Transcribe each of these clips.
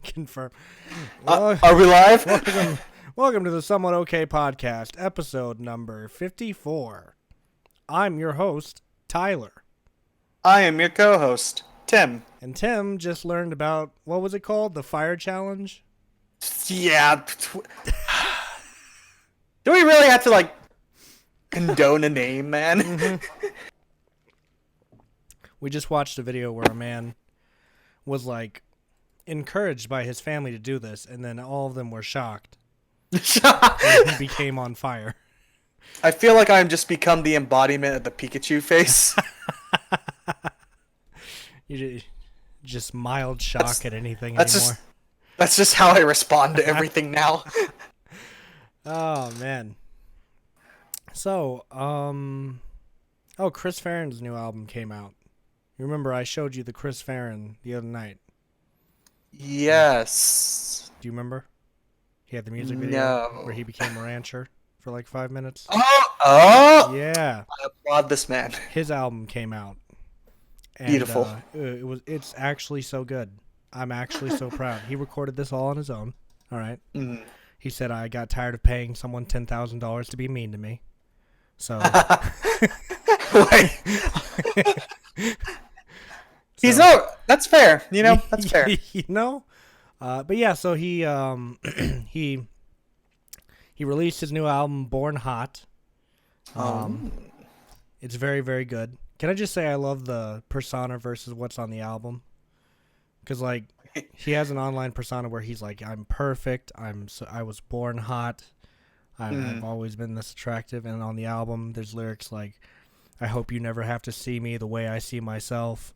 Confirm. Are we live? Welcome to the Somewhat Okay Podcast, episode number 54. I'm your host, Tyler. I am your co-host, Tim. And Tim just learned about, what was it called? The Fire Challenge? Yeah. Do we really have to, condone a name, man? Mm-hmm. We just watched a video where a man was, encouraged by his family to do this, and then all of them were shocked. And he became on fire. I feel like I'm just become the embodiment of the Pikachu face. You just mild shock at anything that's anymore. That's just how I respond to everything now. Oh, man. So, Chris Farron's new album came out. You remember I showed you the Chris Farron the other night. Yes. Do you remember? He had the music video No. where he became a rancher for 5 minutes. Oh! Yeah. I applaud this man. His album came out. And, Beautiful. It's actually so good. I'm actually so proud. He recorded this all on his own. All right. Mm. He said, I got tired of paying someone $10,000 to be mean to me. So. He's no. That's fair. That's fair. But yeah, so he released his new album, Born Hot. It's very, very good. Can I just say I love the persona versus what's on the album? Because he has an online persona where he's like, I'm perfect. I was born hot. I've always been this attractive. And on the album, there's lyrics like, I hope you never have to see me the way I see myself.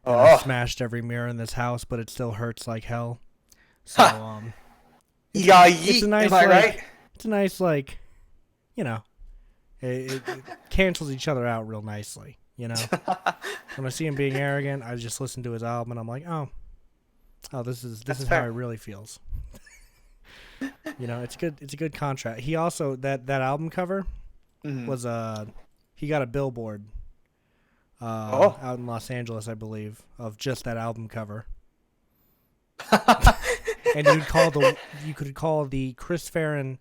And I smashed every mirror in this house, but it still hurts like hell. So, it's a nice, am I right? It's a nice, it cancels each other out real nicely, When I see him being arrogant, I just listen to his album and I'm like, oh, this is how it really feels. It's good. It's a good contrast. He also, that album cover was, he got a billboard out in Los Angeles, I believe, of just that album cover. And you could call the Chris Farron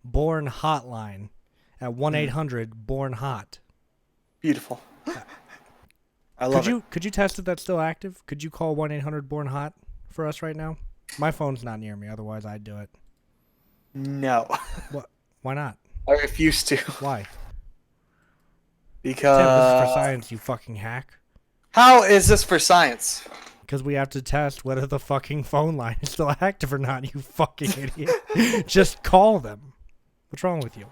Born Hotline at 1-800-BORN-HOT. Beautiful. I love it. Could you test if that's still active? Could you call 1-800-BORN-HOT for us right now? My phone's not near me, otherwise I'd do it. No. What? Why not? I refuse to. Why? Because Tim, this is for science, you fucking hack. How is this for science? Because we have to test whether the fucking phone line is still active or not, you fucking idiot. Just call them. What's wrong with you?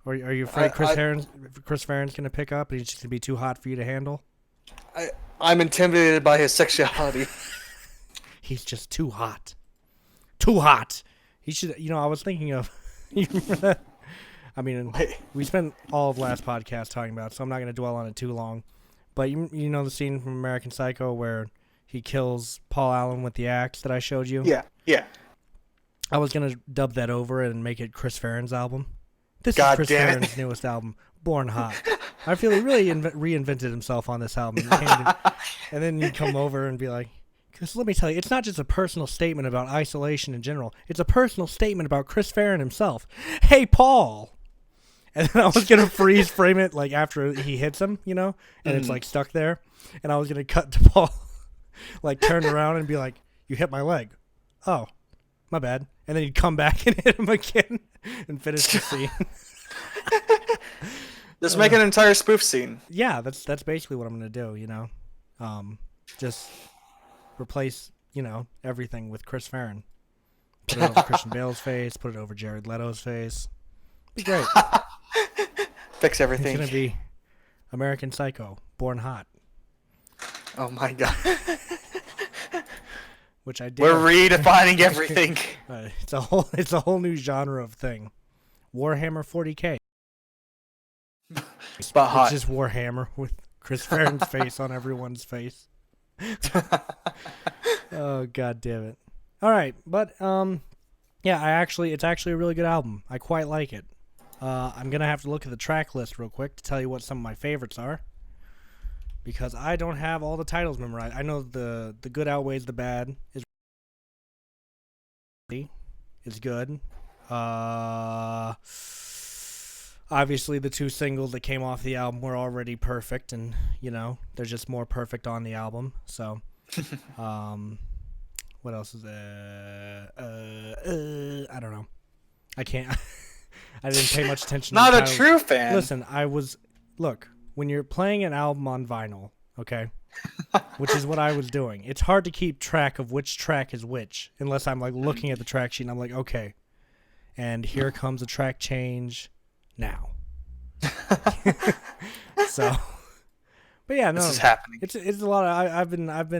Are you afraid Chris Farron's going to pick up and he's just going to be too hot for you to handle? I'm intimidated by his sexuality. He's just too hot. Too hot. He should, I was thinking of, you remember that? I mean, we spent all of last podcast talking about it, so I'm not going to dwell on it too long. But you know the scene from American Psycho where he kills Paul Allen with the axe that I showed you? Yeah. I was going to dub that over and make it Chris Farron's album. This is Chris damn it. Farron's newest album, Born Hot. I feel he really reinvented himself on this album. And then you come over and be like, because let me tell you, it's not just a personal statement about isolation in general. It's a personal statement about Chris Farron himself. Hey, Paul. And then I was going to freeze frame it after he hits him, and it's stuck there. And I was going to cut to Paul, turn around and be like, you hit my leg. Oh, my bad. And then he'd come back and hit him again and finish the scene. Just make an entire spoof scene. Yeah, that's basically what I'm going to do, just replace, everything with Chris Farron. Put it over Christian Bale's face, put it over Jared Leto's face. Be great. Fix everything. It's going to be American Psycho, Born Hot. Oh my god. Which I did. We're redefining everything. It's a whole new genre of thing. Warhammer 40K. But hot. It's just Warhammer with Chris Farron's face on everyone's face. Oh, god damn it. All right, but yeah, it's actually a really good album. I quite like it. I'm gonna have to look at the track list real quick to tell you what some of my favorites are, because I don't have all the titles memorized. I know the good outweighs the bad is is good. Obviously, the 2 singles that came off the album were already perfect, and they're just more perfect on the album. So, what else is there? I don't know. I can't. I didn't pay much attention. Not to a true fan. Listen, look, when you're playing an album on vinyl, okay, which is what I was doing. It's hard to keep track of which track is which unless I'm like looking at the track sheet and I'm like, okay, and here comes a track change now. So, but yeah, no, this is happening. It's a lot of I've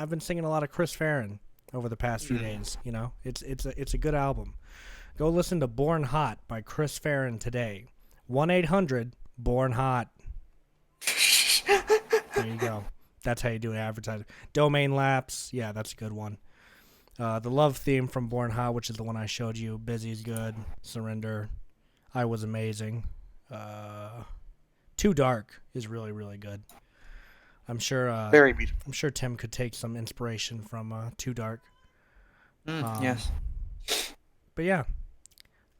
been singing a lot of Chris Farron over the past few days. It's a good album. Go listen to Born Hot by Chris Farron today. 1-800-BORN-HOT. There you go. That's how you do an advertising. Domain Lapse. Yeah, that's a good one. The love theme from Born Hot, which is the one I showed you. Busy's good. Surrender. I Was Amazing. Too Dark is really, really good. I'm sure. Very beautiful. I'm sure Tim could take some inspiration from Too Dark. Yes. But yeah.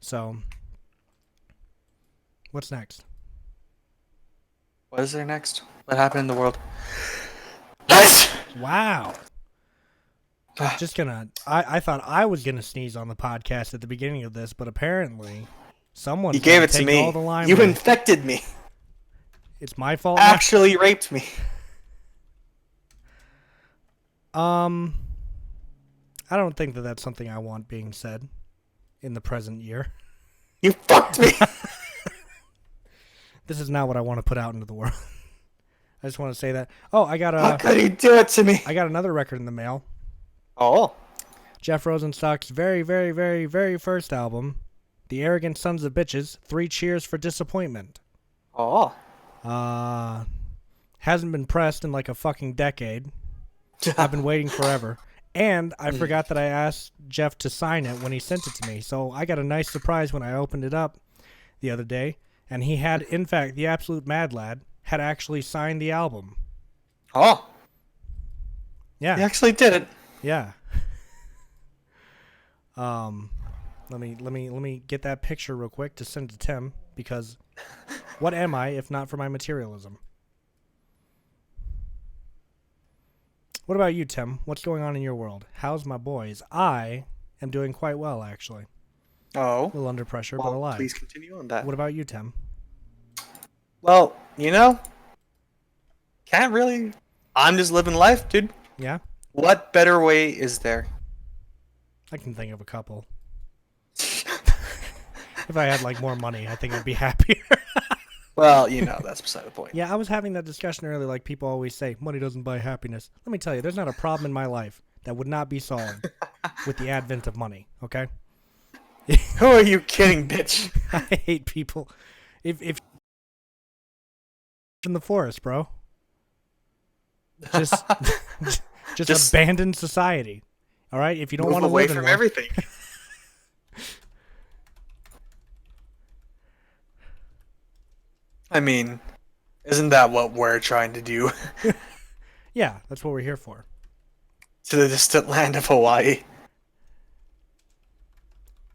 So, what's next? What is there next? What happened in the world? Wow. Just gonna. I thought I was gonna sneeze on the podcast at the beginning of this, but apparently, someone. You gave it to me. All the limelight. You infected me. It's my fault. Actually raped me. I don't think that that's something I want being said in the present year. You fucked me. This is not what I want to put out into the world. I just want to say that. Oh, How could he do it to me? I got another record in the mail. Oh. Jeff Rosenstock's very, very, very, very first album, The Arrogant Sons of Bitches, 3 Cheers for Disappointment. Oh. Hasn't been pressed in like a fucking decade. I've been waiting forever. And I forgot that I asked Jeff to sign it when he sent it to me. So I got a nice surprise when I opened it up the other day. And he had, in fact, the absolute mad lad had actually signed the album. Oh. Yeah. He actually did it. Yeah. Let me get that picture real quick to send to Tim, because what am I if not for my materialism? What about you, Tim? What's going on in your world? How's my boys? I am doing quite well, actually. Oh. A little under pressure, well, but alive. Please continue on that. What about you, Tim? Well, can't really. I'm just living life, dude. Yeah? What better way is there? I can think of a couple. If I had like more money, I think I'd be happier. Well, that's beside the point. Yeah, I was having that discussion earlier. Like people always say, money doesn't buy happiness. Let me tell you, there's not a problem in my life that would not be solved with the advent of money. Okay. Who are you kidding, bitch? I hate people. If in the forest, bro. Just abandon society. All right. If you don't want to away live in from one, everything. I mean, isn't that what we're trying to do? Yeah, that's what we're here for. To the distant land of Hawaii.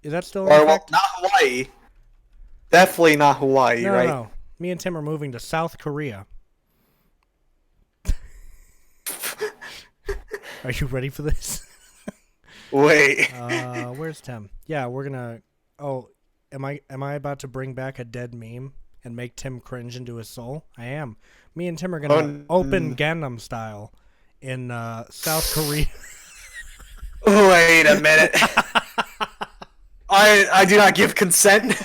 Is that still in Or, well, effect? not Hawaii. Definitely not Hawaii, No, right? no. Me and Tim are moving to South Korea. Are you ready for this? Wait. Where's Tim? Yeah, we're gonna. Oh, am I about to bring back a dead meme and make Tim cringe into his soul? I am. Me and Tim are gonna open Gangnam Style in South Korea. Wait a minute. I do not give consent.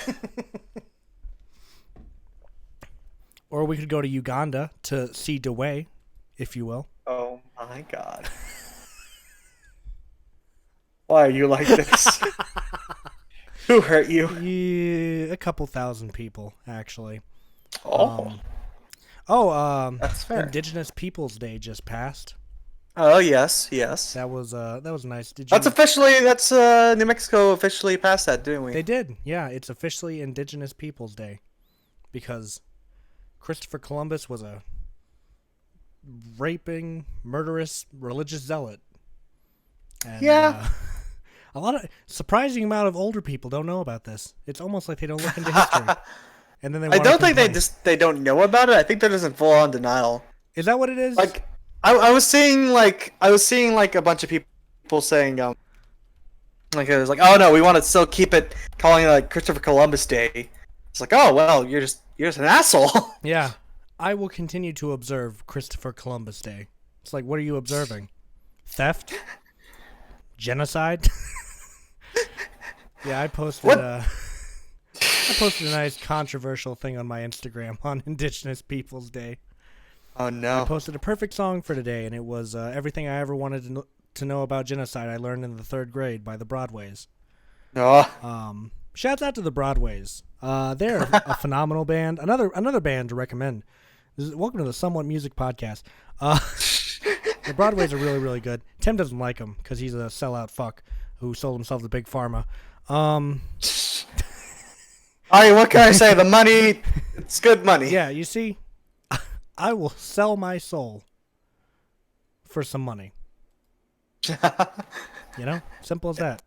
Or we could go to Uganda to see Dewey, if you will. Oh my god. Why are you like this? Who hurt you? Yeah, a couple thousand people, actually. Oh. That's fair. Indigenous Peoples Day just passed. Oh yes. That was nice. Did you? That's New Mexico officially passed that, didn't we? They did. Yeah, it's officially Indigenous Peoples Day because Christopher Columbus was a raping, murderous religious zealot. And, yeah. A lot of surprising amount of older people don't know about this. It's almost like they don't look into history. And then they I wanna don't think complain. they don't know about it. I think they're just in full on denial. Is that what it is? Like I was seeing like a bunch of people saying like it was like, oh no, we want to still keep it calling it like Christopher Columbus Day. It's like, oh well, you're just an asshole. Yeah. I will continue to observe Christopher Columbus Day. It's like, what are you observing? Theft? Genocide? Yeah, I posted What? I posted a nice controversial thing on my Instagram on Indigenous Peoples Day. Oh I no. posted a perfect song for today, and it was everything I ever wanted to know about genocide I learned in the 3rd grade by the Broadways. No. Shouts out to the Broadways. They're a phenomenal band. Another band to recommend. Welcome to the Somewhat Music Podcast. The Broadways are really, really good. Tim doesn't like them because he's a sellout fuck who sold himself to Big Pharma. Alright, what can I say? The money, it's good money. Yeah, you see, I will sell my soul for some money. You know, simple as that.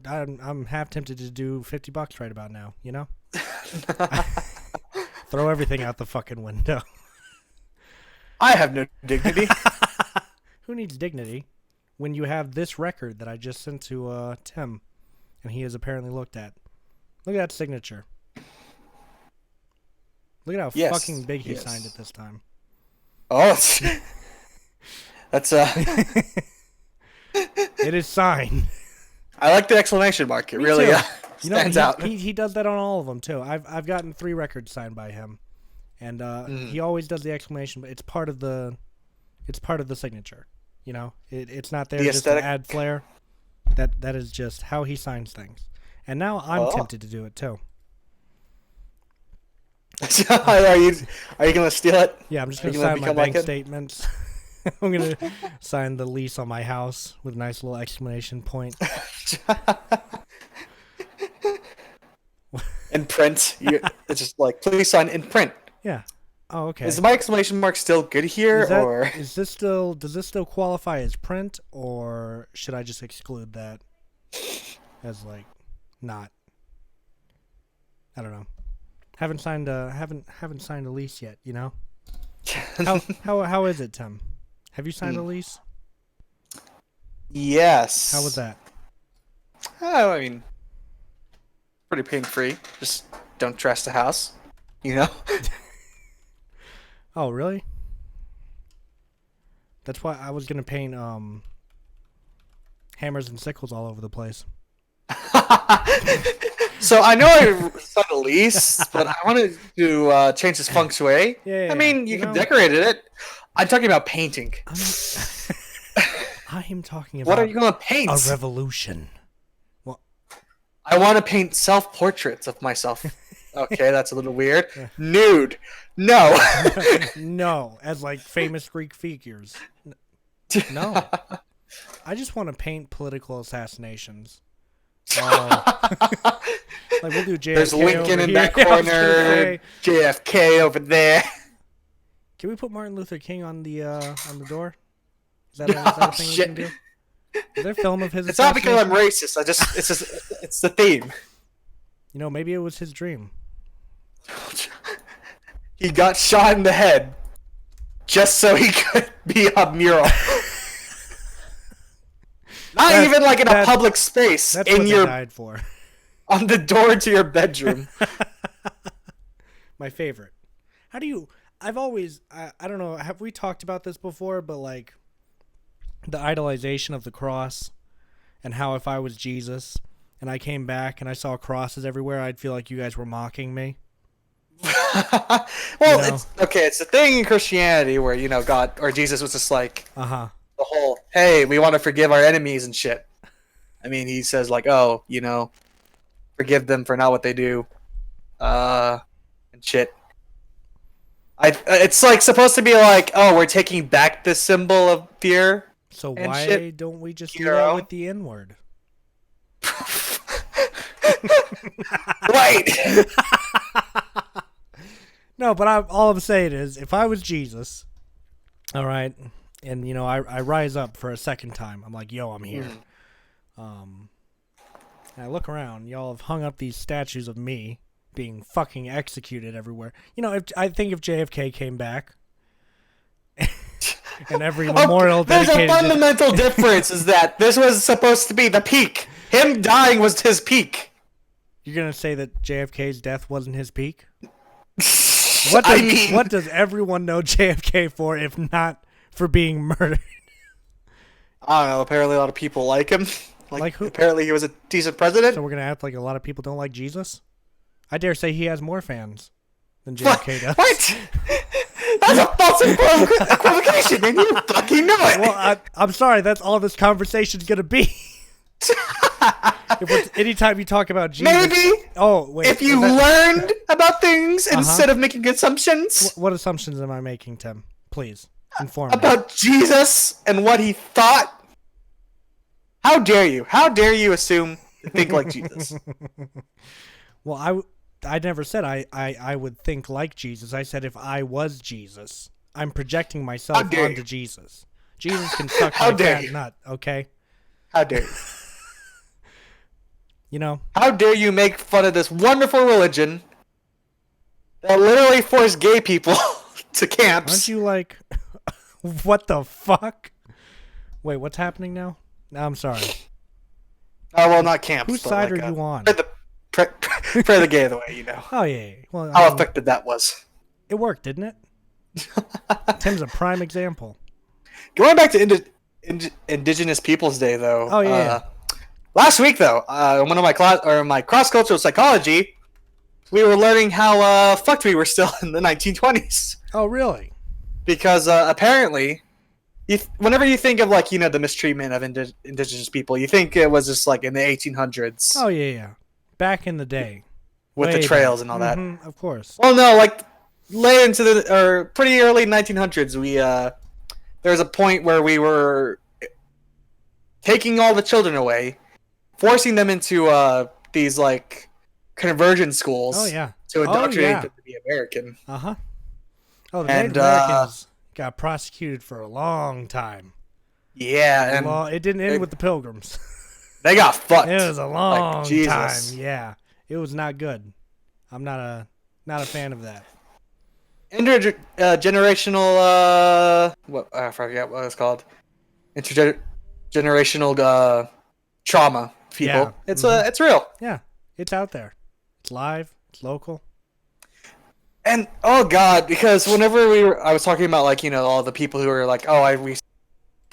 I'm half tempted to do $50 right about now. You know, throw everything out the fucking window. I have no dignity. Who needs dignity when you have this record that I just sent to Tim, and he has apparently looked at? Look at that signature. Look at how Yes, fucking big he yes. signed it this time. Oh, that's It is signed. I like the exclamation mark. It Me really too. stands out. He does that on all of them too. I've gotten 3 records signed by him, and he always does the exclamation, but it's part of the signature. You know, it's not there The just to aesthetic. add flair. That is just how he signs things. And now I'm tempted to do it too. are you gonna steal it? Yeah, I'm just Are gonna you gonna sign my become like bank him? statements. I'm gonna sign the lease on my house with a nice little exclamation point. In print, it's just like please sign in print. Yeah. Oh, okay. Is my exclamation mark still good here, or Does this still qualify as print, or should I just exclude that as like not? I don't know. Haven't signed a lease yet, you know? How is it, Tim? Have you signed a lease? yes? How was that? Oh, I mean, pretty pain free. Just don't trash the house, you know. Oh, really? That's why I was gonna paint hammers and sickles all over the place. So I know I signed a lease, but I wanted to change this feng shui. Yeah, I mean, you you can know- decorate it. I'm talking about painting. I'm talking about What are you gonna paint? a revolution. I want to paint self-portraits of myself. Okay, that's a little weird. Nude. No. No, as like famous Greek figures. No. I just want to paint political assassinations. Like we'll do JFK. There's Lincoln over in here. that Yeah, I was gonna corner. say. JFK over there. Can we put Martin Luther King on the door? Is that a thing we shit. can do? Is there film of his? It's not because I'm assassination? racist. It's the theme. You know, maybe it was his dream. He got shot in the head just so he could be a mural. Not That's- even like in a that's- public space That's in what they your died for. on the door to your bedroom. My favorite. How do you? I've always. I don't know. Have we talked about this before? But like, the idolization of the cross, and how if I was Jesus and I came back and I saw crosses everywhere, I'd feel like you guys were mocking me. Well, know? it's okay. It's a thing in Christianity where God or Jesus was just like Uh huh. the whole, hey, we want to forgive our enemies and shit. I mean, he says like, oh, forgive them for not what they do, and shit. It's like supposed to be like, oh, we're taking back the symbol of fear. So And why shit, don't we just do hero. that with the N word? Right. No, but all I'm saying is, if I was Jesus, all right, and I rise up for a second time, I'm like, yo, I'm here. And I look around, y'all have hung up these statues of me being fucking executed everywhere. You know, if JFK came back and every memorial There's a dedicated fundamental difference is that this was supposed to be the peak. Him dying was his peak. You're gonna say that JFK's death wasn't his peak? What does everyone know JFK for if not for being murdered? I don't know. Apparently, a lot of people like him. Like who? Apparently, he was a decent president. So we're gonna act like a lot of people don't like Jesus? I dare say he has more fans than JFK does. What? That's a false equivocation, and you fucking know it. Well, I'm sorry. That's all this conversation's gonna be. Anytime you talk about Jesus, Maybe. Oh wait. If you learned about things instead of making assumptions. What assumptions am I making, Tim? Please inform me. About Jesus and what he thought. How dare you? How dare you assume to think like Jesus? Well, I never said I would think like Jesus. I said if I was Jesus, I'm projecting myself onto Jesus. Jesus can suck my fat nut, okay? How dare you? You know? How dare you make fun of this wonderful religion that literally forced gay people to camps? Aren't you like, what the fuck? Wait, what's happening now? No, I'm sorry. Oh, well, not camps. Whose side are you on? Pray the gay the way, you know. Oh, yeah. Well, how effective that was. It worked, didn't it? Tim's a prime example. Going back to Indigenous Peoples Day, though. Oh, yeah. Last week, though, one of my cross-cultural psychology, we were learning how fucked we were still in the 1920s. Oh, really? Because apparently, whenever you think of the mistreatment of indigenous people, you think it was just like in the 1800s. Oh yeah. Back in the day. With the trails and all that. Of course. Well, no, late into or pretty early 1900s, there was a point where we were taking all the children away, forcing them into these conversion schools. Oh yeah. To indoctrinate them to be American. Uh-huh. Oh, the Native Americans got prosecuted for a long time. Yeah, and it didn't end with the Pilgrims. They got fucked. It was a long time. Yeah, it was not good. I'm not a fan of that. Intergenerational I forget what it's called. Intergenerational trauma. People, yeah. It's real. Yeah, it's out there. It's live. It's local. And oh god, because whenever I was talking about all the people who were we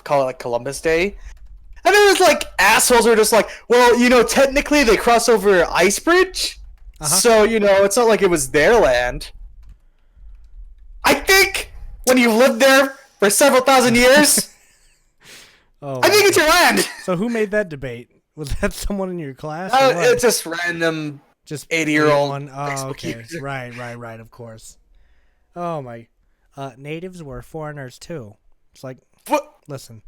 call it Columbus Day, and it was assholes who were just well, technically they crossed over an ice bridge, so it's not like it was their land. I think when you lived there for several thousand years, I think it's your land. So who made that debate? Was that someone in your class? It's just random. Just 80-year-old one. Oh, okay. Right. Of course. Oh my. Natives were foreigners too. It's like, what? Listen.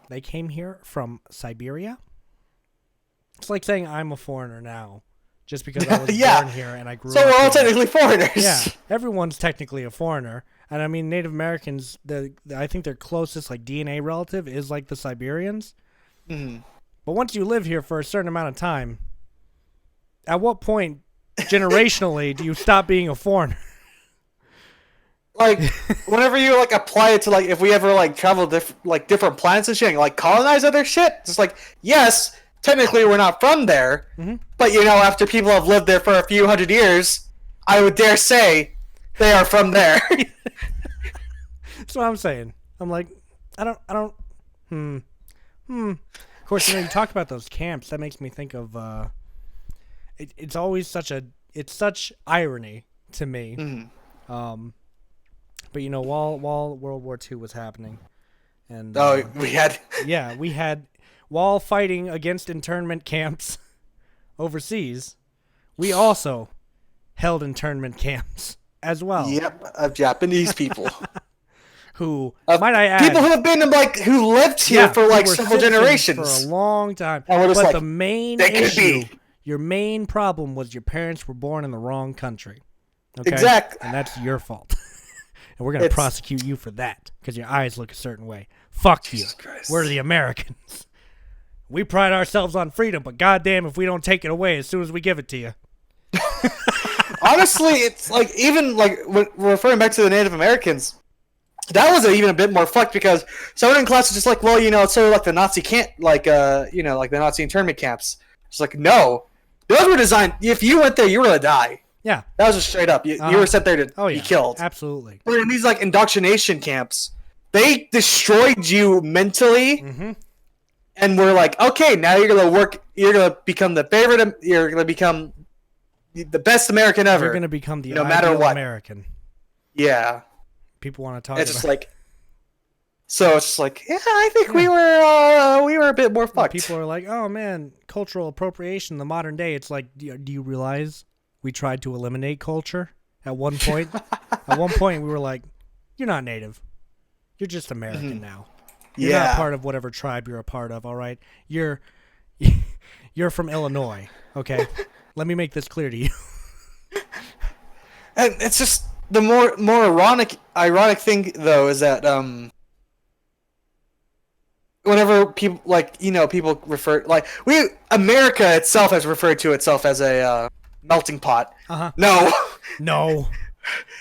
They came here from Siberia. It's like saying I'm a foreigner now, just because I was born here and I grew up. So we're all technically foreigners. Yeah, everyone's technically a foreigner, and I mean Native Americans. I think their closest DNA relative is the Siberians. Mm-hmm. But once you live here for a certain amount of time, at what point, generationally, do you stop being a foreigner? Whenever you apply it to if we ever travel different planets and shit, and colonize other shit, it's yes, technically we're not from there, but after people have lived there for a few hundred years, I would dare say they are from there. That's what I'm saying. I'm I don't. Of course, you talk about those camps. That makes me think of. It's always such irony to me. Mm-hmm. But while World War II was happening, and we had while fighting against internment camps overseas, we also held internment camps as well. Yep, of Japanese people. Who might I add? People who have been who lived here for several generations for a long time. And we're just but the main issue, your main problem was your parents were born in the wrong country. Okay? Exactly, and that's your fault. and we're gonna It's- prosecute you for that because your eyes look a certain way. Fuck you. Jesus Christ. We're the Americans. We pride ourselves on freedom, but goddamn if we don't take it away as soon as we give it to you. Honestly, it's like even like when we're referring back to the Native Americans. That was even a bit more fucked because someone in class was just like, well, it's sort of like the Nazi camp, like like the Nazi internment camps. It's like, no, those were designed. If you went there, you were gonna die. Yeah. That was just straight up. You were sent there to be killed. Absolutely. But in these like indoctrination camps, they destroyed you mentally, and we're like, okay, now you're gonna work. You're gonna become the favorite. You're gonna become the best American ever. You're gonna become the no matter ideal what. American. Yeah. People want to talk It's about just like, so it's just like, yeah, I think we were a bit more fucked. people are like, oh man, cultural appropriation in the modern day. It's like, do you realize we tried to eliminate culture at one point? At one point, we were like, you're not native. You're just American now. You're not Yeah. part of whatever tribe you're a part of, all right? You're from Illinois, okay? Let me make this clear to you. And it's just the more ironic thing though is that whenever people people refer America itself has referred to itself as a melting pot. Uh-huh. No. No.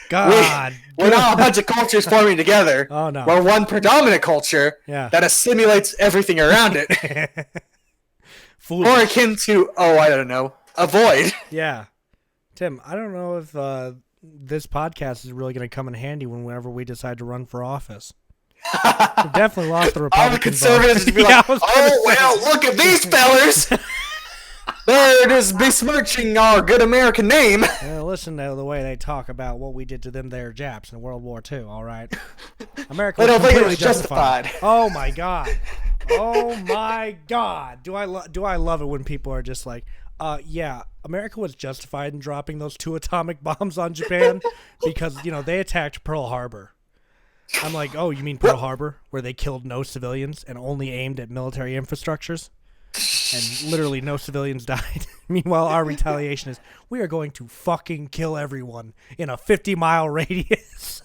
God. We're not a bunch of cultures forming together. Oh, no. We're one predominant culture Yeah. that assimilates everything around it. Foolish. More akin to, I don't know, a void. Yeah. Tim, I don't know if this podcast is really going to come in handy whenever we decide to run for office. We've definitely lost the All the Republican conservatives would be Yeah, like, I was gonna say. well, look at these fellers. They're just besmirching our good American name. Listen to the way they talk about what we did to them there Japs in World War II, all right? America They was don't think it completely was justified. Oh, my God. Oh, my God. Do I love it when people are just like, yeah, America was justified in dropping those 2 atomic bombs on Japan because, they attacked Pearl Harbor. I'm like, oh, you mean Pearl Harbor, where they killed no civilians and only aimed at military infrastructures? And literally no civilians died. Meanwhile, our retaliation is, we are going to fucking kill everyone in a 50-mile radius.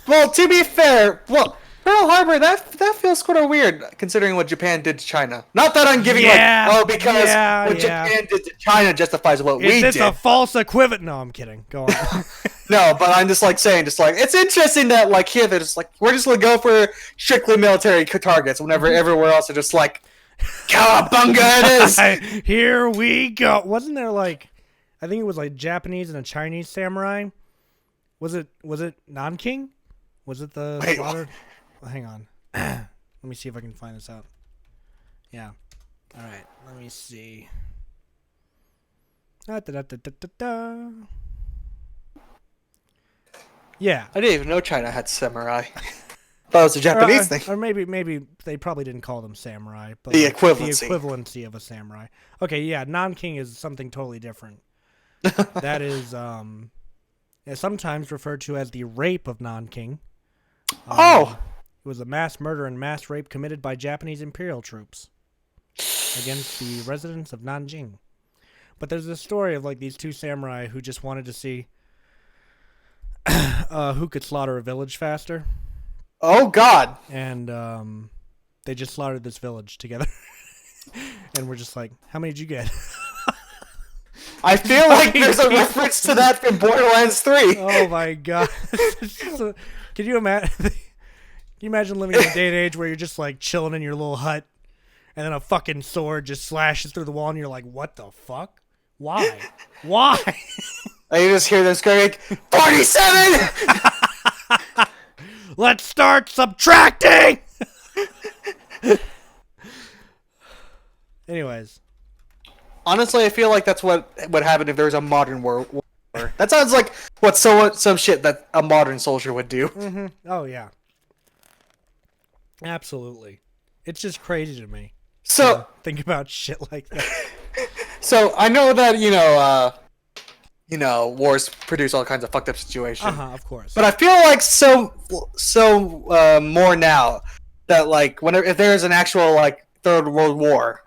Well, to be fair, Pearl Harbor, that feels kind of weird considering what Japan did to China. Not that I'm giving because what Japan did to China justifies what we did. It's a false equivalent. No, I'm kidding. Go on. No, but I'm just saying, it's interesting that here they're just like, we're just gonna go for strictly military targets whenever everywhere else are just like, cowabunga it is. Here we go. Wasn't there I think it was Japanese and a Chinese samurai? Was it Nanking? Was it the slaughtered? Well, hang on. Let me see if I can find this out. Yeah. All right. Let me see. Da-da-da-da-da-da. Yeah. I didn't even know China had samurai. Thought it was a Japanese thing. Or maybe they probably didn't call them samurai, but The equivalency. The equivalency of a samurai. Okay, yeah, Nanking is something totally different. That is sometimes referred to as the rape of Nanking. It was a mass murder and mass rape committed by Japanese imperial troops against the residents of Nanjing. But there's this story of these 2 samurai who just wanted to see who could slaughter a village faster. Oh God! And they just slaughtered this village together. And we're just like, how many did you get? I feel like there's a reference to that from Borderlands 3. Oh my God! Can you imagine? Can you imagine living in a day and age where you're just chilling in your little hut, and then a fucking sword just slashes through the wall, and you're like, what the fuck? Why? Why? And you just hear them screaming, 47! Let's start subtracting! Anyways. Honestly, I feel like that's what would happen if there was a modern war. That sounds like some shit that a modern soldier would do. Mm-hmm. Oh, yeah. Absolutely. It's just crazy to me. So think about shit like that. So I know that wars produce all kinds of fucked up situations. Of course. But I feel like more now that whenever if there is an actual Third World War,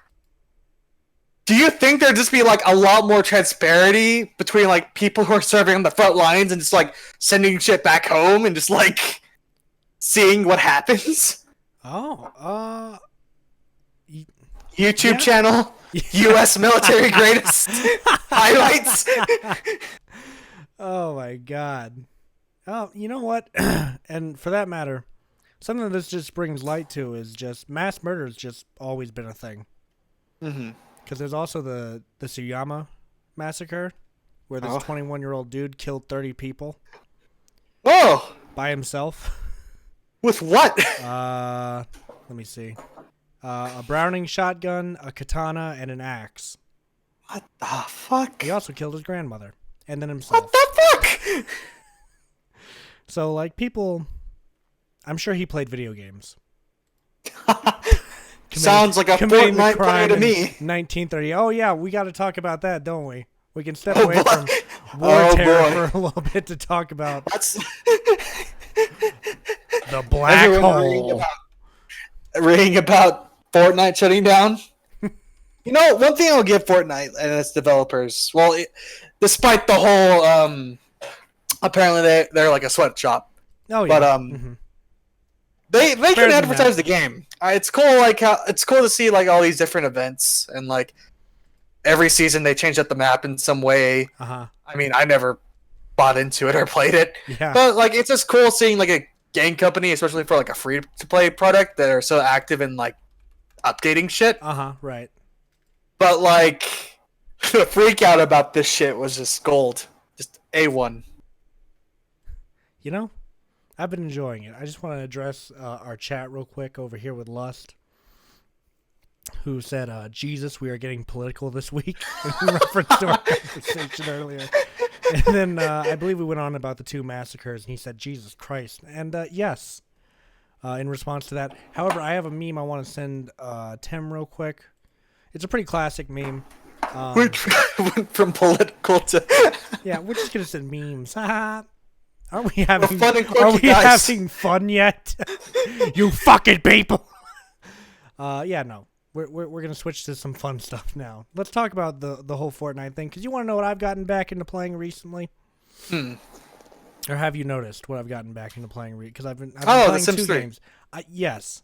Do you think there'd just be like a lot more transparency between like people who are serving on the front lines and just like sending shit back home and just like seeing what happens? Oh, y- YouTube Yeah. channel, U.S. military greatest highlights. oh my God. Oh, you know what? And for that matter, something that this just brings light to is just mass murder has just always been a thing. Mm-hmm. Because there's also the Tsuyama massacre, where this 21-year-old dude killed 30 people Oh, by himself. with what? Let me see. A Browning shotgun, a katana, and an axe. What the fuck? He also killed his grandmother and then What himself. the fuck? So, like, people... I'm sure he played video games. Sounds like a Committing the Fortnite player crime to in me. 1930. Oh, yeah, we got to talk about that, don't we? We can step Oh, away boy. from war Oh, terror boy. for a little bit to talk about That's the black everyone hole. reading about Fortnite shutting down. You know, one thing I'll give Fortnite and its developers, well, despite the whole, apparently they're like a sweatshop, Oh, yeah. but Mhm. they Better can than advertise the game. It's cool, like how it's cool to see like all these different events and like every season they change up the map in some way. Uh-huh. I mean, I never bought into it or played it, Yeah. but like it's just cool seeing like a game company, especially for like a free to play product, that are so active in like updating shit. Uh-huh, right. But like the freak out about this shit was just gold, just A1. You know, I've been enjoying it. I just want to address our chat real quick over here with Lust, who said, Jesus, we are getting political this week, in reference to our conversation earlier. And then I believe we went on about the two massacres, and he said, Jesus Christ. And yes, in response to that. However, I have a meme I want to send Tim real quick. It's a pretty classic meme. Went from political to Yeah, we're just going to send memes. Aren't we having fun and are quirky, we guys. having fun yet? You fucking people. Yeah, no. We're gonna switch to some fun stuff now. Let's talk about the whole Fortnite thing, because you want to know what I've gotten back into playing recently. Or have you noticed what I've gotten back into playing? Because I've been The playing Sims two 3. games. Yes.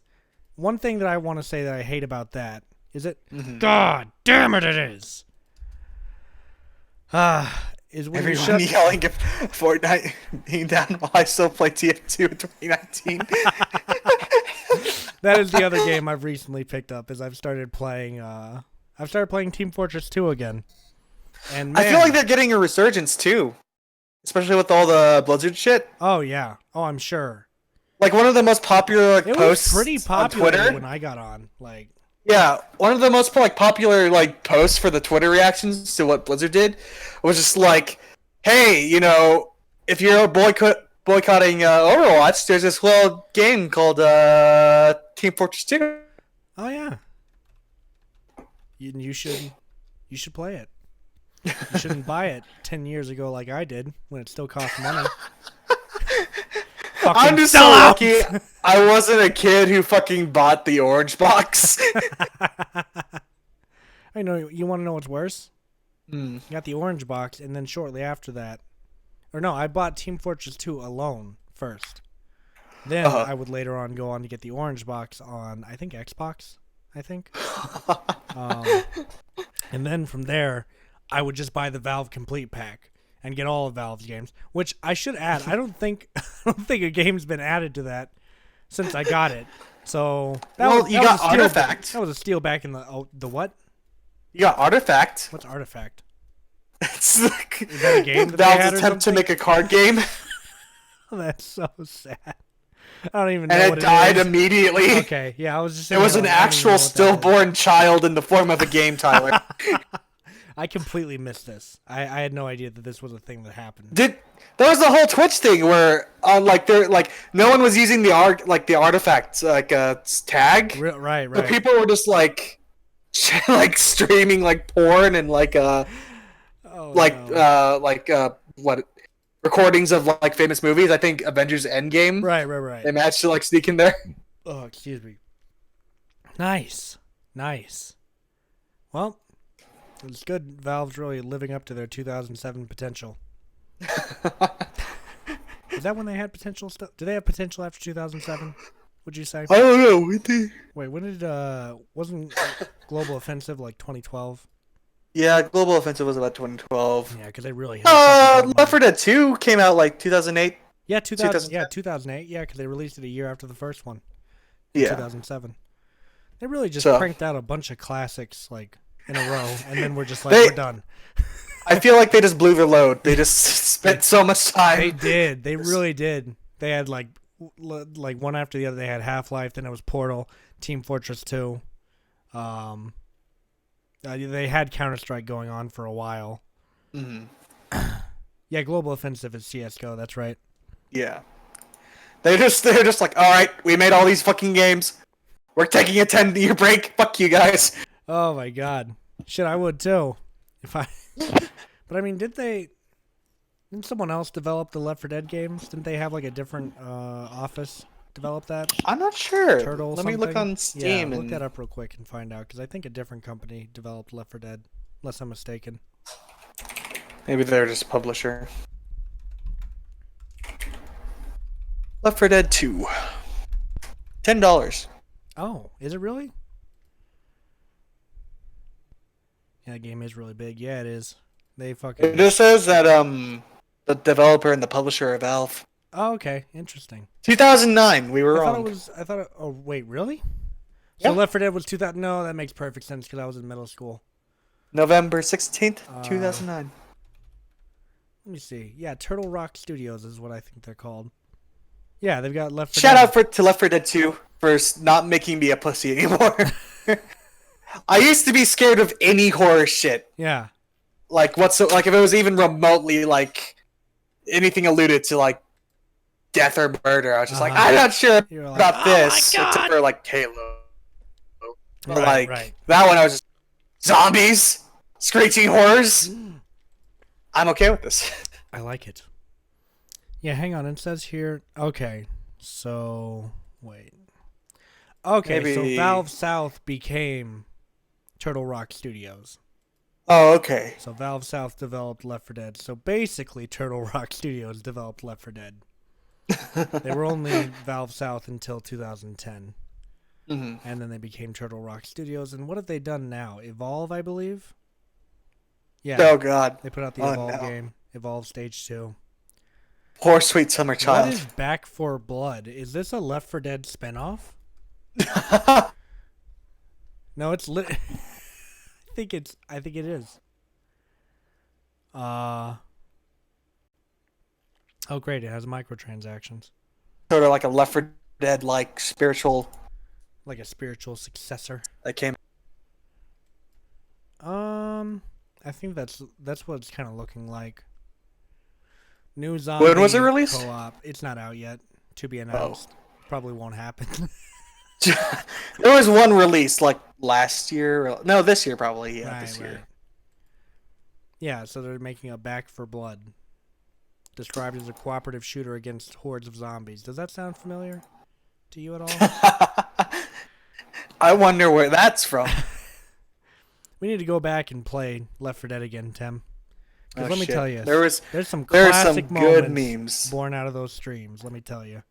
One thing that I want to say that I hate about that is it. God damn it! It is. Is when you Everyone shut. yelling at Fortnite being down while I still play TF2 in 2019. That is the other game I've recently picked up. Is I've started playing Team Fortress 2 again. And I feel man- like they're getting a resurgence too, especially with all the Blizzard shit. Oh yeah. Oh, I'm sure. Like one of the most popular like, It posts was pretty on popular Twitter. when I got on. Like, Yeah, one of the most like popular like posts for the Twitter reactions to what Blizzard did was just like, "Hey, you know, if you're boycotting Overwatch, there's this little game called Team Fortress 2." oh yeah. You should play it. You shouldn't buy it 10 years ago like I did when it still cost money. I'm just so sellout! lucky I wasn't a kid who fucking bought the orange box. I know. You want to know what's worse? Hmm. Got the orange box, and then shortly after that, or no, I bought Team Fortress 2 alone first. Then I would later on go on to get the orange box on, I think, Xbox. I think. And then from there, I would just buy the Valve Complete Pack and get all of Valve's games. Which I should add, I don't think a game's been added to that since I got it. So You got a steal. Artifact. That was a steal back in the what? You got Artifact. What's Artifact? It's like Is that a game that they had Valve's or attempt to something? make a card game, That's so sad. I don't even know and what it died is. immediately. Okay, yeah, I was just. It sitting was here an like, I don't even know actual what that is. stillborn child in the form of a game, Tyler. I completely missed this. I had no idea that this was a thing that happened. There was the whole Twitch thing where no one was using the artifact tag. Right. But people were just like like streaming like porn and Oh, no. what recordings of like famous movies. I think Avengers Endgame. Right. They managed to like sneak in there. Oh, excuse me. Nice. Well, It's good. Valve's really living up to their 2007 potential. Is that when they had potential stuff? Do they have potential after 2007? Would you say? I don't know. Wait, when did wasn't Global Offensive like 2012? Yeah, Global Offensive was about 2012. Yeah, because they really. Had Left 4 Dead 2 came out like 2008. Yeah, 2008. Yeah, because they released it a year after the first one. In Yeah. 2007. They really just So- cranked out a bunch of classics like in a row, and then we're just like, we're done. I feel like they just blew their load. They just spent so much time. They did. They really did. They had like one after the other. They had Half-Life, then it was Portal, Team Fortress 2. They had Counter-Strike going on for a while. Mm-hmm. Yeah, Global Offensive is CS:GO. That's right. Yeah. They're just like, all right, we made all these fucking games. We're taking a 10-year break. Fuck you guys. Oh my god. Shit, I would too. If I. But I mean, didn't someone else develop the Left 4 Dead games? Didn't they have like a different office develop that? I'm not sure. Turtle. Let me look something? on Steam. Yeah, look and... that up real quick and find out, because I think a different company developed Left 4 Dead, unless I'm mistaken. Maybe they're just a publisher. Left 4 Dead 2. $10. Oh, is it really? Yeah, that game is really big. Yeah, it is. They fucking. It just says that the developer and the publisher are Valve. Oh, okay, interesting. 2009. We were wrong. I thought it. Oh, wait, really? Yeah. So Left 4 Dead was 2000. No, that makes perfect sense because I was in middle school. November 16th, 2009. Let me see. Yeah, Turtle Rock Studios is what I think they're called. Yeah, they've got Left 4 Shout Dead. out to Left 4 Dead 2 for not making me a pussy anymore. I used to be scared of any horror shit. Yeah. Like if it was even remotely like anything alluded to like death or murder, I was just like, I'm not sure You were like, about "Oh this. my God." Except for like Halo. But Right, like right. that one, I was just zombies, screeching horrors. I'm okay with this. I like it. Yeah, hang on. It says here. Okay, so wait. Okay, so Maybe- Valve South became Turtle Rock Studios. Oh, okay. So Valve South developed Left 4 Dead. So basically, Turtle Rock Studios developed Left 4 Dead. They were only Valve South until 2010, Mhm. and then they became Turtle Rock Studios. And what have they done now? Evolve, I believe. Yeah, Oh God, they put out the Oh, Evolve no. game, Evolve Stage 2. poor sweet summer What child. is Back for Blood? Is this a Left 4 Dead spinoff? No, it's lit. I think it is. Oh great, it has microtransactions. Sort of like a Left 4 Dead like spiritual Like a spiritual successor. that came. I think that's what it's kind of looking like. New zombie When was it released? co-op. It's not out yet. To be announced. Probably won't happen. There was one release like last year. No, this year probably. Yeah, this year. Yeah, so they're making a Back for Blood. Described as a cooperative shooter against hordes of zombies. Does that sound familiar to you at all? I wonder where that's from. We need to go back and play Left 4 Dead again, Tim. 'Cause Oh, let me shit. tell you, There's there's some some classic good moments memes. born out of those streams. Let me tell you,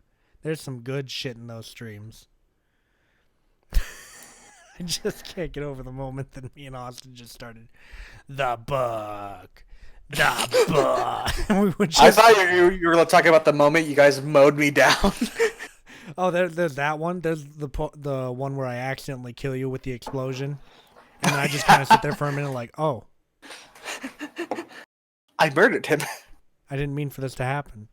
there's some good shit in those streams. I just can't get over the moment that me and Austin just started. The book. The book. We were I just, thought you were talking about the moment you guys mowed me down. oh, there's that one. There's the one where I accidentally kill you with the explosion. And I just kind of sit there for a minute like, oh, I murdered him. I didn't mean for this to happen.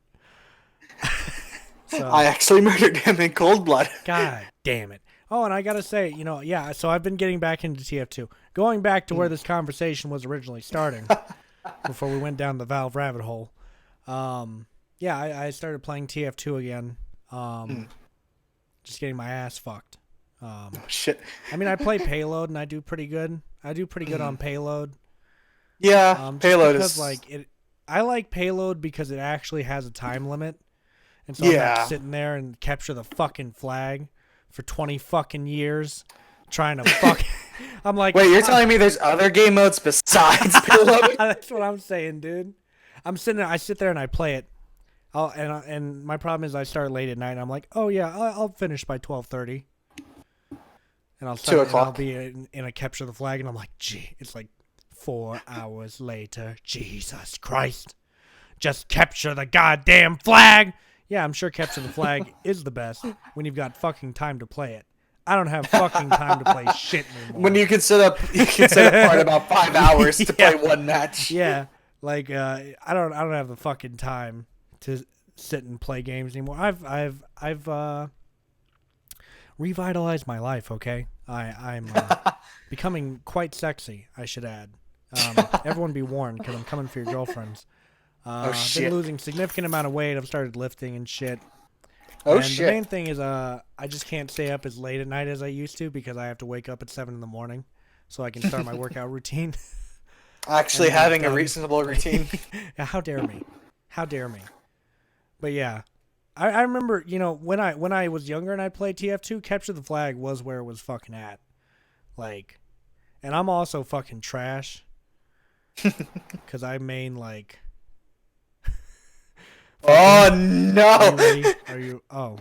So, I actually murdered him in cold blood. God damn it. Oh, and I gotta say, yeah, so I've been getting back into TF2. Going back to where this conversation was originally starting, before we went down the Valve rabbit hole. Yeah, I started playing TF2 again. Just getting my ass fucked. Oh, shit. I mean, I play Payload, and I do pretty good. I do pretty good on Payload. Yeah, Just Payload because, is I like Payload because it actually has a time limit. And so I'm Yeah. not sitting there and capture the fucking flag for 20 fucking years trying to fuck I'm like, Wait, you're telling me there's other game modes besides Beloved? That's what I'm saying, dude. I sit there and I play it. And my problem is I start late at night. And I'm like, oh yeah, I'll finish by 12:30. And I'll start. 2 And I'll o'clock. be in a capture the flag, and I'm like, gee, it's like 4 hours later. Jesus Christ, just capture the goddamn flag. Yeah, I'm sure capture the flag is the best when you've got fucking time to play it. I don't have fucking time to play shit anymore. When you can set up apart about 5 hours to play one match. Yeah, like I don't have the fucking time to sit and play games anymore. I've revitalized my life. Okay, I'm becoming quite sexy. I should add. Everyone be warned because I'm coming for your girlfriends. Oh I've shit. been losing significant amount of weight. I've started lifting and shit. Oh And shit. the main thing is I just can't stay up as late at night as I used to because I have to wake up at 7 in the morning so I can start my workout routine. Actually and having a done. reasonable routine. Yeah, how dare me? How dare me? But yeah, I remember, when I was younger and I played TF2, Capture the Flag was where it was fucking at. Like, and I'm also fucking trash because I main like. Oh Are you no. ready? Are you? Oh.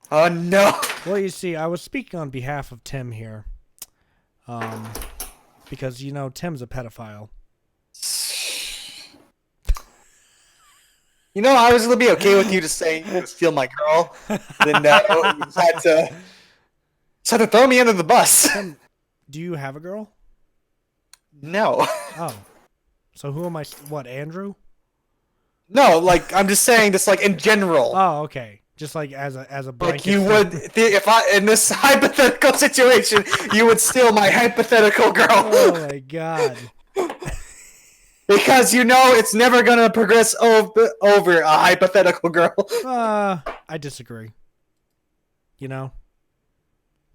Oh no. Well, you see, I was speaking on behalf of Tim here, because Tim's a pedophile. I was gonna be okay with you just saying you steal my girl. Then you just had to throw me under the bus. Tim, do you have a girl? No. Oh, so who am I? What, Andrew? No, like I'm just saying this like in general. Oh, okay. Just like as a blanket. Like you would, if I in this hypothetical situation, you would steal my hypothetical girl. Oh my god. Because it's never gonna progress over a hypothetical girl. I disagree.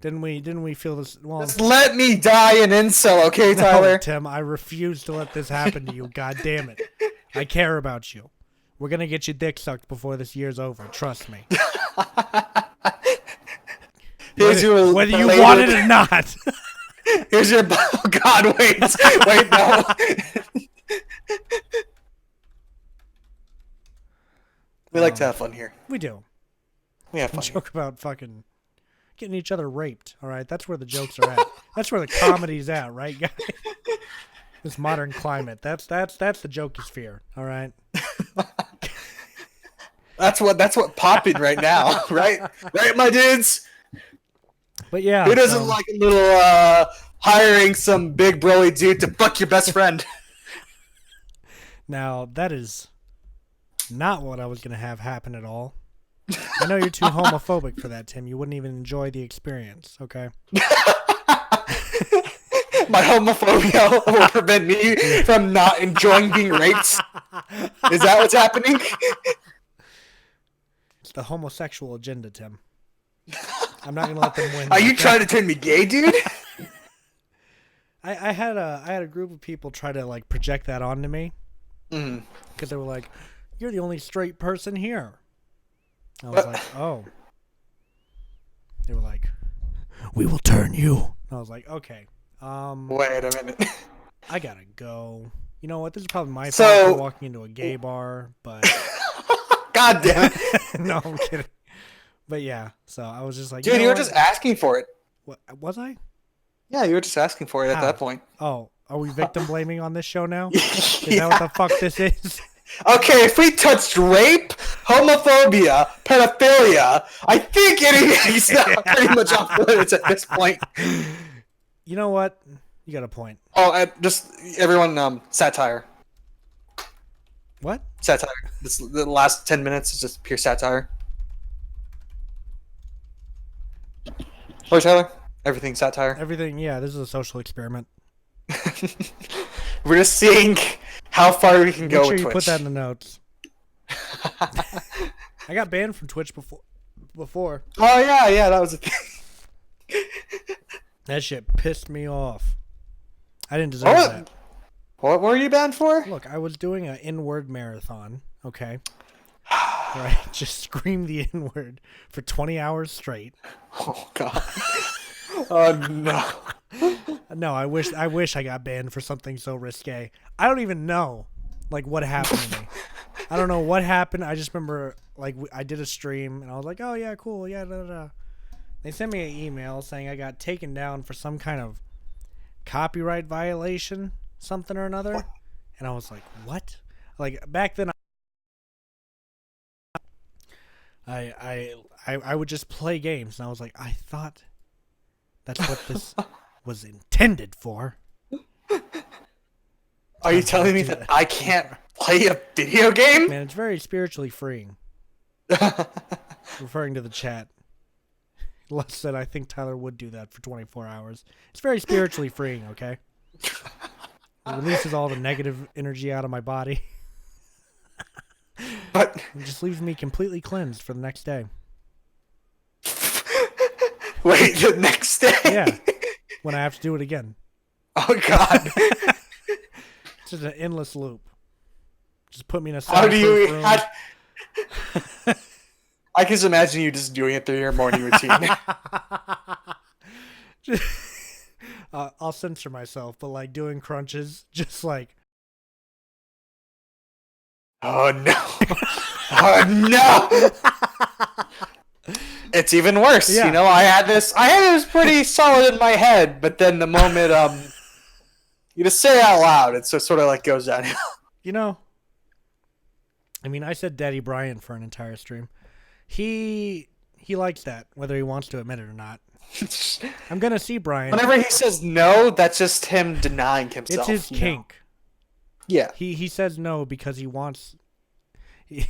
Didn't we feel this? Well, Just let me die an incel, okay, Tyler? no, Tim, I refuse to let this happen to you. God damn it. I care about you. We're gonna get your dick sucked before this year's over. Trust me. Here's your Whether you belated- want it or not. Here's your. Oh God, wait, no. We like to have fun here. We do. We have We fun. Here. joke about fucking getting each other raped. All right, that's where the jokes are at. That's where the comedy's at, right, guys? This modern climate. That's the jokosphere. All right. That's what popping right now, right? Right, my dudes. But yeah, Who doesn't like a little hiring some big broy dude to fuck your best friend? Now that is not what I was gonna have happen at all. I know you're too homophobic for that, Tim. You wouldn't even enjoy the experience. Okay. My homophobia will prevent me from not enjoying being raped. Is that what's happening? It's the homosexual agenda, Tim. I'm not gonna let them win. Are you okay? trying to turn me gay, dude? I had a group of people try to like project that onto me Mm. because they were like, "You're the only straight person here." I was like, "Oh." They were like, "We will turn you." I was like, "Okay, Wait a minute. I gotta go." You know what? This is probably my So- fault for walking into a gay bar, but God damn it. no, I'm kidding. But yeah, so I was just like, Dude, know you were what? just asking for it. What, was I? Yeah, you were just asking for it at How? that point. Oh, are we victim blaming on this show now? Is that Yeah. what the fuck this is? Okay, if we touched rape, homophobia, pedophilia, I think anything's not pretty much off limits at this point. You know what? You got a point. Oh, just everyone, satire. What? Satire. The last 10 minutes is just pure satire. Oh, Tyler? Everything's satire. Everything, yeah, this is a social experiment. We're just seeing how far we can Make go sure with you Twitch. put that in the notes. I got banned from Twitch before. Oh, yeah, that was a thing. That shit pissed me off. I didn't deserve that. What were you banned for? Look, I was doing an N-word marathon, okay? Right, just scream the N-word for 20 hours straight. Oh, God. Oh, no. No, I wish I got banned for something so risque. I don't even know, like, what happened to me. I don't know what happened. I just remember, like, I did a stream, and I was like, oh, yeah, cool, yeah, da, da, da. They sent me an email saying I got taken down for some kind of copyright violation, something or another. And I was like, what? Like, back then, I would just play games, and I was like, I thought that's what this was intended for. Are you telling me that I can't play a video game? Man, it's very spiritually freeing. Referring to the chat. Les said, I think Tyler would do that for 24 hours. It's very spiritually freeing, okay? It releases all the negative energy out of my body. But It just leaves me completely cleansed for the next day. wait, the next day? Yeah. When I have to do it again. Oh God. It's just an endless loop. Just put me in a How do you? room. I can just imagine you just doing it through your morning routine. I'll censor myself, but like doing crunches, just like. Oh no! Oh no! It's even worse. Yeah. You know, I had this pretty solid in my head, but then the moment you just say it out loud, it sort of like goes downhill. You know, I mean, I said Daddy Brian for an entire stream. He likes that, whether he wants to admit it or not. I'm gonna see Brian. Whenever he says no, that's just him denying himself. It's his you know? kink. Yeah. He says no because he wants. In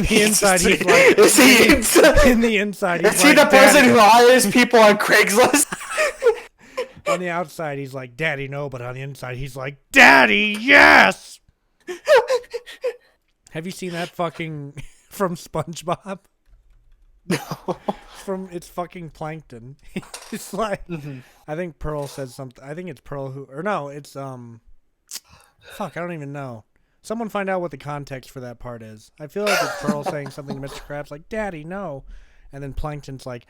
the inside, he's like. Is he In the inside, he's is he like, the person "Daddy." who hires people on Craigslist? On the outside, he's like, Daddy, no, but on the inside, he's like, Daddy, yes! Have you seen that fucking from SpongeBob? No. It's fucking Plankton. It's like, I think Pearl says something. I think it's Pearl who, or no, it's, fuck, I don't even know. Someone find out what the context for that part is. I feel like it's Pearl saying something to Mr. Krabs like, Daddy, no. And then Plankton's like,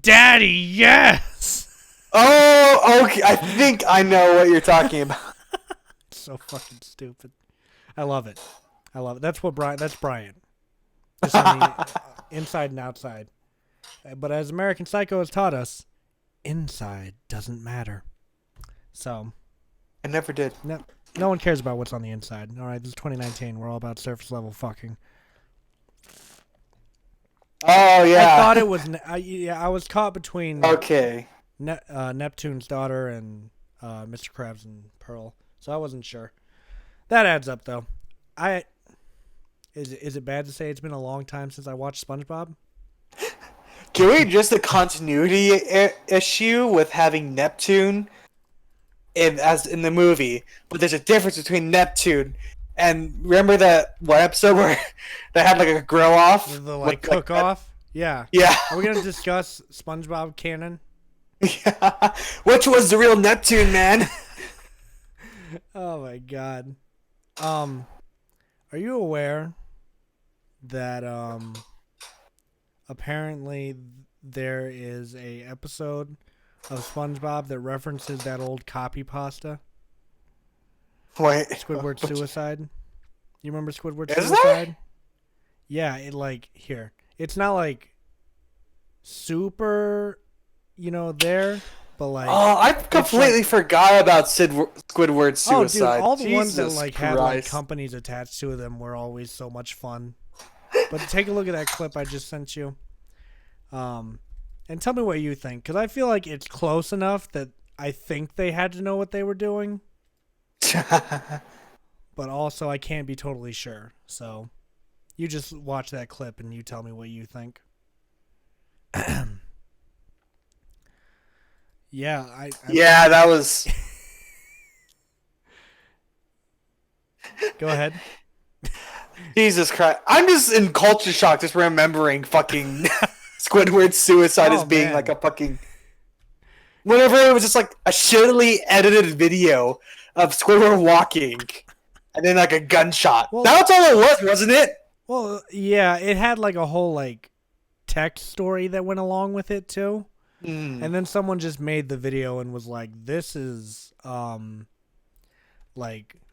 Daddy, yes! Oh, okay. I think I know what you're talking about. It's so fucking stupid. I love it. I love it. That's Brian. Just on the inside and outside. But as American Psycho has taught us, inside doesn't matter. So, I never did. no one cares about what's on the inside. All right, this is 2019. We're all about surface level fucking. Oh yeah. I thought it was. I was caught between. Okay. Neptune's daughter and Mr. Krabs and Pearl, so I wasn't sure. That adds up, though. Is it bad to say it's been a long time since I watched SpongeBob? Can we just the continuity issue with having Neptune as in the movie, but there's a difference between Neptune and remember that one episode where they had like a grow off, The like cook off? Yeah. Yeah. Are we gonna discuss SpongeBob canon? Yeah. Which was the real Neptune, man? Oh my god. Are you aware that apparently there is a episode of SpongeBob that references that old copy pasta? Wait. Squidward suicide. You remember Squidward Is suicide? there? Yeah, here. It's not like super, there, but like. Oh, I completely forgot about Squidward's suicide. Oh, dude, all the ones that Jesus like had like Christ. companies attached to them were always so much fun. But take a look at that clip I just sent you, and tell me what you think, because I feel like it's close enough that I think they had to know what they were doing, but also I can't be totally sure. So, you just watch that clip and you tell me what you think. Yeah, Yeah, that was. Go ahead. Jesus Christ. I'm just in culture shock just remembering fucking Squidward's suicide Oh, as being man. like a fucking. Whenever it was just like a shittily edited video of Squidward walking and then like a gunshot. Well- That's all it was, wasn't it? Well, yeah, it had like a whole like text story that went along with it too. And then someone just made the video and was like, "This is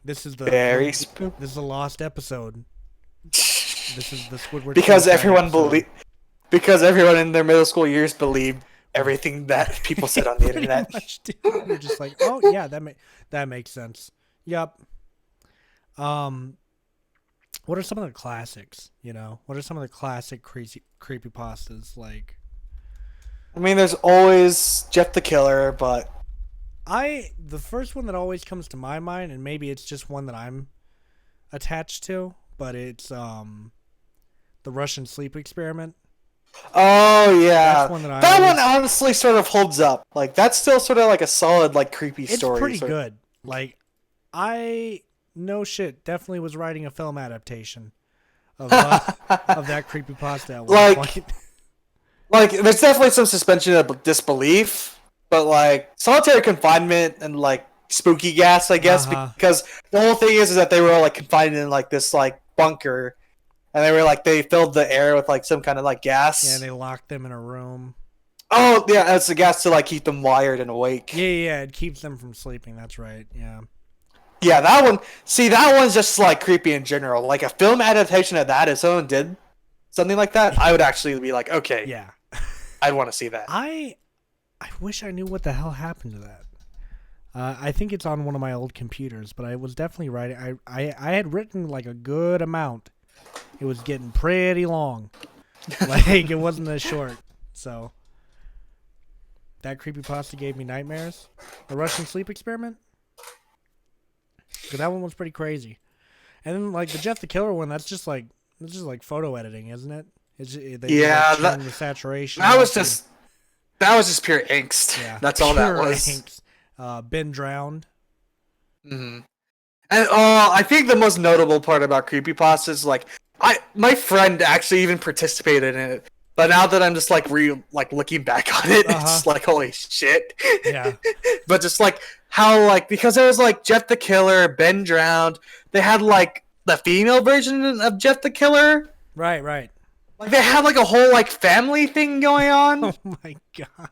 this is Very spooky. this is a lost episode. This is the Squidward Because suicide everyone episode." because everyone in their middle school years believed everything that people said on the Pretty internet. much, dude. You're just like, oh yeah, that makes sense. Yep. What are some of the classics? You know, what are some of the classic creepypastas? Like, I mean, there's always Jeff the Killer, but the first one that always comes to my mind, and maybe it's just one that I'm attached to, but it's the Russian sleep experiment. oh yeah, That's one that I that always- one honestly sort of holds up. Like that's still sort of like a solid like creepy It's story. pretty sort of. good. Like, I no shit definitely was writing a film adaptation of of that creepypasta at one Like, point. Like there's definitely some suspension of disbelief, but like solitary confinement and like spooky gas, I guess, because the whole thing is that they were all like confined in like this like bunker, and they filled the air with like some kind of like gas. Yeah, and they locked them in a room. Oh yeah, that's the gas to like keep them wired and awake. Yeah, it keeps them from sleeping. That's right. Yeah. Yeah, that one. See, that one's just like creepy in general. Like a film adaptation of that, if someone did something like that, I would actually be like, okay, Yeah. I'd want to see that. I wish I knew what the hell happened to that. I think it's on one of my old computers, but I was definitely writing. I had written like a good amount. It was getting pretty long. Like, it wasn't as short. So that creepypasta gave me nightmares. The Russian sleep experiment? Because that one was pretty crazy. And then like the Jeff the Killer one, that's just like photo editing, isn't it? Yeah, turn the saturation. That was up and- just pure angst. Yeah, That's all that pure was. angst. Been drowned. hmm And I think the most notable part about creepypasta is like my friend actually even participated in it. But now that I'm just like looking back on it, it's just like holy shit. Yeah. But just like how like because there was like Jeff the Killer, Ben drowned. They had like the female version of Jeff the Killer. Right. Like they had like a whole like family thing going on. Oh my god.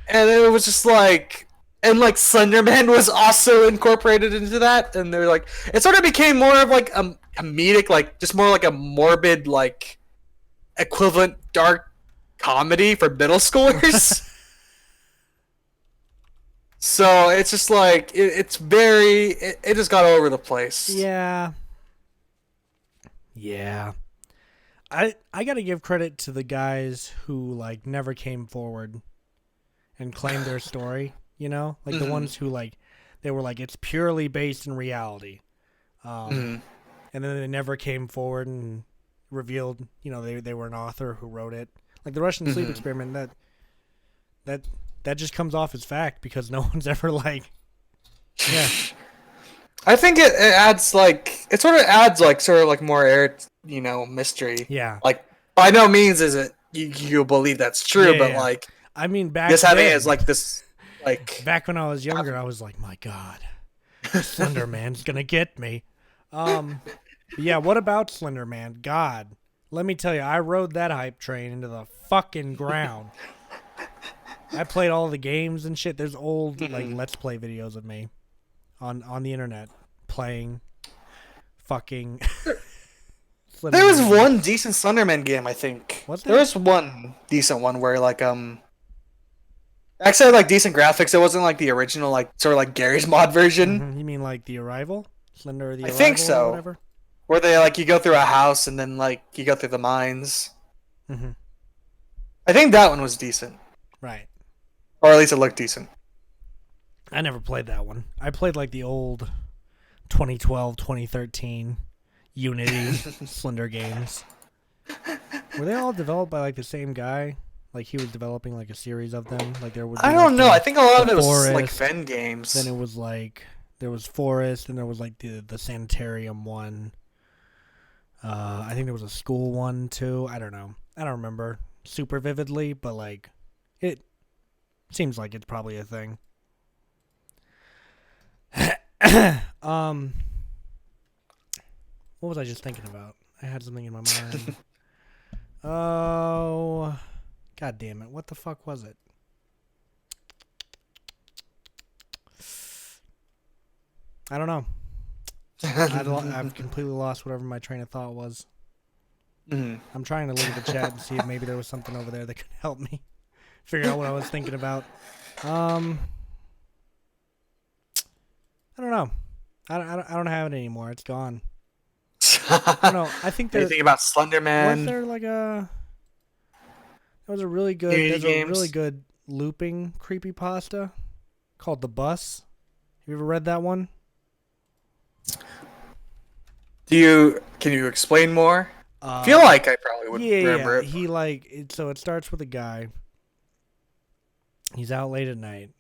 And it was just like and like Slenderman was also incorporated into that, and they're like it sort of became more of like a comedic, like just more like a morbid like equivalent dark comedy for middle schoolers. So it's just like it's very it just got all over the place. Yeah. I gotta give credit to the guys who like never came forward and claimed their story. You know, like the ones who like they were like it's purely based in reality, and then they never came forward and revealed. You know, they were an author who wrote it. Like the Russian sleep experiment. That just comes off as fact because no one's ever like, yeah. I think it adds like it sort of like more air, mystery. Yeah. Like by no means is it you believe that's true, Yeah, but yeah. like I mean, back just having it then, as like this like back when I was younger, I was like, my God, Slender Man's gonna get me. Yeah. What about Slender Man? God, let me tell you, I rode that hype train into the fucking ground. I played all the games and shit. There's old like Let's Play videos of me on the internet playing fucking. Slender there was Man. one decent Slenderman game, I think. Was there there? was one decent one where like actually had, like decent graphics. It wasn't like the original like sort of like Gary's mod version Mhm. You mean like the Arrival? Slender or the I Arrival? think Or so. whatever? where they like you go through a house and then like you go through the mines. Mm-hmm. I think that one was decent, Right. or at least it looked decent. I never played that one. I played like the old 2012, 2013 Unity Slender games. Were they all developed by like the same guy? Like he was developing like a series of them. Like there would. Be, I don't like, know. I think a lot of the it was like forest, Fen games. Then it was like there was Forest, and there was like the sanitarium one. I think there was a school one too. I don't know. I don't remember super vividly, but like it seems like it's probably a thing. What was I just thinking about? I had something in my mind. Oh, god damn it! What the fuck was it? I don't know. I've completely lost whatever my train of thought was. Mhm. I'm trying to look at the chat and see if maybe there was something over there that could help me figure out what I was thinking about. I don't know. I don't have it anymore. It's gone. I don't know. I think there Anything about Slender was Man? there like a there was a really good Community there's a really games? good looping creepypasta called The Bus. Have you ever read that one? Can you explain more? I feel like I probably would remember it. He like so it starts with a guy. He's out late at night.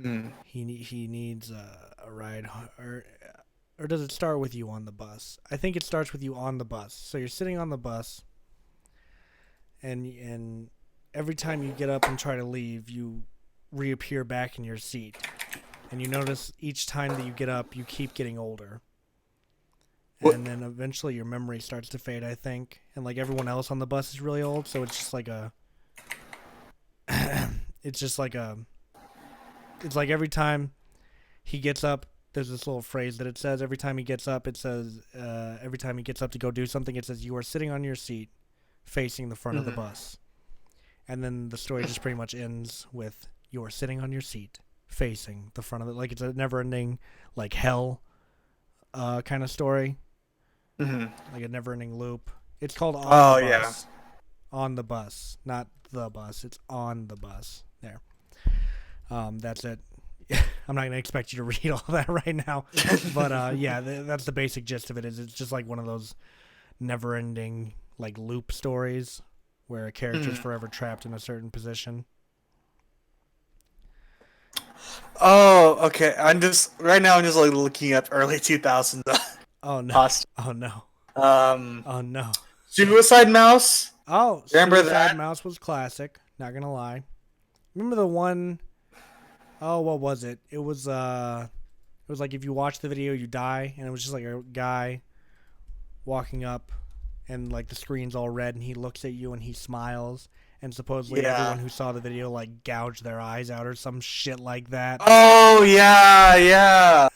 Hmm. He needs a ride, or does it start with you on the bus? I think it starts with you on the bus. So you're sitting on the bus, and every time you get up and try to leave, you reappear back in your seat, and you notice each time that you get up, you keep getting older. What? And then eventually your memory starts to fade, I think. And like everyone else on the bus is really old, so it's just like a it's just like a it's like every time he gets up, there's this little phrase that it says every time he gets up, it says every time he gets up to go do something, it says you are sitting on your seat facing the front of the bus. And then the story just pretty much ends with you are sitting on your seat facing the front of it, like it's a never-ending like hell kind of story. Hmm. Like a never-ending loop. It's called On the Bus. On the Bus, not the bus. It's On the Bus. There. That's it. I'm not gonna expect you to read all that right now, but yeah, that's the basic gist of it. Is it's just like one of those never-ending like loop stories where a character's forever trapped in a certain position. Oh, okay. I'm just like looking up early 2000s Oh no! pasta. Oh no! Um, Oh no! Suicide Mouse. Oh, Remember Suicide that? Mouse was classic. Not gonna lie. Remember the one? Oh, what was it? It was like if you watch the video, you die, and it was just like a guy walking up, and like the screen's all red, and he looks at you and he smiles, and supposedly Yeah. everyone who saw the video like gouged their eyes out or some shit like that. Oh yeah, yeah.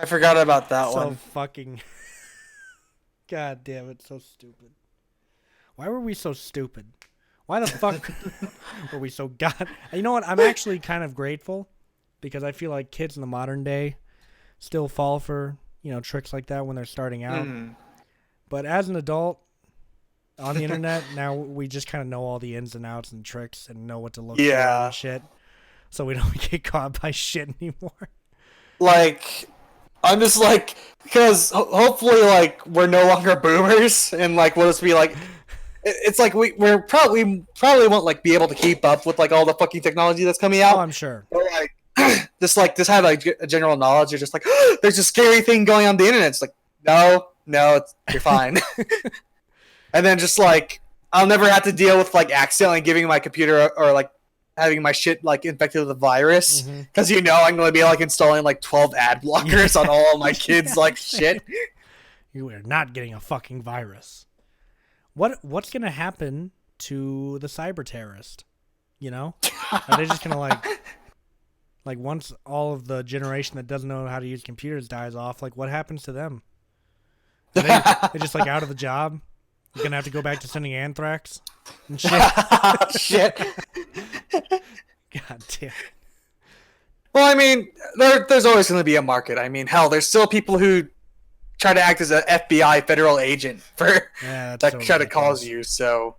I forgot about that So one. fucking. God damn it, so stupid. Why were we so stupid? Why the fuck were we so god? You know what? I'm actually kind of grateful because I feel like kids in the modern day still fall for, tricks like that when they're starting out. Mhm. But as an adult on the internet, now we just kind of know all the ins and outs and tricks and know what to look for Yeah. and shit. So we don't get caught by shit anymore. Like, I'm just like, because hopefully, like, we're no longer boomers, and like, we'll just be like, it's like we probably won't like be able to keep up with like all the fucking technology that's coming out. Oh, I'm sure. Or like, just have like a general knowledge. You're just like, there's a scary thing going on the internet. It's like, no, you're fine. And then just like, I'll never have to deal with like accidentally giving my computer or like having my shit like infected with a virus because I'm going to be like installing like 12 ad blockers on all of my kids like shit. You are not getting a fucking virus. What's gonna happen to the cyber terrorist? Are they just gonna like once all of the generation that doesn't know how to use computers dies off? Like what happens to them? Are they just like out of the job? You're gonna have to go back to sending anthrax and shit. Shit. God damn. Well, I mean, there's always going to be a market. I mean, hell, there's still people who try to act as an FBI federal agent for Yeah, that's that so try to cause ridiculous. you. So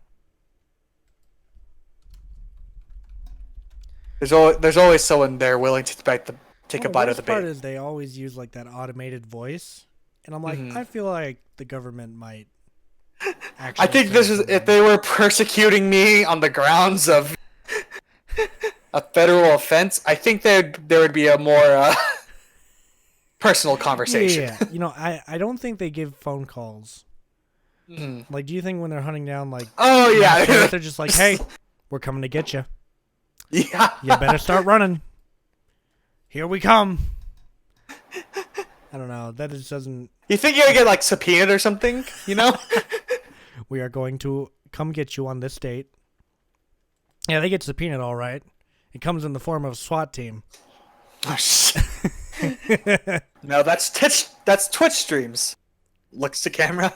there's always someone there willing to take a The bite of worst the part bait. is they always use like that automated voice, and I'm like, I feel like the government might. I think this is if they were persecuting me on the grounds of a federal offense. I think there would be a more personal conversation. Yeah, I don't think they give phone calls. Like, do you think when they're hunting down like Oh yeah, they're just like, hey, we're coming to get you. yeah. You better start running. Here we come. I don't know. That just doesn't. You think you're gonna get like subpoenaed or something? We are going to come get you on this date. Yeah, they get subpoenaed all right. It comes in the form of a SWAT team. Oh, shit. No, that's Twitch. That's Twitch streams. Looks to camera.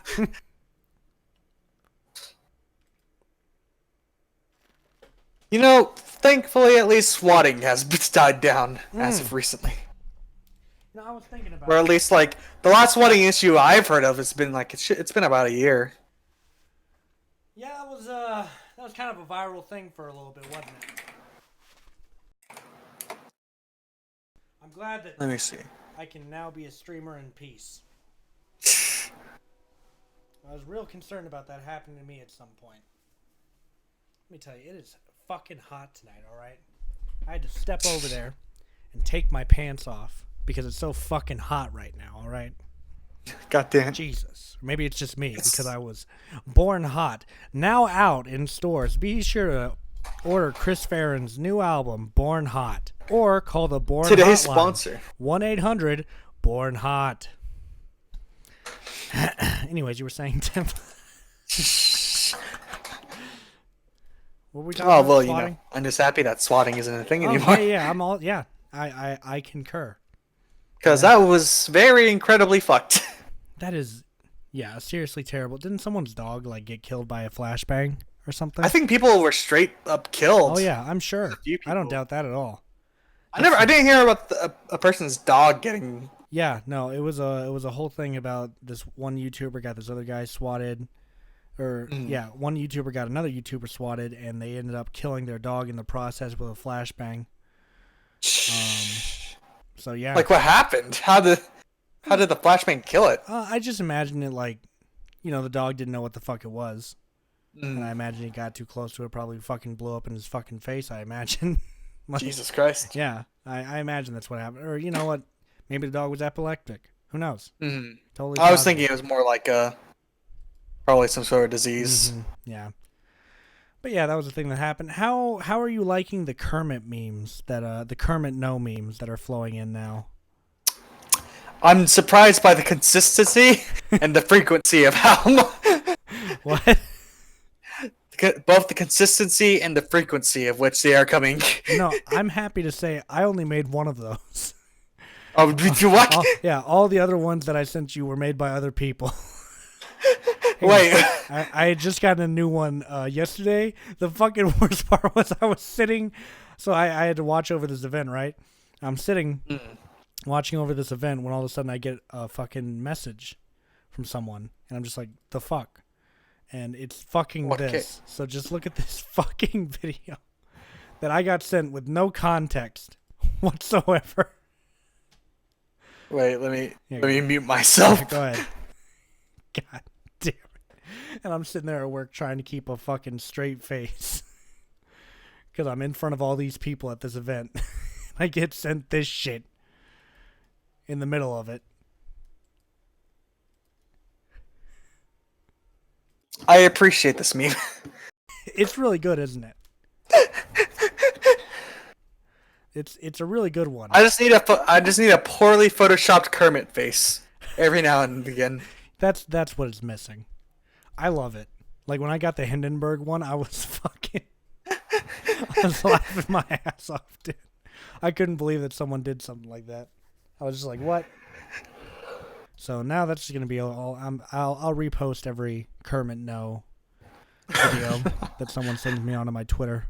You know, thankfully, at least swatting has died down as of recently. No, I was thinking about Or at least, like, the last swatting issue I've heard of has been like it's been about a year. Yeah, that was kind of a viral thing for a little bit, wasn't it? I'm glad that Let me see. I can now be a streamer in peace. I was real concerned about that happening to me at some point. Let me tell you, it is fucking hot tonight, alright? I had to step over there and take my pants off because it's so fucking hot right now, alright? Goddamn. Jesus. Maybe it's just me because I was born hot. Now out in stores. Be sure to order Chris Farron's new album, Born Hot. Or call the Born Today's Hotline, sponsor. 1-800-BORN-HOT. Anyways, you were saying, Tim? What were we talking Oh about? well, Swatting? I'm just happy that swatting isn't a thing Oh, anymore. yeah. I concur. Because that was very incredibly fucked. That is, yeah, seriously terrible. Didn't someone's dog like get killed by a flashbang or something? I think people were straight up killed. Oh yeah, I'm sure. few I don't people. doubt that at all. I didn't hear about a person's dog getting. Yeah, no, it was a whole thing about this one YouTuber got this other guy swatted, or yeah, one YouTuber got another YouTuber swatted, and they ended up killing their dog in the process with a flashbang. So yeah, Like what happened? How did the flashbang kill it? I just imagine it like, the dog didn't know what the fuck it was, and I imagine he got too close to it, probably fucking blew up in his fucking face. I imagine. Like, Jesus Christ. yeah, I imagine that's what happened. Or you know what? Maybe the dog was epileptic. Who knows? Mm. Totally. I was possible. thinking it was more like probably some sort of disease. Yeah. But yeah, that was the thing that happened. How are you liking the Kermit memes the Kermit no memes that are flowing in now? I'm surprised by the consistency and the frequency of how What? both the consistency and the frequency of which they are coming. No, I'm happy to say I only made one of those. Oh, did you what? All the other ones that I sent you were made by other people. Wait. I had just gotten a new one yesterday. The fucking worst part was I was sitting, so I had to watch over this event, right? I'm sitting watching over this event when all of a sudden I get a fucking message from someone, and I'm just like, the fuck? And it's fucking Okay. this. So just look at this fucking video that I got sent with no context whatsoever. Wait, let me Yeah, mute myself. Go ahead. God damn it. And I'm sitting there at work trying to keep a fucking straight face. Because I'm in front of all these people at this event. I get sent this shit in the middle of it. I appreciate this meme. It's really good, isn't it? It's a really good one. I just need a poorly photoshopped Kermit face every now and again. That's what it's missing. I love it. Like when I got the Hindenburg one, I was fucking I was laughing my ass off, dude. I couldn't believe that someone did something like that. I was just like, what? So now that's just gonna be all. I'll repost every Kermit no video that someone sends me onto my Twitter.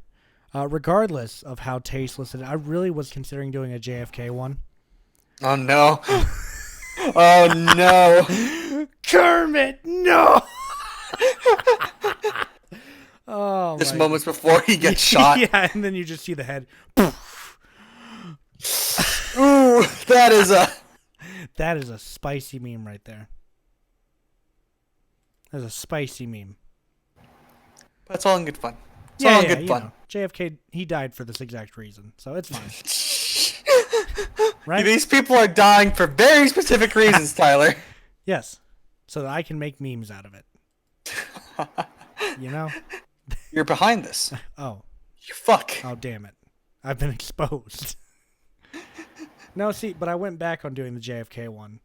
Regardless of how tasteless it is, I really was considering doing a JFK one. Oh no. Oh no. Kermit, no! Oh, Just my moments before he gets shot. Yeah, and then you just see the head. Ooh, that is a spicy meme right there. That's a spicy meme. That's all in good fun. It's all in good you fun. know, JFK, he died for this exact reason, so it's fine. Right? These people are dying for very specific reasons, Tyler. Yes. So that I can make memes out of it. You know? You're behind this. Oh. You fuck. Oh, damn it. I've been exposed. No, see, but I went back on doing the JFK one.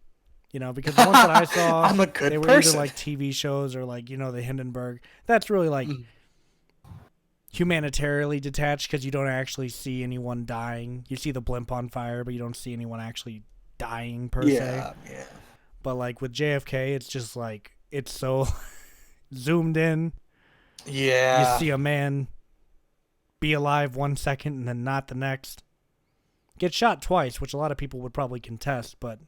You know, because the ones that I saw, I'm a good they were person. either like TV shows or like, the Hindenburg. That's really like humanitarianly detached because you don't actually see anyone dying. You see the blimp on fire, but you don't see anyone actually dying per se. Yeah. But like with JFK, it's just like it's so zoomed in. Yeah. You see a man be alive 1 second and then not the next. Get shot twice, which a lot of people would probably contest, but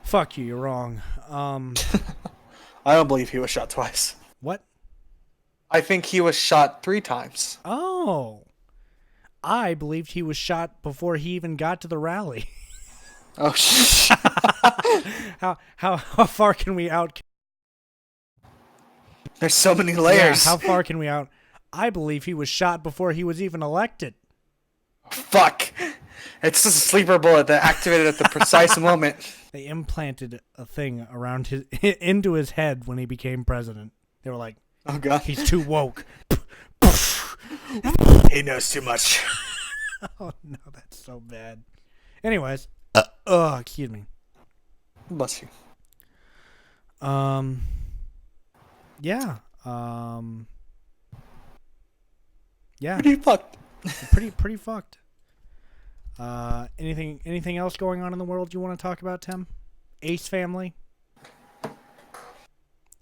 fuck you, you're wrong. I don't believe he was shot twice. What? I think he was shot 3 times. Oh. I believed he was shot before he even got to the rally. Oh shit. How far can we out? There's so many layers. Yeah, how far can we out? I believe he was shot before he was even elected. Fuck. It's just a sleeper bullet that activated at the precise moment. They implanted a thing around his into his head when he became president. They were like, Oh god. he's too woke. He knows too much. Oh no, that's so bad. Anyways, excuse me. Bless you. Yeah. Yeah, Pretty fucked. pretty fucked. Anything else going on in the world you want to talk about, Tim? Ace Family.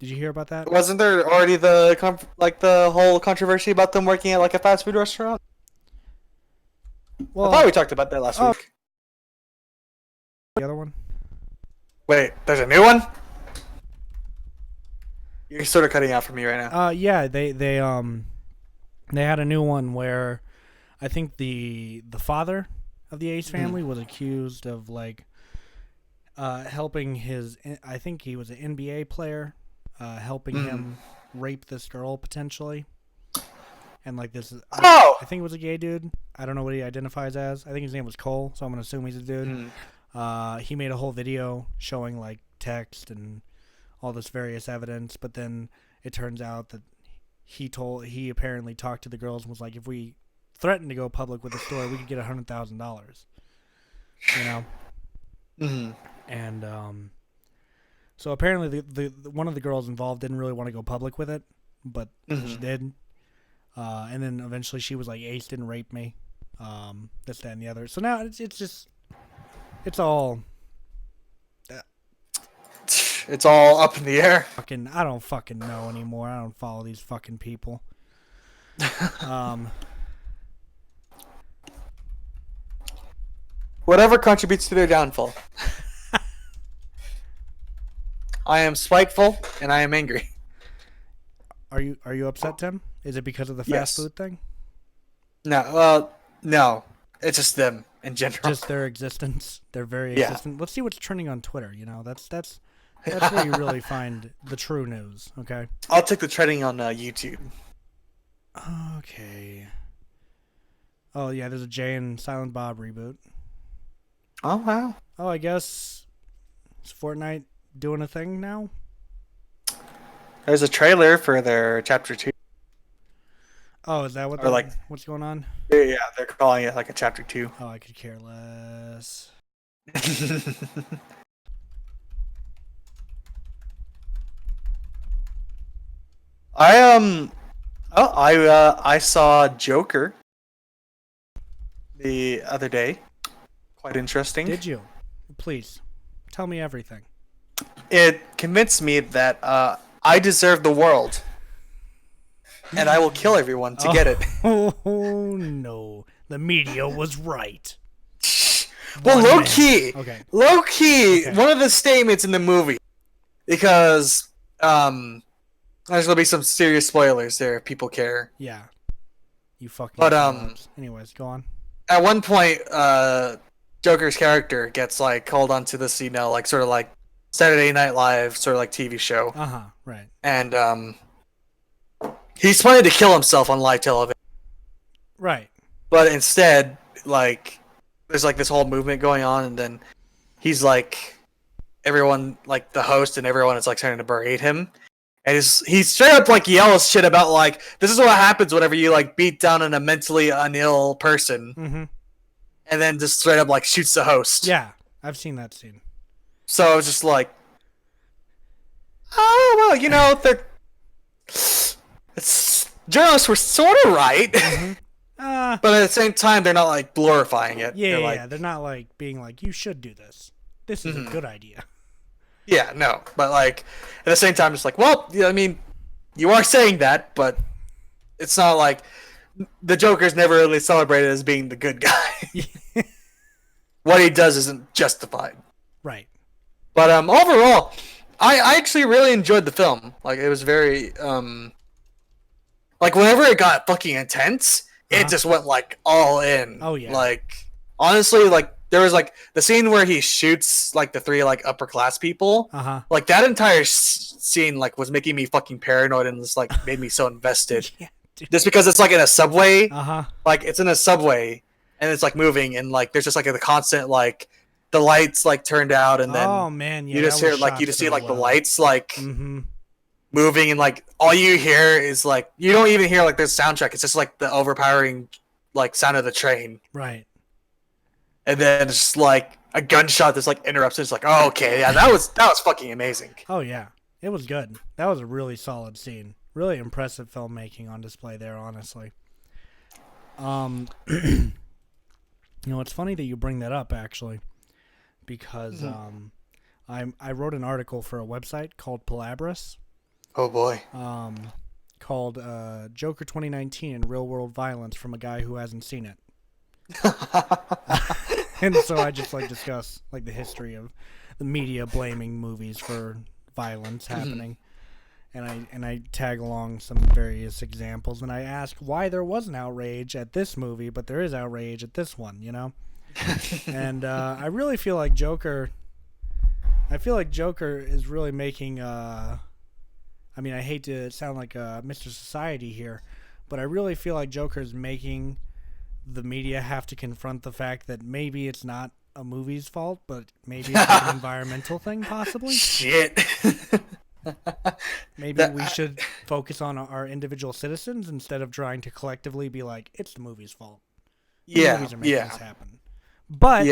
Did you hear about that? Wasn't there already the whole controversy about them working at like a fast food restaurant? Well, I thought we talked about that last week. the other one. Wait, there's a new one? You're sort of cutting out for me right now. Yeah, they had a new one where I think the father of the Ace family was accused of like helping his, I think he was an NBA player, helping him rape this girl potentially. And like this, I think it was a gay dude. I don't know what he identifies as. I think his name was Cole, so I'm gonna assume he's a dude. He made a whole video showing like text and all this various evidence, but then it turns out that he apparently talked to the girls and was like, if we threatened to go public with the story, we could get $100,000. You know. And so apparently the one of the girls involved didn't really want to go public with it, but she did. And then eventually she was like, Ace didn't rape me. This, that, and the other. So now it's just, it's all up in the air. I don't fucking know anymore. I don't follow these fucking people. Whatever contributes to their downfall. I am spiteful and I am angry. Are you upset, Tim? Is it because of the fast food thing? No, no. It's just them in general. Just their existence, their very existence. Let's see what's trending on Twitter. You know, that's where you really find the true news. Okay. I'll take the trending on YouTube. Okay. Oh yeah, there's a Jay and Silent Bob reboot. Oh wow. Oh, I guess is Fortnite doing a thing now? There's a trailer for their chapter 2. Oh, is that what? What's going on? Yeah, they're calling it like a chapter 2. Oh, I could care less. I saw Joker the other day. Quite interesting. Did you? Please, tell me everything. It convinced me that I deserve the world, and I will kill everyone to get it. Oh no, the media was right. Well, low key, Okay. one of the statements in the movie, because there's gonna be some serious spoilers there if people care. Yeah. You fucking. But anyways, go on. At one point, Joker's character gets like called onto this, like sort of like Saturday Night Live sort of like TV show. Right. And he's planning to kill himself on live television. Right. But instead, like, there's like this whole movement going on, and then he's like, everyone, like the host and everyone is like starting to berate him. And he's straight up like yells shit about like, this is what happens whenever you like beat down a mentally unill person. Mm-hmm. And then just straight up like shoots the host. Yeah, I've seen that scene. So I was just like, oh well, journalists were sort of right. Mm-hmm. But at the same time, they're not like glorifying it. Yeah, They're yeah, like, yeah. They're not like being like, you should do this. This is a good idea. yeah, no. But like at the same time, it's like, well, yeah, I mean, you are saying that, but it's not like the Joker's never really celebrated as being the good guy. What he does isn't justified. Right. But overall, I actually really enjoyed the film. Like it was very like whenever it got fucking intense, it just went like all in. Oh, yeah. Like honestly, like there was like the scene where he shoots like the three like upper class people. Like that entire scene like was making me fucking paranoid and just like made me so invested. Yeah, dude. Just because it's like in a subway. Uh-huh. Like it's in a subway and it's like moving and like there's just like the constant like the lights like turned out and then Oh man, yeah. you just that hear was like shot you just see so like the well. lights like Mm-hmm. moving and like all you hear is like you don't even hear like the soundtrack. It's just like the overpowering like sound of the train. Right. And then it's just like a gunshot that's like interrupts. It's like, oh okay, yeah, that was fucking amazing. Oh yeah. It was good. That was a really solid scene. Really impressive filmmaking on display there, honestly. You know, it's funny that you bring that up actually, because I wrote an article for a website called Palabras, Oh boy. called Joker 2019 and Real World Violence from a guy who hasn't seen it. And so I just like discuss like the history of the media blaming movies for violence happening. And I tag along some various examples, and I ask why there wasn't outrage at this movie, but there is outrage at this one, you know? And I really feel like Joker is really making, I mean, I hate to sound like Mr. Society here, but I really feel like Joker is making the media have to confront the fact that maybe it's not a movie's fault, but maybe it's like an environmental thing, possibly. Shit. Maybe we should focus on our individual citizens instead of trying to collectively be like, it's the movie's fault. The movies are making this happen. But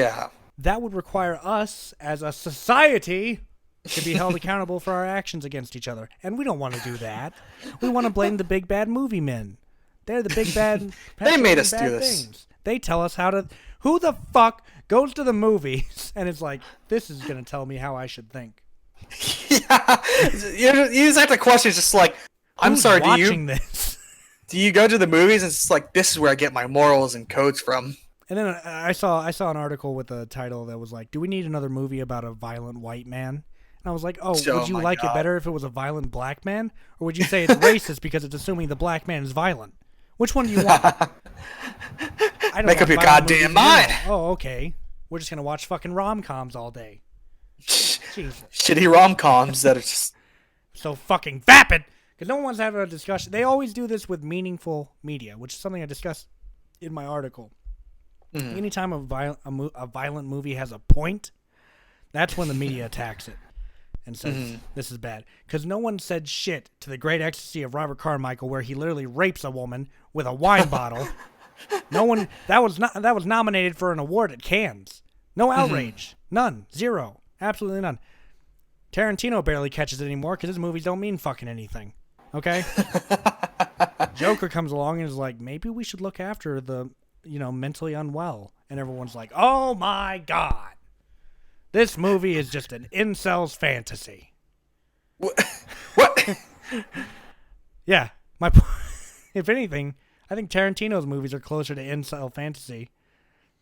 that would require us as a society to be held accountable for our actions against each other. And we don't want to do that. We want to blame the big bad movie men. They're the big bad. They made us bad do this. things. They tell us how to. Who the fuck goes to the movies and it's like, this is going to tell me how I should think? Yeah. You just have to question. It's just like, I'm Who's sorry. watching this? Do you go to the movies and it's like this is where I get my morals and codes from? And then I saw an article with a title that was like, "Do we need another movie about a violent white man?" And I was like, "Oh, would you like it better if it was a violent black man, or would you say it's racist because it's assuming the black man is violent? Which one do you want?" I don't Make up want your violent goddamn movies mind. either. Oh, okay. We're just gonna watch fucking rom-coms all day. Jesus. Shitty rom-coms that are just So fucking vapid. Because no one's having a discussion. They always do this with meaningful media, which is something I discussed in my article. Anytime a violent movie has a point, that's when the media attacks it and says this is bad. Because no one said shit to The Great Ecstasy of Robert Carmichael, where he literally rapes a woman with a wine bottle. No one that was nominated for an award at Cannes. No outrage, none, zero, absolutely none. Tarantino barely catches it anymore because his movies don't mean fucking anything. Okay. Joker comes along and is like, maybe we should look after the mentally unwell, and everyone's like, oh my god, this movie is just an incel's fantasy. what? Yeah, if anything, I think Tarantino's movies are closer to incel fantasy.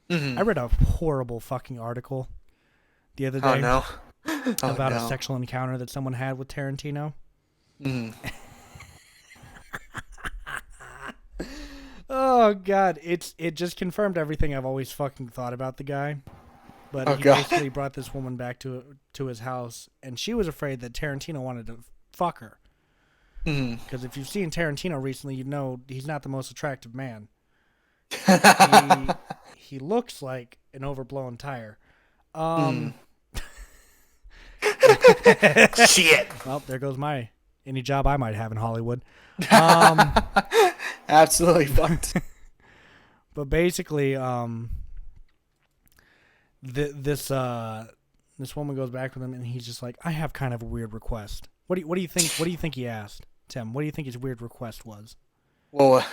I read a horrible fucking article the other day about a sexual encounter that someone had with Tarantino. Oh god, it just confirmed everything I've always fucking thought about the guy. But he basically brought this woman back to his house, and she was afraid that Tarantino wanted to fuck her. Because if you've seen Tarantino recently, you know he's not the most attractive man. He looks like an overblown tire. Shit. Well, there goes any job I might have in Hollywood. Absolutely fucked. But basically, this woman goes back with him, and he's just like, I have kind of a weird request. What do you think? What do you think he asked, Tim? What do you think his weird request was? Well,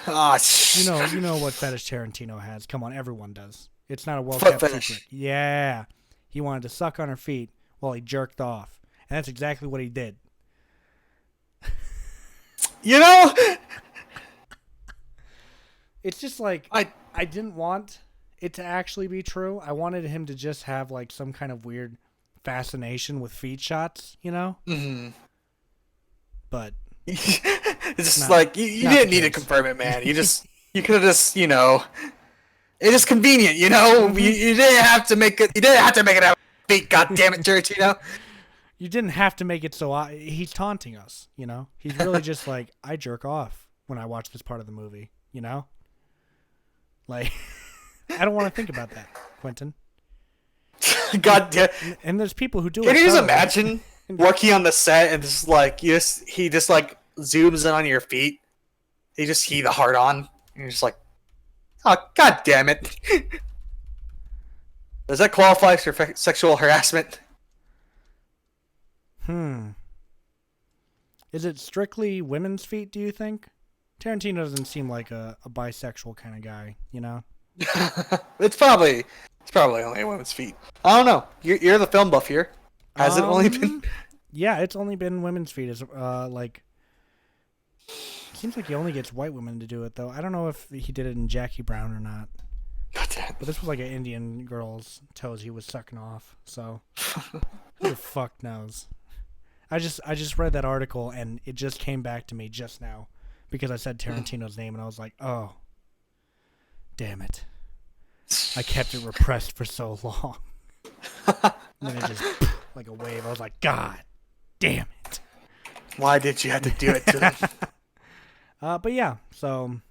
You know what fetish Tarantino has. Come on, everyone does. It's not a well Foot kept fetish. secret. Yeah, he wanted to suck on her feet while he jerked off, and that's exactly what he did. You know, It's just like I I didn't want it to actually be true. I wanted him to just have like some kind of weird fascination with feet shots, you know? mhm. But It's just not like you not didn't the need to case. confirm it, man. You could have just it's just convenient, you know. Mm-hmm. You didn't have to make it. You didn't have to make it have feet. God damn it, Tarantino. You didn't have to make it so he's taunting us, you know? He's really just like I jerk off when I watch this part of the movie, you know? Like I don't want to think about that, Quentin. God damn. And there's people who do Can it. you just thoroughly. imagine working on the set and just like he just like zooms in on your feet. He the hard on. And you're just like, oh god damn it. Does that qualify for sexual harassment? Is it strictly women's feet, do you think? Tarantino doesn't seem like a bisexual kind of guy, you know? It's probably only women's feet. I don't know. You're the film buff here. Has it only been? Yeah, it's only been women's feet. Is like seems like he only gets white women to do it though. I don't know if he did it in Jackie Brown or not. God damn. But this was like an Indian girl's toes he was sucking off. So who the fuck knows? I just read that article and it just came back to me just now because I said Tarantino's name and I was like, oh, damn it. I kept it repressed for so long. And then it just, like a wave. I was like, God damn it. Why did you have to do it to them? But yeah, so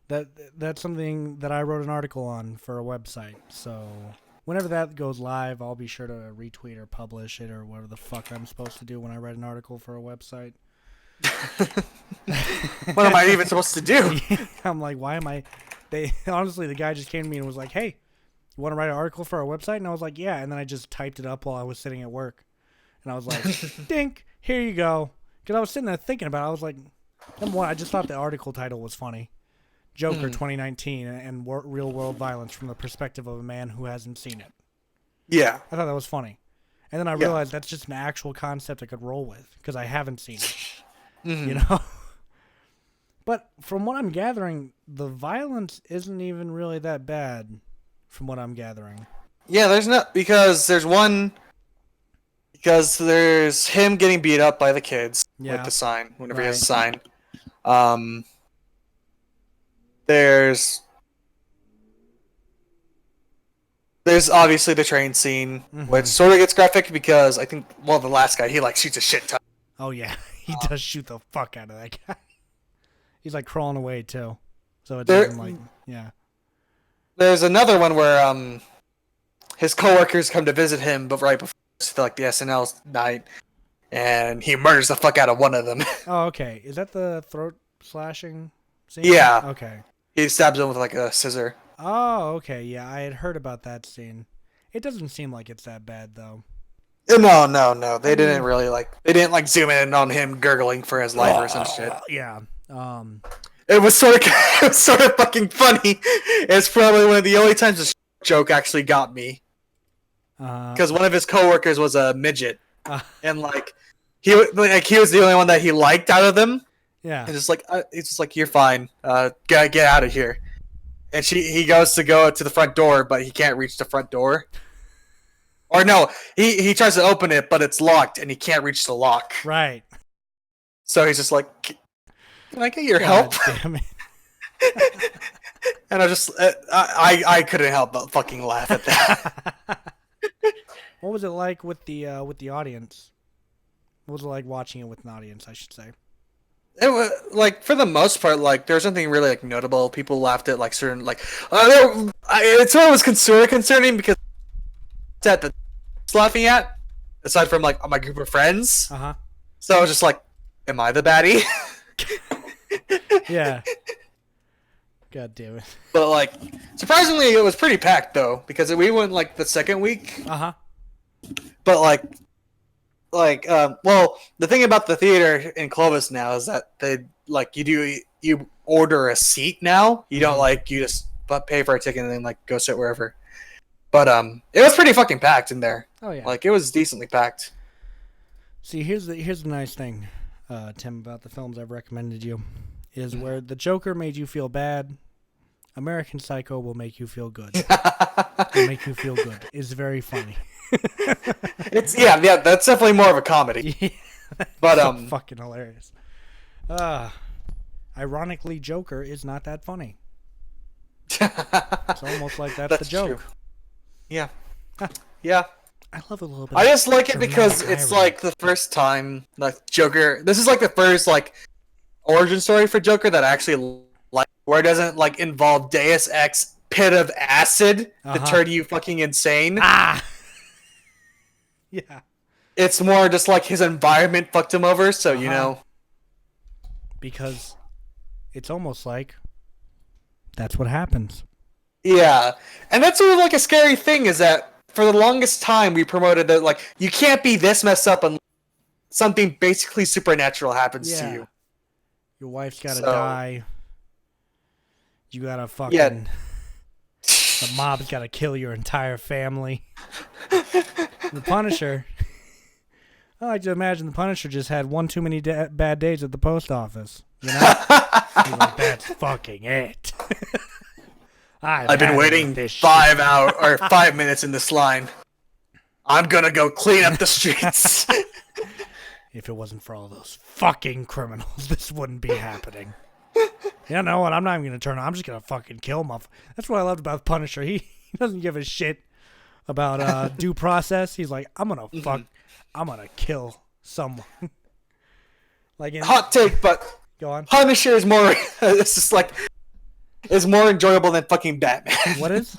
that's something that I wrote an article on for a website. So whenever that goes live, I'll be sure to retweet or publish it or whatever the fuck I'm supposed to do when I write an article for a website. What am I even supposed to do? I'm like, why am I? Honestly, the guy just came to me and was like, "Hey, you want to write an article for our website?" And I was like, "Yeah." And then I just typed it up while I was sitting at work, and I was like, "Dink, here you go." Because I was sitting there thinking about it. I was like, number one, I just thought the article title was funny. Joker 2019 and real world violence from the perspective of a man who hasn't seen it. Yeah. I thought that was funny. And then I realized that's just an actual concept I could roll with because I haven't seen it. You know? But from what I'm gathering, the violence isn't even really that bad from what I'm gathering. Yeah, because there's him getting beat up by the kids with the sign whenever he has a sign. There's obviously the train scene, which sort of gets graphic because I think the last guy he like shoots a shit ton. Oh yeah, he does shoot the fuck out of that guy. He's like crawling away too, so it doesn't like There's another one where his coworkers come to visit him, but right before like the SNL night, and he murders the fuck out of one of them. Oh okay, is that the throat slashing scene? Yeah. Okay. He stabs him with like a scissor. Oh okay, yeah, I had heard about that scene. It doesn't seem like it's that bad though. No. They didn't really zoom in on him gurgling for his life or some shit. Yeah. It was sort of fucking funny. It's probably one of the only times this joke actually got me. Because one of his coworkers was a midget, and he was the only one that he liked out of them. Yeah. And it's just like you're fine. Get out of here. And he goes to go to the front door, but he can't reach the front door. Or no, he tries to open it, but it's locked, and he can't reach the lock. Right. So he's just like, "Can I get your help?" Damn it. And I couldn't help but fucking laugh at that. What was it like with the audience? What was it like watching it with an audience, I should say? It was for the most part, there's nothing really notable. People laughed at certain it sort of was sort of concerning because that the laughing at, aside from my group of friends. So I was just like, am I the baddie? Yeah. God damn it. But surprisingly, it was pretty packed though because we went the second week. But well, the thing about the theater in Clovis now is that they like you order a seat now. You don't like you just pay for a ticket and then like go sit wherever. But it was pretty fucking packed in there. Oh yeah. Like it was decently packed. See, here's the nice thing, Tim, about the films I've recommended you, is where the Joker made you feel bad, American Psycho will make you feel good. It'll make you feel good. It's very funny. It's yeah, that's definitely more of a comedy. Yeah, But so fucking hilarious. Ironically, Joker is not that funny. It's almost like that's the joke. True. Yeah. Yeah. I love a little bit. I just like it dramatic because it's irony. like the first time like Joker. This is like the first like origin story for Joker that I actually like, where it doesn't like involve Deus Ex pit of acid to turn you fucking insane. Ah. Yeah. It's more just like his environment fucked him over. So you know. Because it's almost like that's what happens. Yeah, and that's sort of like a scary thing is that for the longest time we promoted that like you can't be this messed up and something basically supernatural happens to you. Your wife's gotta die. You gotta fucking. Yeah. The mob's gotta kill your entire family. The Punisher. I like to imagine the Punisher just had one too many bad days at the post office. You know? He's like, that's fucking it. I've been waiting 5 minutes in this line. I'm gonna go clean up the streets. If it wasn't for all those fucking criminals, this wouldn't be happening. You know what? I'm not even gonna turn on. I'm just gonna fucking kill him. That's what I loved about Punisher. He doesn't give a shit about due process. He's like, I'm gonna I'm gonna kill someone. Like hot take, but go on. Punisher is more. It's just like is more enjoyable than fucking Batman. What is?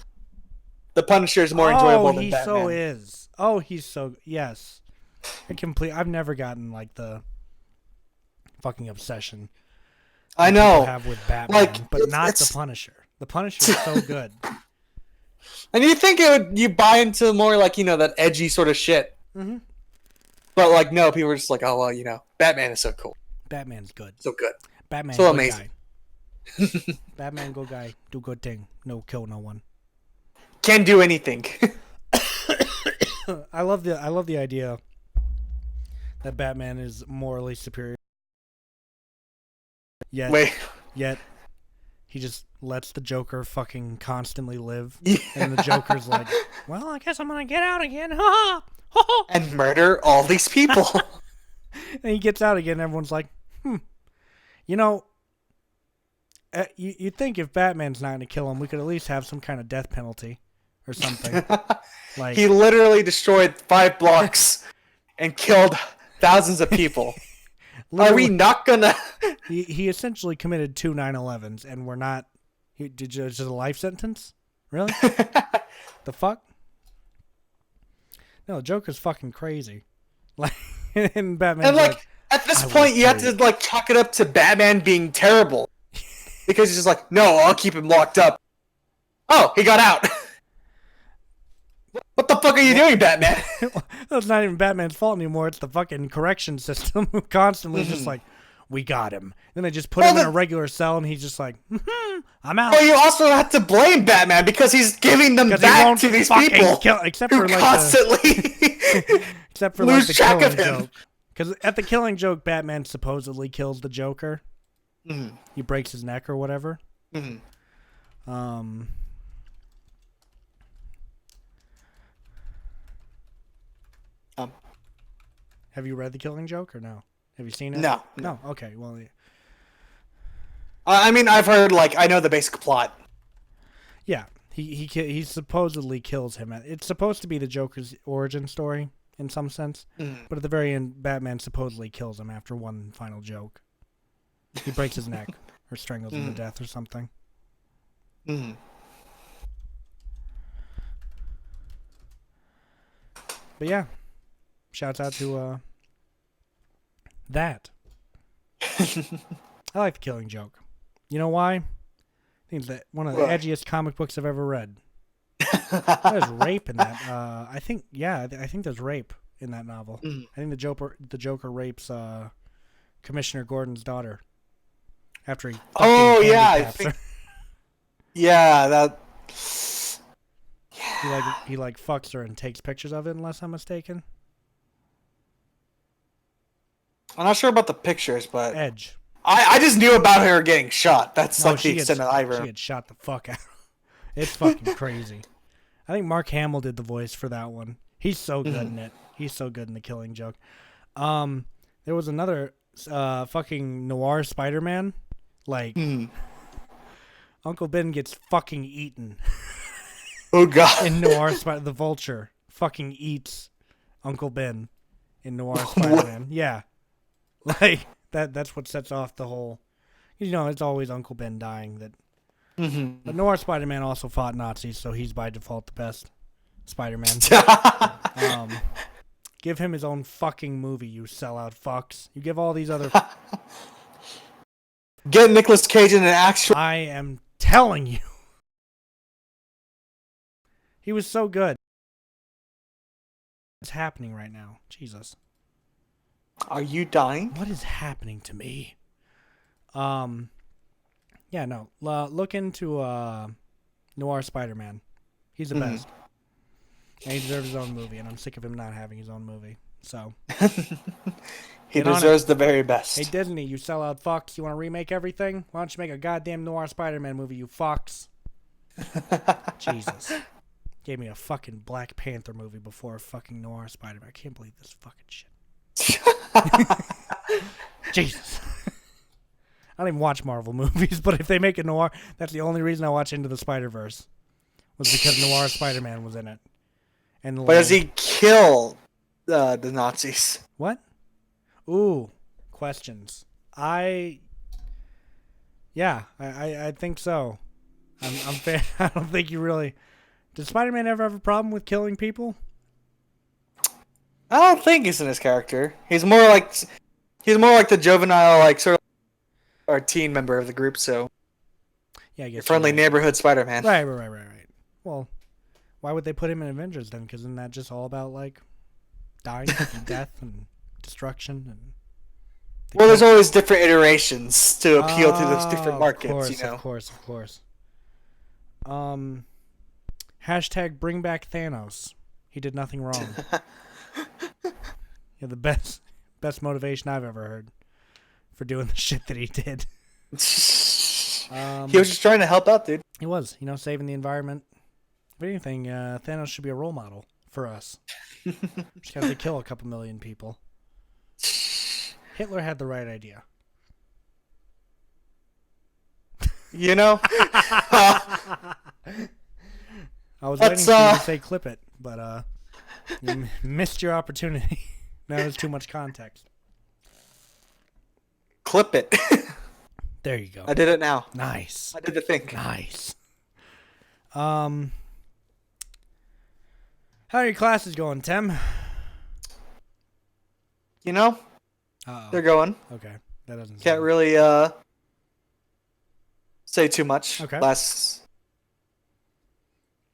The Punisher is more enjoyable than Batman. Oh, he so is. Oh, he's so yes. I've never gotten like the fucking obsession. I know. People have with Batman, like, but not the Punisher. The Punisher is so good. And you think you buy into more like that edgy sort of shit. Mm-hmm. But like no, people are just like, oh well, Batman is so cool. Batman's good. So good. Batman so good amazing. Guy. Batman good guy, do good thing, no kill no one. Can do anything. I love the idea that Batman is morally superior. Yet he just lets the Joker fucking constantly live. Yeah. And the Joker's like, well, I guess I'm gonna get out again. And murder all these people. And he gets out again, and everyone's like, you'd think if Batman's not going to kill him, we could at least have some kind of death penalty or something. Like he literally destroyed 5 blocks and killed thousands of people. Are we not gonna? He essentially committed 2 9/11s, and we're not. Did you just a life sentence? Really? The fuck? No, Joker's fucking crazy. Like, and Batman's and like at this point, you have to like chalk it up to Batman being terrible. Because he's just like, no, I'll keep him locked up. Oh, he got out. What the fuck are you doing, Batman? It's not even Batman's fault anymore. It's the fucking correction system who constantly just like, we got him. Then they just put him in a regular cell, and he's just like, I'm out. Well, you also have to blame Batman because he's giving them back to these people except for like constantly except for like the killing joke. Because at the Killing Joke, Batman supposedly kills the Joker. Mm-hmm. He breaks his neck or whatever. Mm-hmm. Have you read The Killing Joke or no? Have you seen it? No. No. Okay. Well, yeah. I mean, I've heard I know the basic plot. Yeah, he supposedly kills him. It's supposed to be the Joker's origin story in some sense, but at the very end, Batman supposedly kills him after one final joke. He breaks his neck or strangles him to death or something. Mm-hmm. But yeah, shouts out to that. I like The Killing Joke. You know why? I think it's one of the edgiest comic books I've ever read. There's rape in that. I think there's rape in that novel. I think the Joker rapes Commissioner Gordon's daughter. after he fucking Oh yeah, I handicaps think. her. Yeah, that. He fucks her and takes pictures of it, unless I'm mistaken. I'm not sure about the pictures, but Edge. I just knew about her getting shot. That's like the she extent that I remember. She gets shot the fuck out. It's fucking crazy. I think Mark Hamill did the voice for that one. He's so good in it. He's so good in The Killing Joke. There was another fucking noir Spider-Man. Like, Uncle Ben gets fucking eaten. Oh god. In Noir the Vulture fucking eats Uncle Ben in Noir Spider-Man. Yeah. Like, that's what sets off the whole... it's always Uncle Ben dying. But Noir Spider-Man also fought Nazis, so he's by default the best Spider-Man. Give him his own fucking movie, you sellout fucks. You give all these other... Get Nicolas Cage in an actual... I am telling you. He was so good. What's happening right now? Jesus. Are you dying? What is happening to me? Yeah, no. Look into Noir Spider-Man. He's the best. And he deserves his own movie, and I'm sick of him not having his own movie. So he deserves the very best. Hey Disney, you sellout fucks. You want to remake everything? Why don't you make a goddamn Noir Spider-Man movie, you fucks? Jesus. Gave me a fucking Black Panther movie before a fucking Noir Spider-Man. I can't believe this fucking shit. Jesus. I don't even watch Marvel movies, but if they make a noir, that's the only reason I watch Into the Spider-Verse. Was because Noir Spider-Man was in it. And but does he kill the Nazis? What? Ooh, questions. I think so. I'm fair. I don't think you really... Did Spider-Man ever have a problem with killing people? I don't think he's in his character. He's more like the juvenile, like sort of, or teen member of the group. So yeah, I guess friendly neighborhood Spider-Man. Right. Well, why would they put him in Avengers then? Because isn't that just all about like dying and death and destruction and? Well, there's always different iterations to appeal to those different markets. Of course. Hashtag bring back Thanos. He did nothing wrong. Yeah, the best motivation I've ever heard for doing the shit that he did. He was just trying to help out, dude. He was, saving the environment. If anything, Thanos should be a role model for us. Just have to kill a couple million people. Hitler had the right idea. I was waiting for you to say clip it, but you missed your opportunity. Now there's too much context. Clip it. There you go. I did it now. Nice. I did the thing. Nice. How are your classes going, Tim? They're going. Okay. That doesn't Can't really say too much. Okay.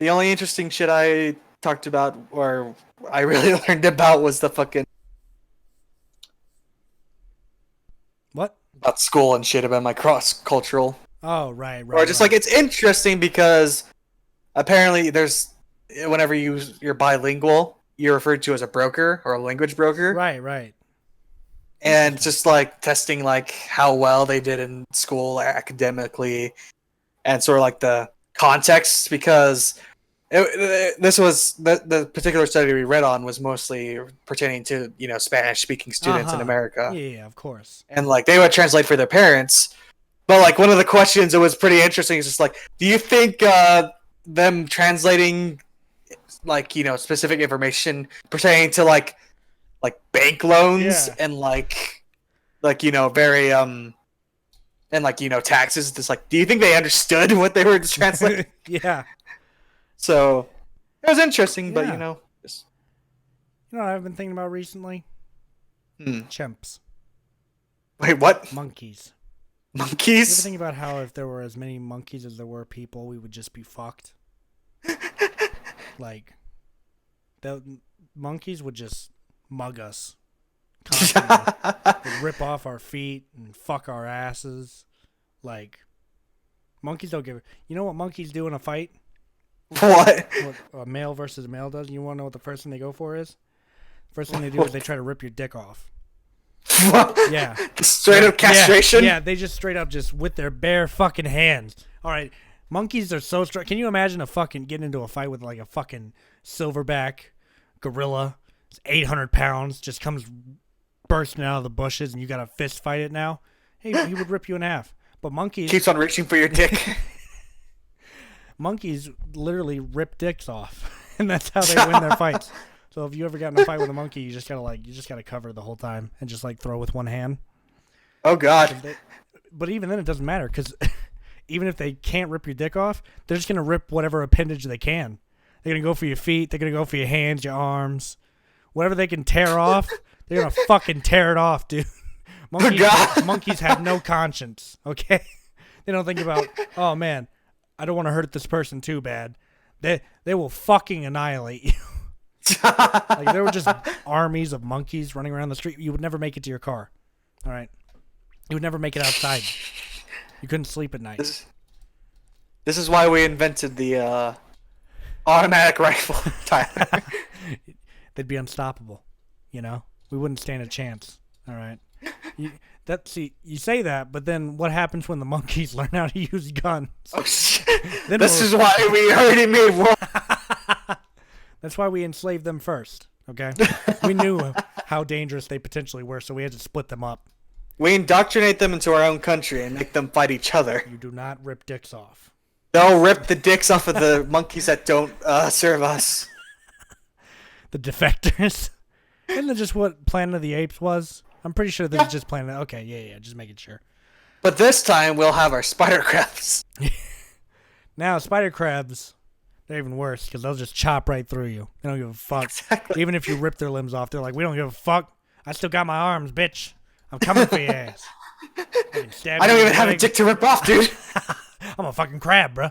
The only interesting shit I talked about, or I really learned about, was the fucking... What? About school and shit, about my cross-cultural. Oh, right. Or just like, it's interesting because apparently whenever you're bilingual, you're referred to as a broker or a language broker. Right. And just like testing like how well they did in school academically and sort of like the context, because this was the particular study we read on was mostly pertaining to Spanish speaking students in America. Yeah, of course. And like they would translate for their parents, but like one of the questions that was pretty interesting is just like, do you think them translating like specific information pertaining to like bank loans and like very and like taxes, just like, do you think they understood what they were translating? Yeah. So it was interesting, but just... what I've been thinking about recently? Chimps. Wait, what? Monkeys. Monkeys? You ever think about how if there were as many monkeys as there were people, we would just be fucked? Like, the monkeys would just mug us constantly. They'd rip off our feet and fuck our asses. Like, monkeys don't give. You know what monkeys do in a fight? What? What a male versus a male does? You want to know what the first thing they go for is? First thing they do is they try to rip your dick off. Yeah. Straight up castration? Yeah, they just straight up just with their bare fucking hands. All right, monkeys are so strong. Can you imagine getting into a fight with like a fucking silverback gorilla? It's 800 pounds, just comes bursting out of the bushes, and you got to fist fight it now? Hey, he would rip you in half. But monkeys Keeps on reaching for your dick. monkeys literally rip dicks off, and that's how they win their fights. So if you ever got in a fight with a monkey, you just gotta cover the whole time and just like throw with one hand. Oh God. But even then, it doesn't matter because even if they can't rip your dick off, they're just gonna rip whatever appendage they can. They're gonna go for your feet. They're gonna go for your hands, your arms, whatever they can tear off. They're gonna fucking tear it off, dude. Monkeys have no conscience. Okay, they don't think about. Oh man, I don't want to hurt this person too bad. They will fucking annihilate you. Like there were just armies of monkeys running around the street. You would never make it to your car. All right, you would never make it outside. You couldn't sleep at night. This is why we invented the automatic rifle, Tyler. They'd be unstoppable. You know, we wouldn't stand a chance. All right. You say that, but then what happens when the monkeys learn how to use guns? Oh shit! This is why we already made war. That's why we enslaved them first. Okay, we knew how dangerous they potentially were, so we had to split them up. We indoctrinate them into our own country and make them fight each other. You do not rip dicks off. They'll rip the dicks off of the monkeys that don't serve us. The defectors. Isn't that just what Planet of the Apes was? I'm pretty sure this is just Planet. Okay, yeah, just making sure. But this time we'll have our spider crabs. Now spider crabs, they're even worse because they'll just chop right through you. They don't give a fuck. Exactly. Even if you rip their limbs off, they're like, we don't give a fuck. I still got my arms, bitch. I'm coming for your ass. I don't even have a dick to rip off, dude. I'm a fucking crab, bro.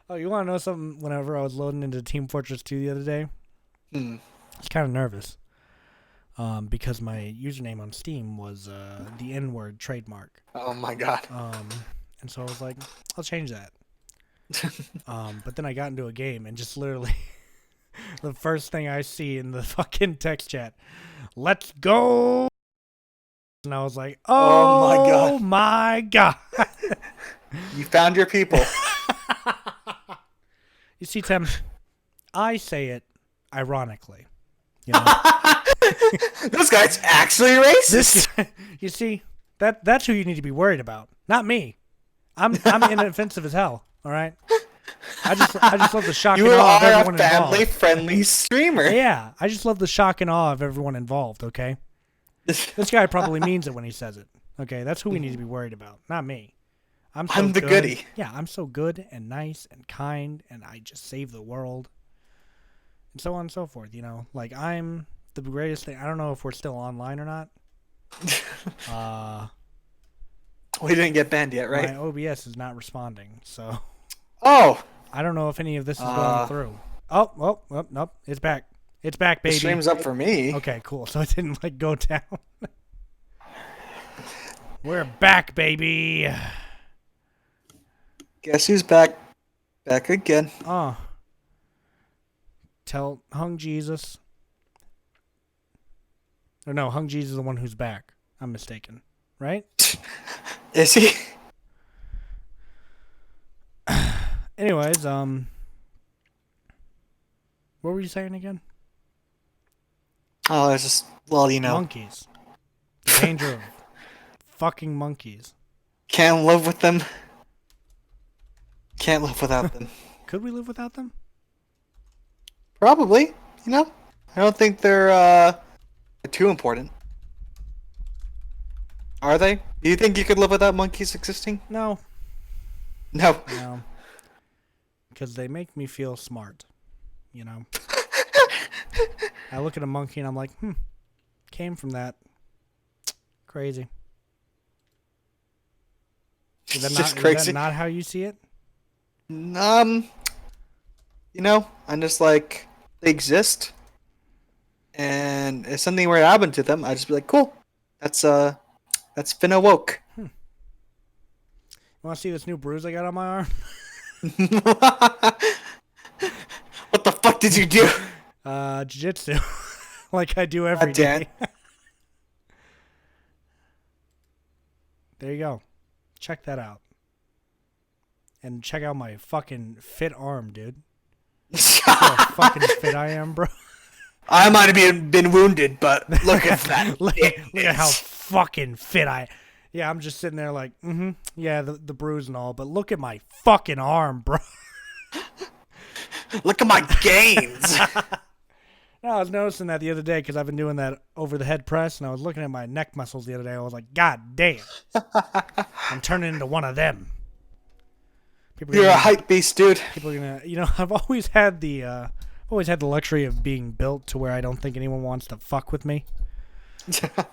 Oh, you want to know something? Whenever I was loading into Team Fortress 2 the other day, I was kind of nervous because my username on Steam was the N-word trademark. Oh my God. And so I was like, I'll change that. But then I got into a game and just literally the first thing I see in the fucking text chat, let's go. And I was like, oh my God. You found your people. You see, Tim, I say it ironically. You know? This guy's actually racist. You see, that's who you need to be worried about, not me. I'm inoffensive as hell. All right. I just love the shock and awe of everyone involved. You are a family-friendly streamer. Yeah, I just love the shock and awe of everyone involved. Okay. This guy probably means it when he says it. Okay, that's who we need to be worried about, not me. I'm the goody. Yeah, I'm so good and nice and kind, and I just save the world, and so on and so forth. You know, like I'm the greatest thing. I don't know if we're still online or not. We didn't get banned yet, right? My OBS is not responding, so. Oh. I don't know if any of this is going through. Oh, nope, it's back. It's back, baby. The stream's up for me. Okay, cool. So it didn't like go down. We're back, baby. Guess who's back? Back again. Oh. Tell Hung Jesus. Or no, Hung Jesus is the one who's back. I'm mistaken. Right? Is he? Anyways, what were you saying again? Oh, it's just, well, you know. Monkeys. The danger of fucking monkeys. Can't live with them. Can't live without them. Could we live without them? Probably. You know, I don't think they're too important. Are they? Do you think you could live without monkeys existing? No. No. No. Because they make me feel smart. You know? I look at a monkey and I'm like, came from that. Crazy. Is that not how you see it? You know, I'm just like, they exist, and if something were to happen to them, I'd just be like, cool, that's That's Finna woke. You want to see this new bruise I got on my arm? What the fuck did you do? Jiu-jitsu. Like I do every God damn. day. There you go. Check that out. And check out my fucking fit arm, dude. See how fucking fit I am, bro. I might have been wounded, but look at that. look at how fucking fit I. Yeah, I'm just sitting there like, yeah, the bruise and all, but look at my fucking arm, bro. Look at my gains. No, I was noticing that the other day because I've been doing that over the head press, and I was looking at my neck muscles the other day. I was like, God damn, I'm turning into one of them. You're a hype beast, dude. People are gonna, I've always had the luxury of being built to where I don't think anyone wants to fuck with me.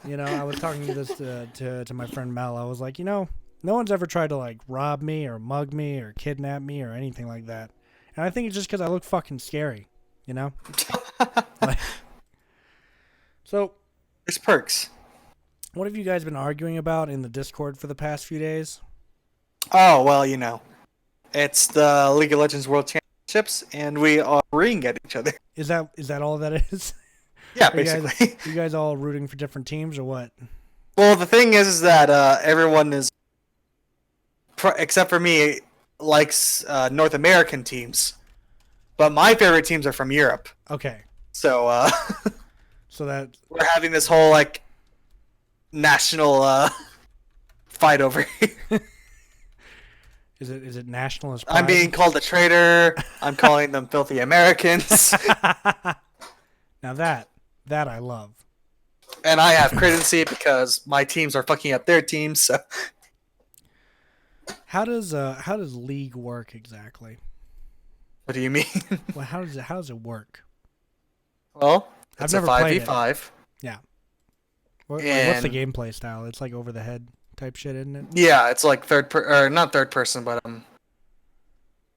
I was talking to this to my friend Mel. I was like, no one's ever tried to like rob me or mug me or kidnap me or anything like that. And I think it's just because I look fucking scary, Like, so, there's perks. what have you guys been arguing about in the Discord for the past few days? Oh, well, it's the League of Legends World Championships, and we are reading at each other. Is that all that is? Yeah, Are basically. you guys all rooting for different teams or what? Well, the thing is that everyone is, except for me, likes North American teams. But my favorite teams are from Europe. Okay. So, So that we're having this whole, national fight over here. is it nationalist pride? I'm being called a traitor. I'm calling them filthy Americans. Now that I love. And I have credency because my teams are fucking up their teams, so... How does League work exactly? What do you mean? Well, how does it work? Well, I've it's never a played 5v5. Yeah. What's the And- gameplay style? It's like over the head type shit, isn't it? Yeah, it's like not third person, but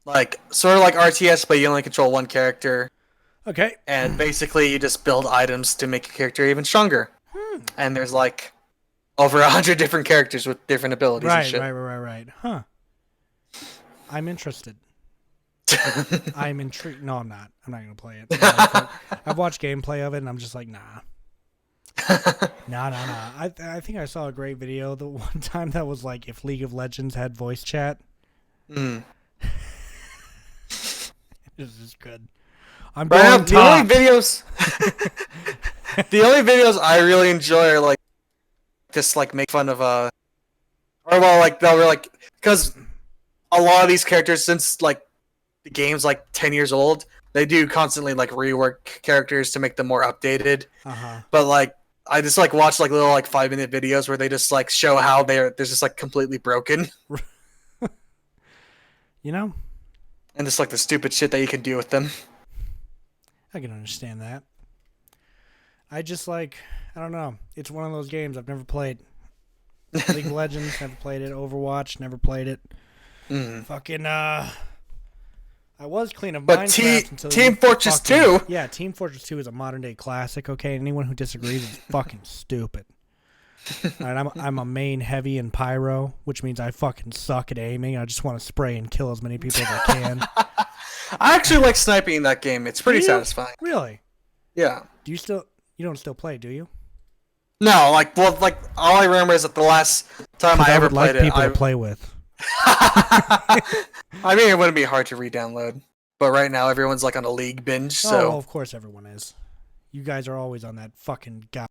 like sort of like RTS, but you only control one character, Okay. and basically you just build items to make your character even stronger. And there's like over 100 different characters with different abilities and shit. Right. Huh. I'm interested. I'm intrigued. No, I'm not. I'm not gonna play it. I've watched gameplay of it, and I'm just like, nah. Nah. I think I saw a great video the one time that was like if League of Legends had voice chat. Mm. This is good. I'm But going the only top. videos, the only videos I really enjoy are like just like make fun of or well like they'll like because a lot of these characters since like the game's like 10 years old, they do constantly like rework characters to make them more updated. But like I just like watch like little like 5-minute videos where they just like show how they're just like completely broken and just like the stupid shit that you can do with them. I can understand that. I just like, I don't know. It's one of those games I've never played. League of Legends, never played it. Overwatch, never played it. Fucking, I was clean of But Minecraft until Team you Fortress fucking- 2. Yeah, Team Fortress 2 is a modern day classic. Okay, anyone who disagrees is fucking stupid. All right, I'm a main heavy in pyro, which means I fucking suck at aiming. I just want to spray and kill as many people as I can. I actually like sniping in that game. It's pretty Do you? satisfying. Really? Yeah. You don't still play, do you? No, like all I remember is that the last time I ever would like played people it, to play with. I mean, it wouldn't be hard to re-download. But right now, everyone's like on a league binge, Oh, so well, of course everyone is. You guys are always on that fucking guy.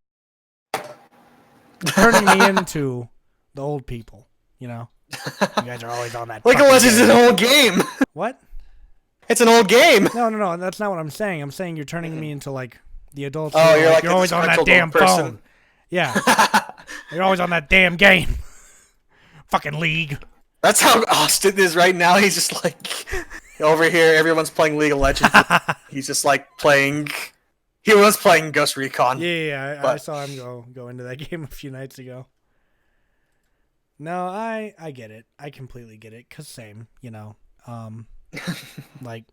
Turning me into the old people, You guys are always on that. League of fucking Legends is game. an old game. What? It's an old game. No. That's not what I'm saying. I'm saying you're turning me into like the adults. Oh, who are you're like you're a always on that disgruntled damn old person. phone. Yeah, you're always on that damn game. Fucking League. That's how Austin is right now. He's just like over here. Everyone's playing League of Legends. He's just like playing. He was playing Ghost Recon. Yeah, I But- saw him go into that game a few nights ago. No, I get it. I completely get it. 'Cause same, like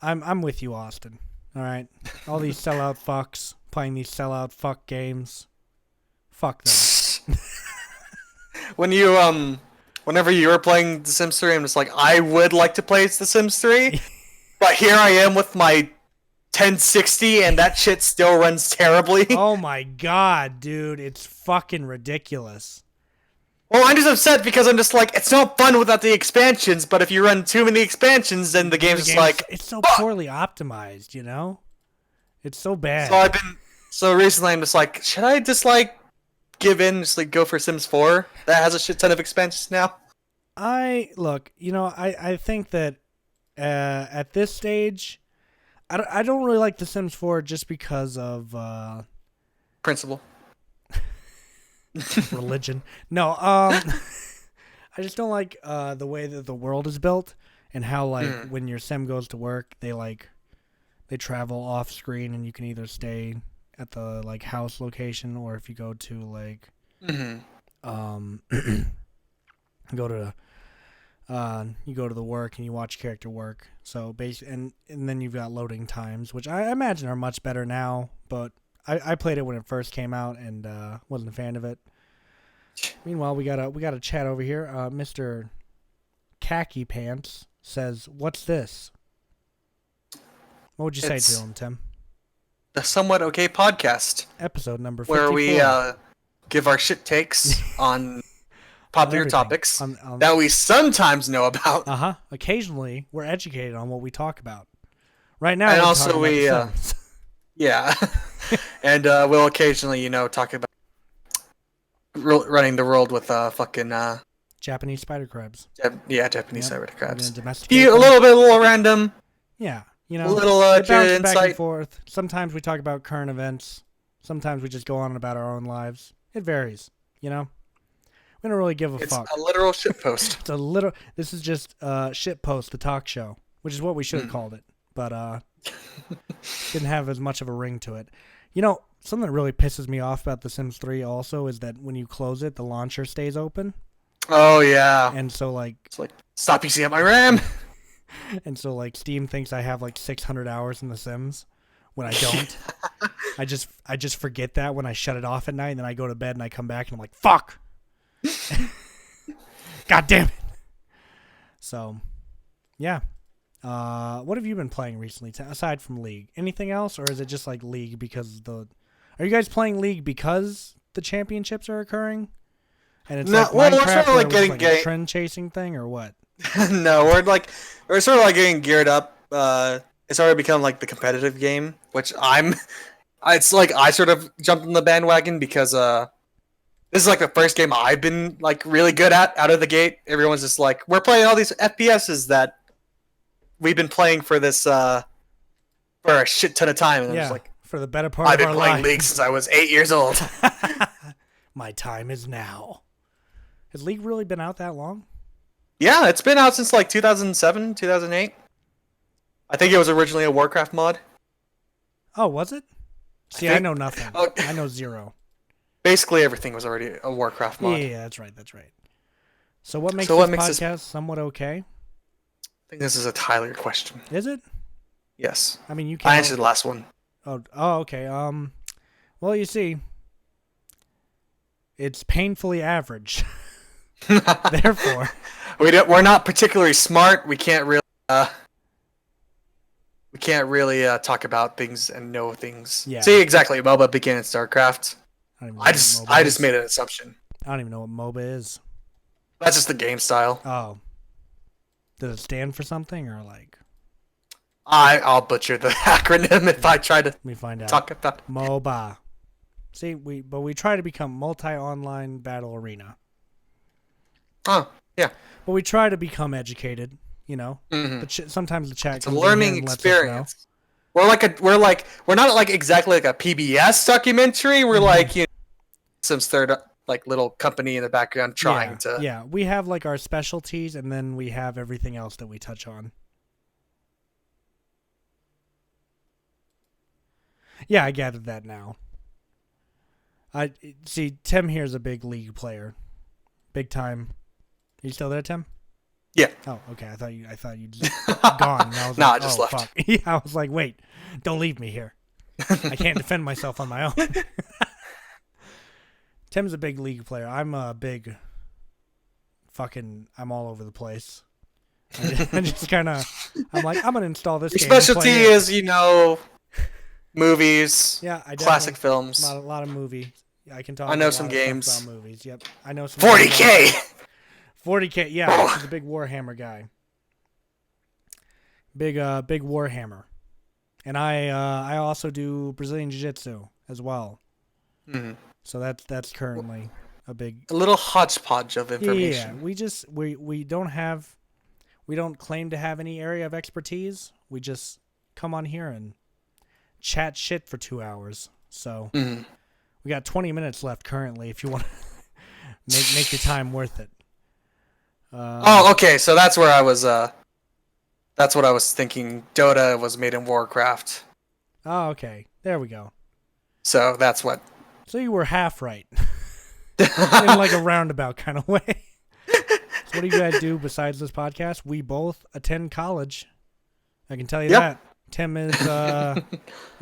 I'm with you, Austin. All right, all these sellout fucks playing these sellout fuck games. Fuck them. when you whenever you were playing The Sims 3, I'm just like, I would like to play The Sims 3, but here I am with my 1060 and that shit still runs terribly. Oh my god, dude, it's fucking ridiculous. Well, I'm just upset because I'm just like, it's not fun without the expansions, but if you run too many expansions, then the game's just like... It's so poorly optimized, you know? It's so bad. So recently I'm just like, should I just like give in, just like go for Sims 4 that has a shit ton of expansions now? I think that at this stage, I don't really like The Sims 4 just because of Principle. religion. No, I just don't like the way that the world is built and how like when your sim goes to work, they travel off screen and you can either stay at the like house location or if you go to like you go to the work and you watch character work. So and then you've got loading times, which I imagine are much better now, but I played it when it first came out and wasn't a fan of it. Meanwhile, we got a chat over here. Mr. Khaki Pants says, "What's this?" What would you say to him, Tim? The Somewhat Okay podcast, episode number 54. where we give our shit takes on popular topics that we sometimes know about. Occasionally, we're educated on what we talk about. Right now, and we're also talking about the Sims. Yeah, and we'll occasionally, talk about running the world with fucking Japanese spider crabs. Japanese spider crabs. A little random. Yeah, a little it bounces insight. back and forth. Sometimes we talk about current events. Sometimes we just go on about our own lives. It varies, We don't really give a fuck. It's a literal shitpost. This is just Shitpost, the talk show, which is what we should have called it, but didn't have as much of a ring to it. Something that really pisses me off about The Sims 3 also is that when you close it, the launcher stays open. Oh yeah. And so it's like, stop using up my RAM. And so like Steam thinks I have like 600 hours in The Sims when I don't. I just forget that when I shut it off at night, and then I go to bed and I come back and I'm like, fuck. God damn it. So, yeah. What have you been playing recently aside from League? Anything else, or is it just like League because Are you guys playing League because the championships are occurring? And it's like Minecraft, we're sort of like a trend chasing thing, or what? No, we're sort of like getting geared up. It's already become like the competitive game, which it's like I sort of jumped on the bandwagon because this is like the first game I've been like really good at out of the gate. Everyone's just like, we're playing all these FPSs that we've been playing for this for a shit ton of time, and I'm just like, for the better part I've of our been playing life. League since I was 8 years old. My time is now. Has League really been out that long? Yeah, it's been out since like 2007, 2008. I think it was originally a Warcraft mod. Oh, was it? See, I know nothing. I know zero. Basically, everything was already a Warcraft mod. Yeah, that's right. So what makes this podcast somewhat okay? I think this is a Tyler question. Is it? Yes. I mean, you can't... I answered the last one. Oh, okay. Well, you see, it's painfully average. Therefore, we're not particularly smart. We can't really talk about things and know things. Yeah. See, exactly. MOBA began in StarCraft. I just made an assumption. I don't even know what MOBA is. That's just the game style. Oh. Does it stand for something or like? I'll butcher the acronym if I try to. Let me find out. Talk about MOBA. See, we try to become multi-online battle arena. Oh, yeah. But we try to become educated, Mm-hmm. But sometimes the chat. It's a learning experience. We're not like exactly like a PBS documentary. We're like some third like little company in the background trying to. Yeah, we have like our specialties, and then we have everything else that we touch on. Yeah, I gathered that now. I see. Tim here's a big League player, big time. Are you still there, Tim? Yeah. Oh, okay. I thought you'd just gone. And I was I just left. Fuck. Yeah, I was like, wait, don't leave me here. I can't defend myself on my own. Tim's a big League player. I'm a big I'm all over the place. I just kind of, I'm like, I'm going to install this Your game and specialty play it. is, movies, Yeah, I classic definitely- films. A lot of movies. I can talk I know a lot some of stuff games. about movies. Yep. I know some 40K! 40K, yeah. He's a big Warhammer guy. Big Warhammer. And I also do Brazilian Jiu-Jitsu as well. Mhm. So that's currently a big A little hodgepodge of information. Yeah, we don't claim to have any area of expertise. We just come on here and chat shit for 2 hours. So Mhm. we got 20 minutes left currently if you want to make your time worth it. Okay, so that's where I was, that's what I was thinking. Dota was made in Warcraft. Oh, okay. There we go. So that's what. So you were half right. In like a roundabout kind of way. So what do you guys do besides this podcast? We both attend college. I can tell you Yep. that. Tim is, what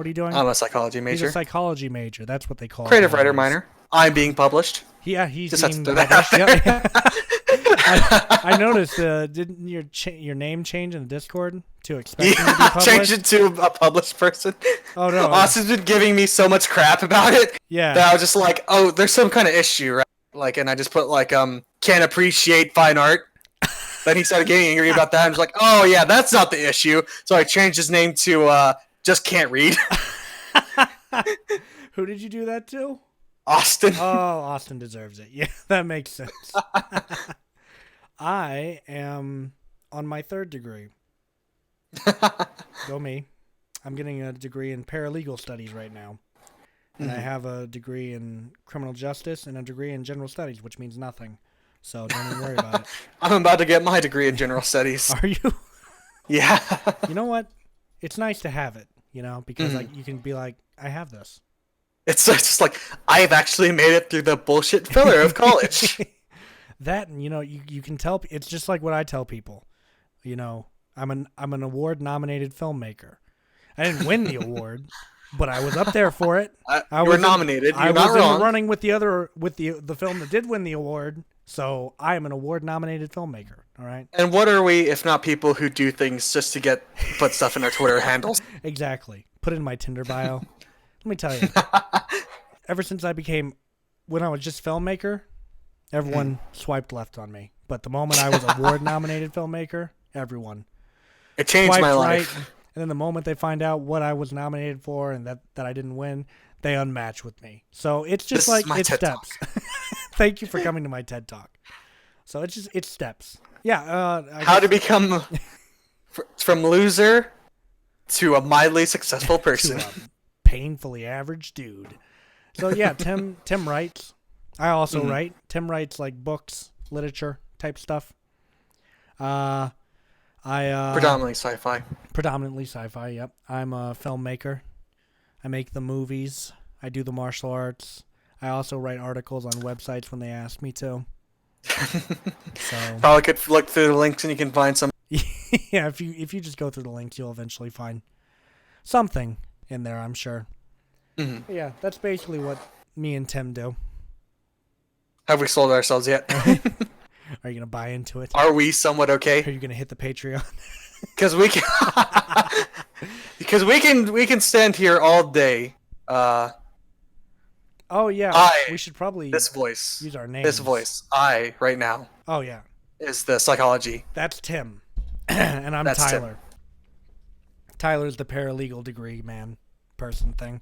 are you doing? I'm a psychology He's major. a psychology major. That's what they call it. Creative writer nowadays. minor. I'm being published. Yeah, he's Just have being to throw that published. out Yep. I noticed, didn't your name change in the Discord to expecting to be Yeah, published? change it to a published person. Oh, no. Austin's been giving me so much crap about it Yeah. that I was just like, oh, there's some kind of issue, right? Like, and I just put like, can't appreciate fine art. Then he started getting angry about that. I was like, oh yeah, that's not the issue. So I changed his name to just can't read. Who did you do that to? Austin. Oh, Austin deserves it. Yeah, that makes sense. I am on my 3rd degree. Go me. I'm getting a degree in paralegal studies right now. And I have a degree in criminal justice and a degree in general studies, which means nothing. So don't even worry about it. I'm about to get my degree in general studies. Are you? Yeah. You know what? It's nice to have it, because like you can be like, I have this. It's just like, I've actually made it through the bullshit filler of college. That, and you can tell, it's just like what I tell people. I'm an award nominated filmmaker. I didn't win the award, but I was up there for it. You were nominated. You're not was in wrong. the running with the film that did win the award. So I am an award nominated filmmaker. All right. And what are we if not people who do things just to put stuff in our Twitter handles? Exactly. Put it in my Tinder bio. Let me tell you. Ever since when I was just filmmaker, everyone swiped left on me. But the moment I was award nominated filmmaker, everyone It changed swiped my right. life. And then the moment they find out what I was nominated for and that I didn't win, they unmatch with me. So it's just This is like my it's TED steps. Thank you for coming to my TED Talk. So it's steps. Yeah. How to become from loser to a mildly successful person. To a painfully average dude. So yeah, Tim writes. I also write. Tim writes like books, literature type stuff. Predominantly sci-fi. Predominantly sci-fi, yep. I'm a filmmaker. I make the movies. I do the martial arts. I also write articles on websites when they ask me to. So Probably could look through the links and you can find some. yeah, if you just go through the links, you'll eventually find something in there, I'm sure. Mhm. But yeah, that's basically what me and Tim do. Have we sold ourselves yet? Are you gonna buy into it? Are we somewhat Are okay? you gonna hit the Patreon? Because we can. Because we can stand here all day. Oh yeah, I- we should probably This voice. use our names. This voice. I right now Oh yeah, is the psychology. that's Tim, and I'm That's Tim. Tyler. Tyler's the paralegal degree person thing.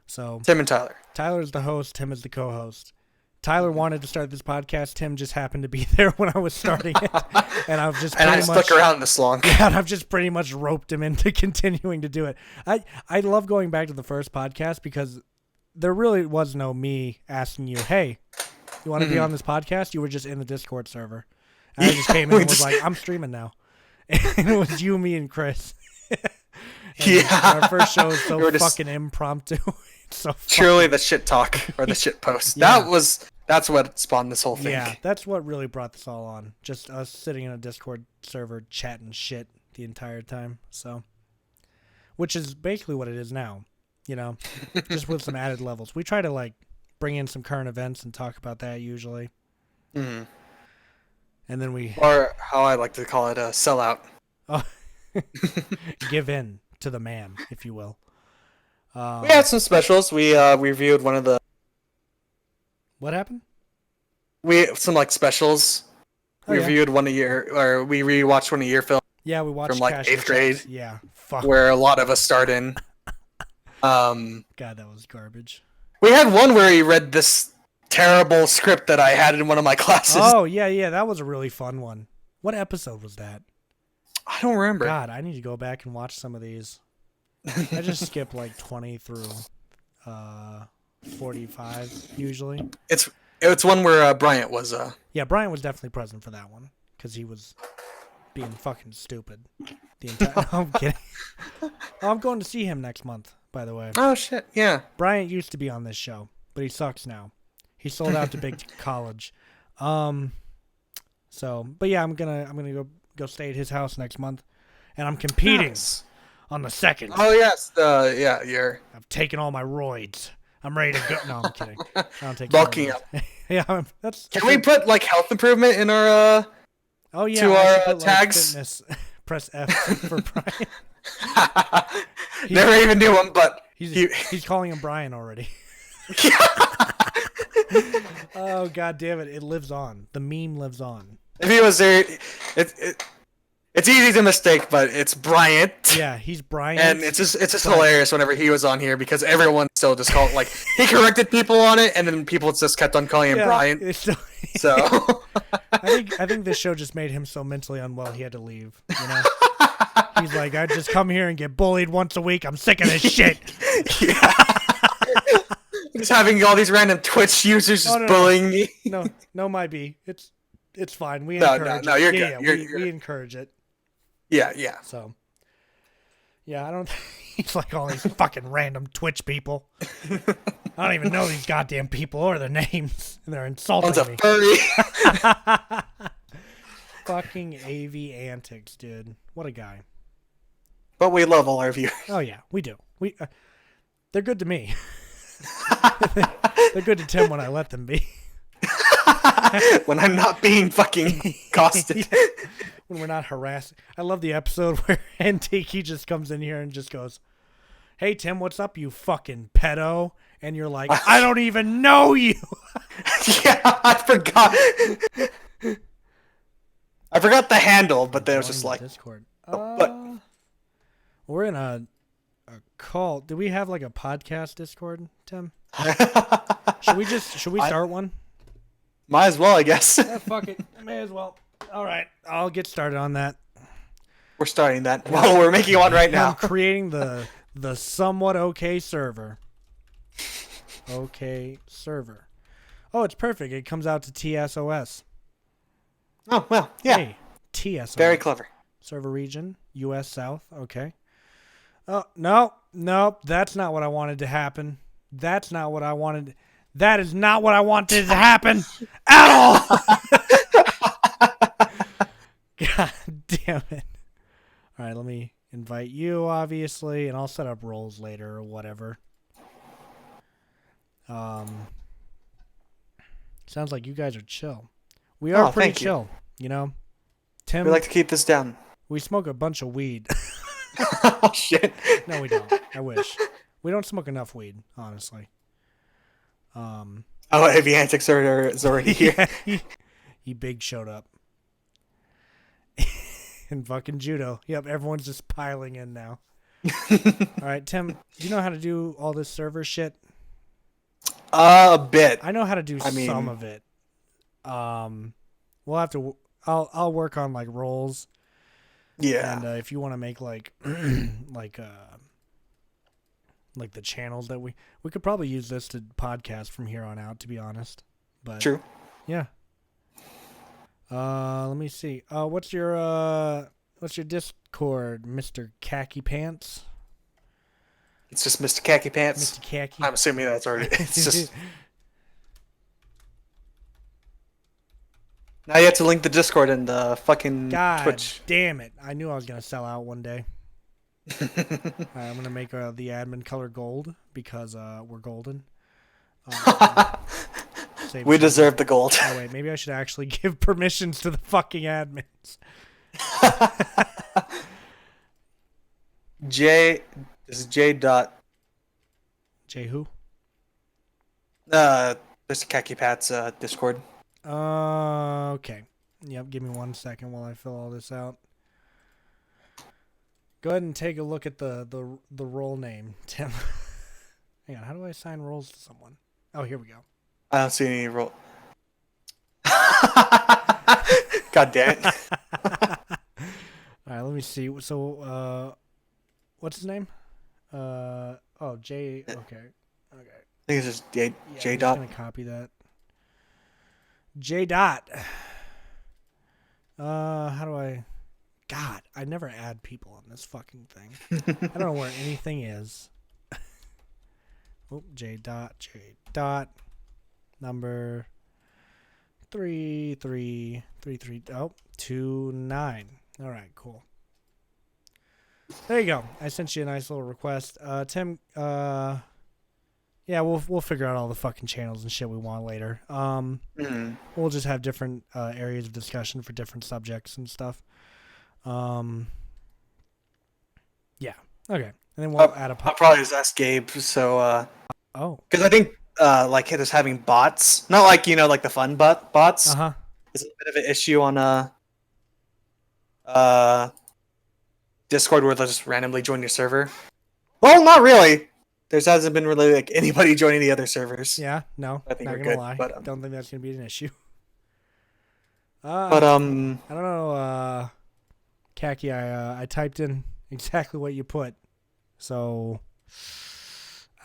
So Tim and Tyler. Tyler's the host. Tim is the co-host. Tyler wanted to start this podcast. Tim just happened to be there when I was starting it, and I've just And I pretty much stuck around this long. and I've just pretty much roped him into continuing to do it. I love going back to the first podcast because there really was no me asking you, hey, you want to be on this podcast? You were just in the Discord server. And I just came in we and was just- like, I'm streaming now. And it was you, me, and Chris. And Yeah. Our first show is We so were just- fucking impromptu. It's so Truly the shit talk or the shit post. Yeah. That's what spawned this whole thing. Yeah, that's what really brought this all on. Just us sitting in a Discord server chatting shit the entire time. So, which is basically what it is now, just with some added levels. We try to bring in some current events and talk about that usually. Mm. And then we Or how I like to call it, a sellout. give in to the man, if you will. We had some specials. We reviewed one of the What happened? some like specials. Oh, We yeah. reviewed one a year, or we rewatched one a year film Yeah, we watched from like Cash in the 8th grade, Checks. Yeah, fuck. where a lot of us starred in. God, that was garbage. We had one where he read this terrible script that I had in one of my classes. Oh, yeah, that was a really fun one. What episode was that? I don't remember. God, I need to go back and watch some of these. I just skip like 20 through 45 usually. It's one where Bryant was. Yeah, Brian was definitely present for that one because he was being fucking stupid the entire. No, I'm kidding. Oh, I'm going to see him next month, by the way. Oh shit! Yeah. Bryant used to be on this show, but he sucks now. He sold out to big college. So, but yeah, I'm gonna go stay at his house next month, and I'm competing Nice. on the 2nd. Oh yes. Yeah. You're I've taken all my roids. I'm ready to go. No, I'm kidding. I don't take bulking roids. up. Yeah, that's. Can we put like health improvement in our? Oh yeah, to I our, should put, like, tags? fitness. Press F for Brian. Never even knew him, but He's calling him Brian already. Oh god damn it! It lives on. The meme lives on. if he was there, it's easy to mistake, but it's Bryant. Yeah, he's Brian. And it's just hilarious whenever he was on here because everyone still just called like he corrected people on it, and then people just kept on calling him Bryant. It's still, So I think this show just made him so mentally unwell he had to leave. You know, he's like, I just come here and get bullied once a week. I'm sick of this shit. yeah. Just having all these random Twitch users just No. bullying me. No, might be. It's fine. We No, encourage no, it. you're Yeah, good. yeah, You're we encourage it. Yeah. So, yeah, I don't. He's like all these fucking random Twitch people. I don't even know these goddamn people or their names, and they're insulting One's a me. furry. Fucking AV antics, dude. What a guy. But we love all our viewers. Oh yeah, we do. They're good to me. They're good to Tim when I let them be. When I'm not being fucking costed. Yeah. When we're not harassed. I love the episode where Antiki just comes in here and just goes, "Hey Tim, what's up, you fucking pedo?" And you're like, "I don't even know you." Yeah, I forgot. I forgot the handle, but then it was Join just the like, Discord. but- We're in a call. Do we have like a podcast Discord, Tim? Should we start one? might as well, I guess. Yeah, fuck it. May as well. All right, I'll get started on that. We're starting that. Well, we're making one right I'm now. creating the somewhat okay server. Okay server. Oh, it's perfect. It comes out to TSOS. Oh, well, yeah. Hey, TSOS. Very clever. Server region, US South. Okay. Oh, no, that's not what I wanted to happen. That's not what I wanted. That is not what I wanted to happen at all. God damn it. All right, let me invite you, obviously, and I'll set up roles later or whatever. Sounds like you guys are chill. We are pretty thank you. chill, you know? Tim, We like to keep this down. we smoke a bunch of weed. Oh, shit. No, we don't. I wish. We don't smoke enough weed, honestly. Oh, Heavy Antics is already here. Yeah, he big showed up. And fucking judo. Yep, everyone's just piling in now. All right, Tim, do you know how to do all this server shit? A bit. I know how to do I mean- some of it. We'll have to. I'll work on like roles, Yeah. and if you want to make like like the channels that we could probably use this to podcast from here on out. To be honest, but True. yeah. Let me see. What's your Discord, Mr. Khaki Pants? It's just Mr. Khaki Pants. Mr. Khaki. I'm assuming that's already. It's just. Now you have to link the Discord and the fucking God Twitch. damn it! I knew I was gonna sell out one day. Alright, I'm gonna make the admin color gold because we're golden. Save We change. deserve the gold. Oh wait, maybe I should actually give permissions to the fucking admins. J. This is J. Dot. J who? This is Khaki Pat's Discord. Okay. Yep. Give me 1 second while I fill all this out. Go ahead and take a look at the role name, Tim. Hang on. How do I assign roles to someone? Oh, here we go. I don't see any role. God damn it. All right. Let me see. So, what's his name? Oh, J. Okay. I think it's just J. Yeah, J. I'm Dot. just gonna copy that. J. Dot. How do I? God, I never add people on this fucking thing. I don't know where anything is. Oh, J. Dot. Number 3333. Oh, 29. All right, cool. There you go. I sent you a nice little request. Tim, yeah, we'll figure out all the fucking channels and shit we want later. We'll just have different areas of discussion for different subjects and stuff. Yeah. Okay. And then we'll add a I'll probably just ask Gabe. So, oh. because I think like just having bots, not like like the fun bots, Uh-huh. is a bit of an issue on Discord where they'll just randomly join your server. Well, not really. There hasn't been really like anybody joining the other servers. Yeah, no. I think not we're gonna good, lie. but, Don't think that's gonna be an issue. But I don't know, Khaki, I typed in exactly what you put. So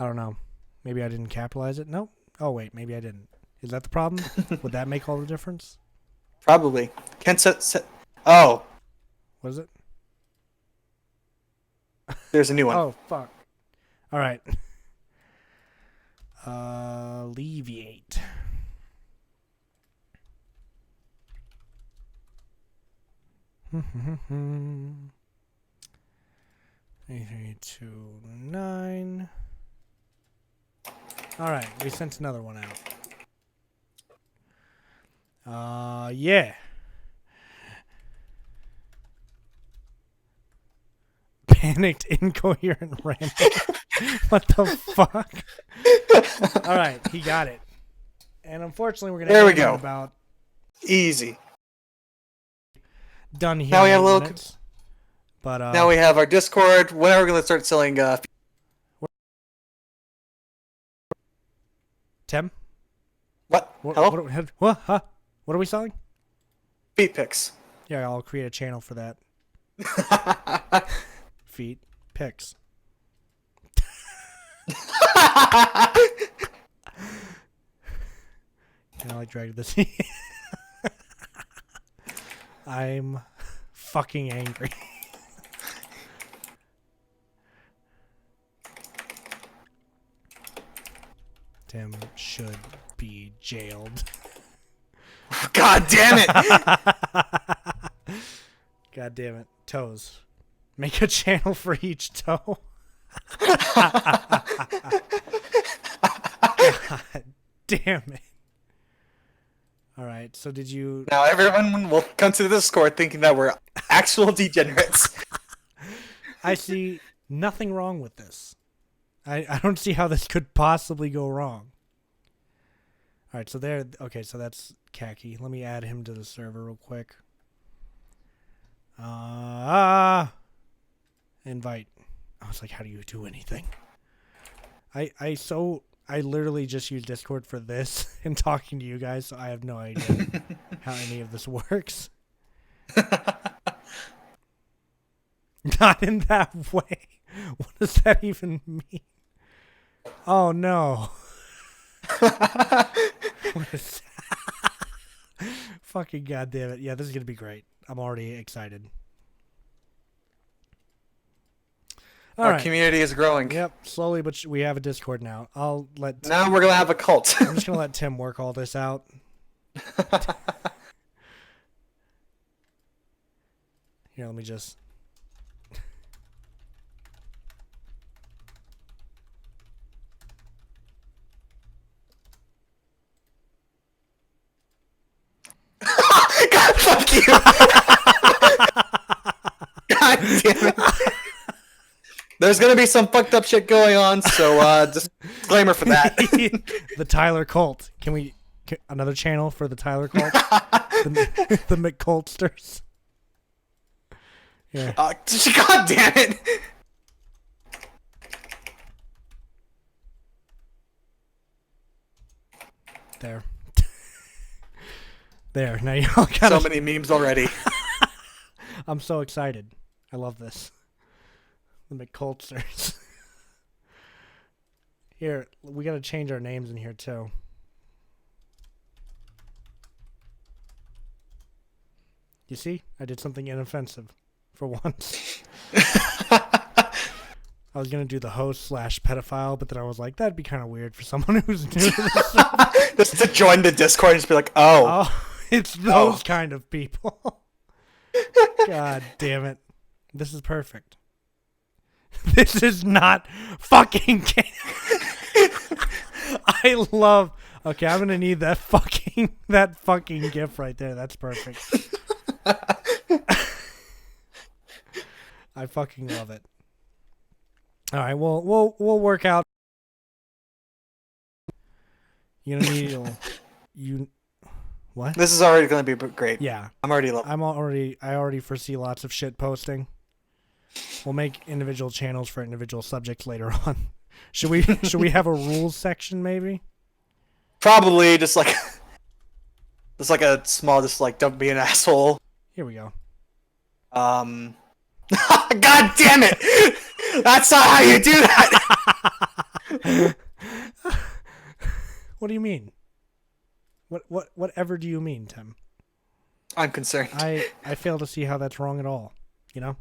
I don't know. Maybe I didn't capitalize it. Nope. Oh wait, maybe I didn't. Is that the problem? Would that make all the difference? Probably. Can't set. Oh, What is it? there's a new one. Oh fuck. All right. Alleviate. Three, 2, 9. All right, we sent another one out. Yeah. Panicked, incoherent, random. What the fuck? All right, he got it. And unfortunately, we're gonna. There we end in go. About Easy. done here. Now we have a little. Minutes. But Now we have our Discord. When are we gonna start selling? Tim. What? Hello? What? Huh? What are we selling? Feet pics. Yeah, I'll create a channel for that. Feet pics. And I like dragged this. I'm fucking angry. Tim should be jailed. God damn it! God damn it. Toes. Make a channel for each toe. God damn it. Alright, so did you... Now everyone will come to the Discord thinking that we're actual degenerates. I see nothing wrong with this. I don't see how this could possibly go wrong. Alright, so there... Okay, so that's Khaki. Let me add him to the server real quick. Invite. I was like, how do you do anything? I literally just use Discord for this and talking to you guys, so I have no idea how any of this works. Not in that way. What does that even mean? Oh no. What is that? Fucking goddamn it. Yeah, this is gonna be great. I'm already excited. Our community is growing. Yep, slowly, but we have a Discord now. I'll let. Now we're gonna have a cult. I'm just gonna let Tim work all this out. Here, let me just. you. God damn it. There's gonna be some fucked up shit going on, so just disclaimer for that. The Tyler Cult. Can we another channel for the Tyler Cult? The McCultsters. Yeah. God damn it. There. There. Now you all got so many memes already. I'm so excited. I love this. The McCultsters. Here, we gotta change our names in here too. You see? I did something inoffensive for once. I was gonna do the host / pedophile, but then I was like, that'd be kind of weird for someone who's new to this. Just to join the Discord and just be like, oh. It's those kind of people. God damn it. This is perfect. This is not fucking I love. Okay, I'm gonna need that fucking gif right there. That's perfect. I fucking love it. All right, we'll work out. You know, you what? This is already gonna be great. Yeah, I already foresee lots of shit posting. We'll make individual channels for individual subjects later on. Should we have a rules section maybe? Probably just like a small, just like don't be an asshole. Here we go. God damn it! That's not how you do that. What do you mean? Whatever do you mean, Tim? I'm concerned. I fail to see how that's wrong at all. You know.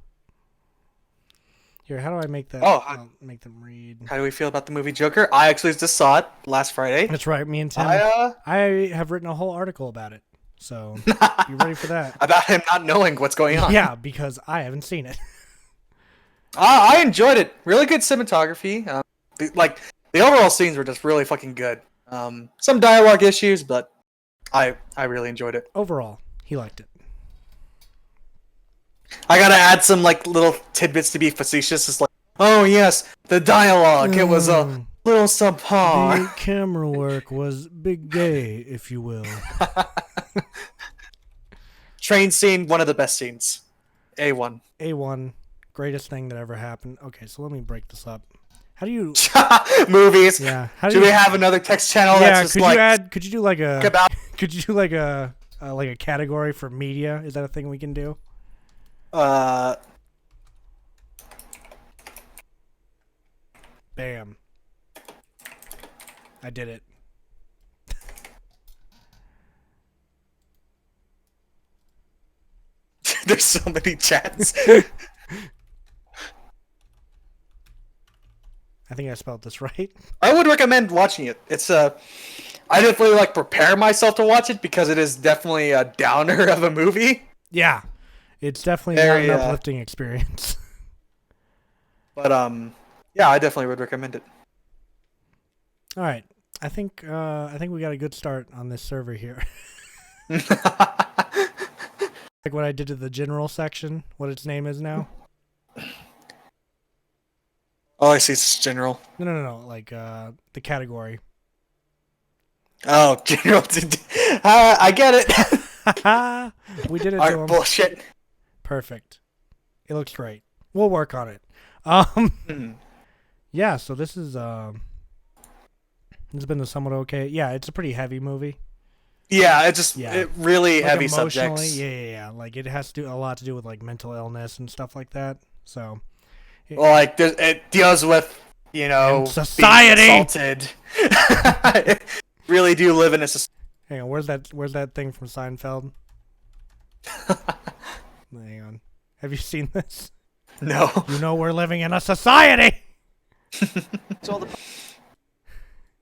Here, how do I make that? I'll make them read. How do we feel about the movie Joker? I actually just saw it last Friday. That's right, me and Tim. I have written a whole article about it. So, you ready for that? About him not knowing what's going on. Yeah, because I haven't seen it. I enjoyed it. Really good cinematography. The overall scenes were just really fucking good. Some dialogue issues, but I really enjoyed it. Overall, he liked it. I gotta add some like little tidbits to be facetious. It's like, oh yes, the dialogue. It was a little subpar. The camera work was big gay, if you will. Train scene, one of the best scenes. A1. A1, greatest thing that ever happened. Okay, so let me break this up. How do you movies? Yeah. Do we have another text channel? Yeah. That's just could you do like a category for media? Is that a thing we can do? Bam. I did it. There's so many chats. I think I spelled this right. I would recommend watching it. It's I definitely like prepare myself to watch it because it is definitely a downer of a movie. Yeah. It's definitely not an uplifting experience. But yeah, I definitely would recommend it. All right. I think we got a good start on this server here. Like what I did to the general section, what its name is now. Oh, I see. It's general. No. Like the category. Oh, general. I get it. We did it to him. Bullshit. Perfect. It looks great. We'll work on it. Yeah. So this is it's been a somewhat okay. Yeah, it's a pretty heavy movie. Yeah, it really like heavy emotionally, subjects. Yeah. Like it has to do a lot to do with like mental illness and stuff like that. So. Well, like it deals with and society. Being assaulted. Really do live in a society. Hang on, where's that thing from Seinfeld? Hang on. Have you seen this? No. You know we're living in a society. It's all the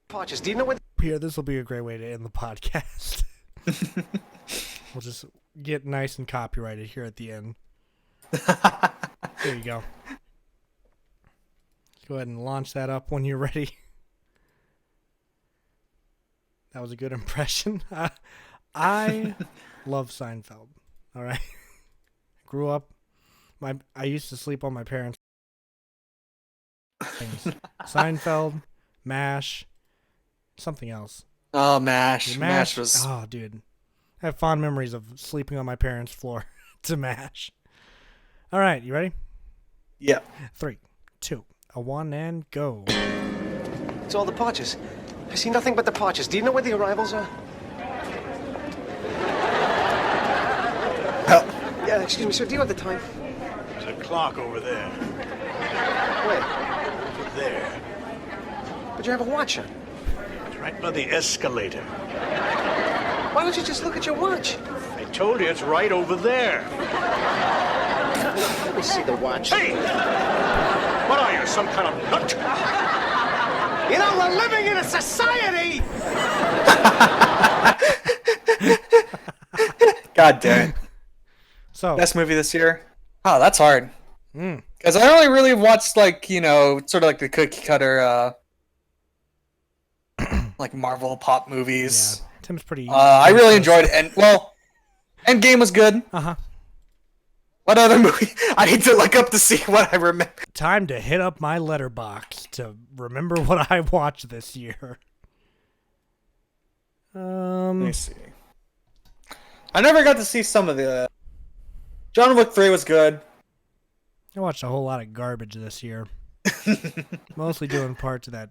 Podges. Do you know what? Here, this will be a great way to end the podcast. We'll just get nice and copyrighted here at the end. There you go. Go ahead and launch that up when you're ready. That was a good impression. I love Seinfeld. All right. Grew up. I used to sleep on my parents' things. Seinfeld, MASH, something else. Oh, MASH. Dude, MASH was. Oh, dude. I have fond memories of sleeping on my parents' floor to MASH. All right, you ready? Yeah. 3, 2, 1, and go. It's all departures. I see nothing but departures. Do you know where the arrivals are? Oh, Yeah, excuse me, sir. Do you have the time? There's a clock over there. Where? Over there. But you have a watch on. It's right by the escalator. Why don't you just look at your watch? I told you it's right over there. Let me see the watch. Hey! What are you, some kind of nut? You know, we're living in a society! God damn it. So, Best movie this year? Oh, that's hard. mm, Because I only really watched, like, you know, sort of like the cookie cutter, like Marvel pop yeah, movies. Tim's pretty. I really enjoyed it. And, well, Endgame was good. Uh-huh. What other movie? I need to look up to see what I remember. Time to hit up my letterbox to remember what I watched this year. Let me see. I never got to see some of the. John Wick 3 was good. I watched a whole lot of garbage this year. Mostly doing parts of that.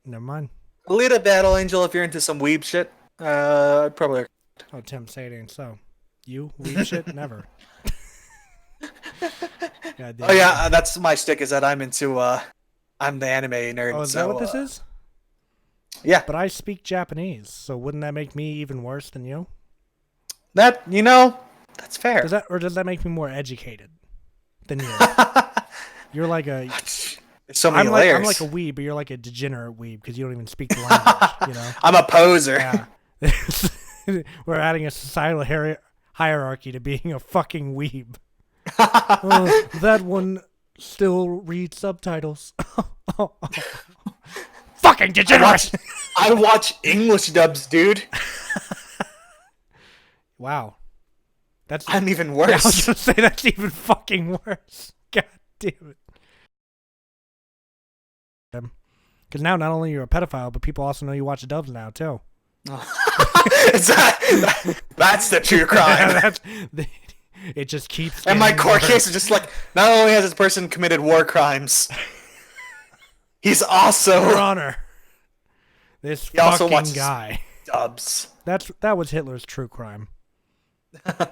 Never mind. Alita Battle Angel, if you're into some weeb shit. I'd probably. Oh, Tim, say it ain't so. You? Weep shit? Never. God damn Oh it. yeah, that's my stick. Is that I'm into. I'm the anime nerd. Oh, is so, that what this is? Yeah, But I speak Japanese, so wouldn't that make me even worse than you? that that's fair. Does that, or does that make me more educated than you? You're like a. There's so many I'm layers. like a weeb, but you're like a degenerate weeb because you don't even speak the language. You know. I'm a poser. Yeah. We're adding a societal hierarchy to being a fucking weeb. Oh, that one still reads subtitles. Fucking degenerate! I watch English dubs, dude. Wow. That's I'm even Yeah, I was worse. gonna say that's even fucking worse. God damn it. Because now not only you're a pedophile, but people also know you watch dubs now too. That's the true crime. It just keeps. And my getting court worse. case is just like, not only has this person committed war crimes, he's Your also Honor, this He also fucking watches- guy. dubs. That was Hitler's true crime.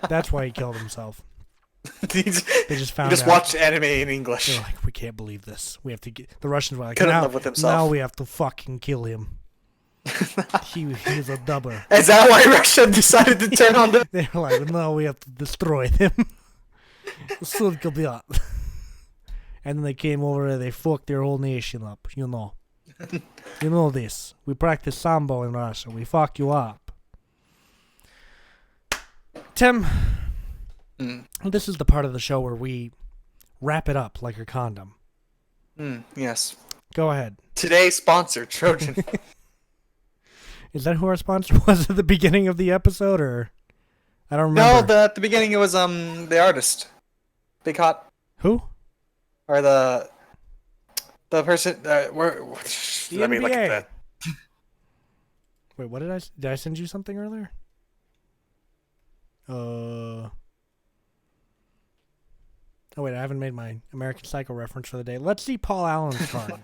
That's why he killed himself. They just They just found out. watched anime in English. They're like, we can't believe this. We have to get. The Russians were like, Couldn't now, live with himself. now we have to fucking kill him. He's a dubber. Is that why Russia decided to turn on the? They're like, no, we have to destroy them. And then they came over and they fucked their whole nation up, you know. You know this. We practice Sambo in Russia. We fuck you up. Tim, this is the part of the show where we wrap it up like a condom. Yes. Go ahead. Today's sponsor, Trojan. Is that who our sponsor was at the beginning of the episode, or I don't No, remember? at the beginning it was the artist, Big Hot, Who? or the person. Let me look NBA. at that. Wait, what did I send you something earlier? Oh wait, I haven't made my American Psycho reference for the day. Let's see Paul Allen's card.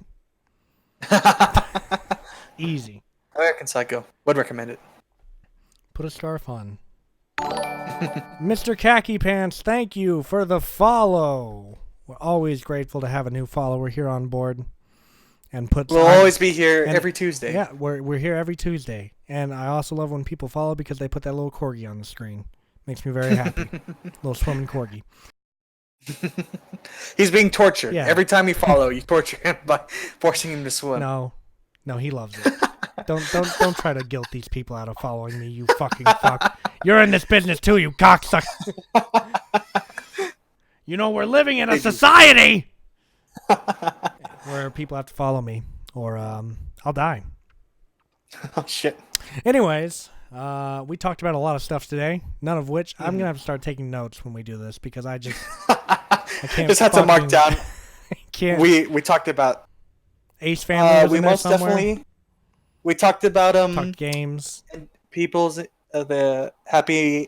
Easy. American Psycho. Would recommend it. Put a scarf on. Mr. Khaki Pants, thank you for the follow. We're always grateful to have a new follower here on board. And put We'll always be here and- every Tuesday. Yeah, we're here every Tuesday. And I also love when people follow because they put that little corgi on the screen. Makes me very happy. Little swimming corgi. He's being tortured. Yeah. Every time you follow, you torture him by forcing him to swim. No, he loves it. Don't try to guilt these people out of following me, you fucking fuck. You're in this business too, you cocksucker. You know we're living in a society where people have to follow me, or I'll die. Oh shit. Anyways, We talked about a lot of stuff today, none of which I'm gonna have to start taking notes when we do this because I can't. Just have to mark down. Can't. We talked about Ace Family. Was we in there most somewhere. definitely. We talked about Talked games. people's the happy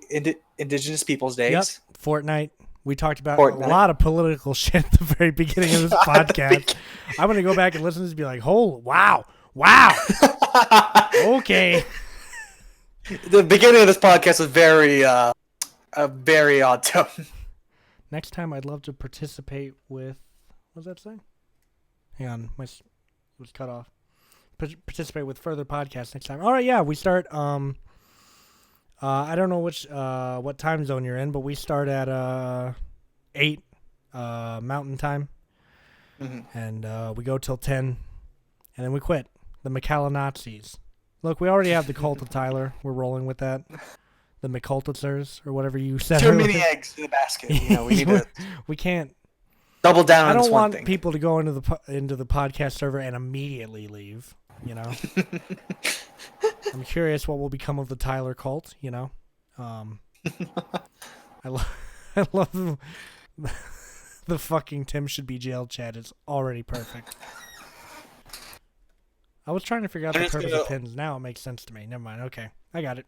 Indigenous Peoples Days. Yep. Fortnite. We talked about Fortnite. a lot of political shit at the very beginning of this podcast. I'm gonna go back and listen to this and be like, "Oh, wow, okay." The beginning of this podcast was very a very odd tone. Next time, I'd love to participate with. What does that say? Hang on, it was cut off. Participate with further podcasts next time. All right, yeah, we start. I don't know what time zone you're in, but we start at 8 Mountain Time, and we go till 10, and then we quit. The McCalla Nazis. Look, we already have the cult of Tyler. We're rolling with that. The McCultitzers, or whatever you said. Too many eggs in the basket. You know, we need to We can't. double down on I this don't one want thing. people to go into the podcast server and immediately leave. You know. I'm curious what will become of the Tyler cult. You know. I love the fucking Tim should be jailed chat. It's already perfect. I was trying to figure out the purpose of pins. Now it makes sense to me. Never mind. Okay, I got it.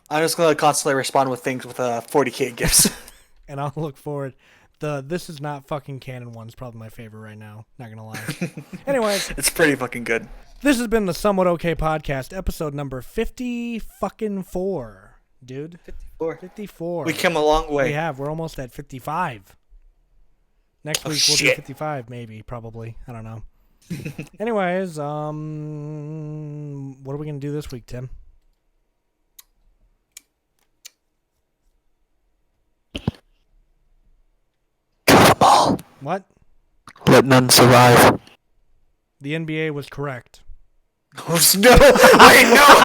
I'm just gonna constantly respond with things with 40K gifts. And I'll look forward. The "this is not fucking canon" one's probably my favorite right now. Not gonna lie. Anyways, It's pretty fucking good. this has been the Somewhat Okay Podcast, episode number 54, dude. 54. We came a long way. We have. We're almost at 55. Next week we'll do shit. 55, maybe, probably. I don't know. Anyways, what are we gonna do this week, Tim? What? Let none survive. The NBA was correct. Oh, no! Wait, no!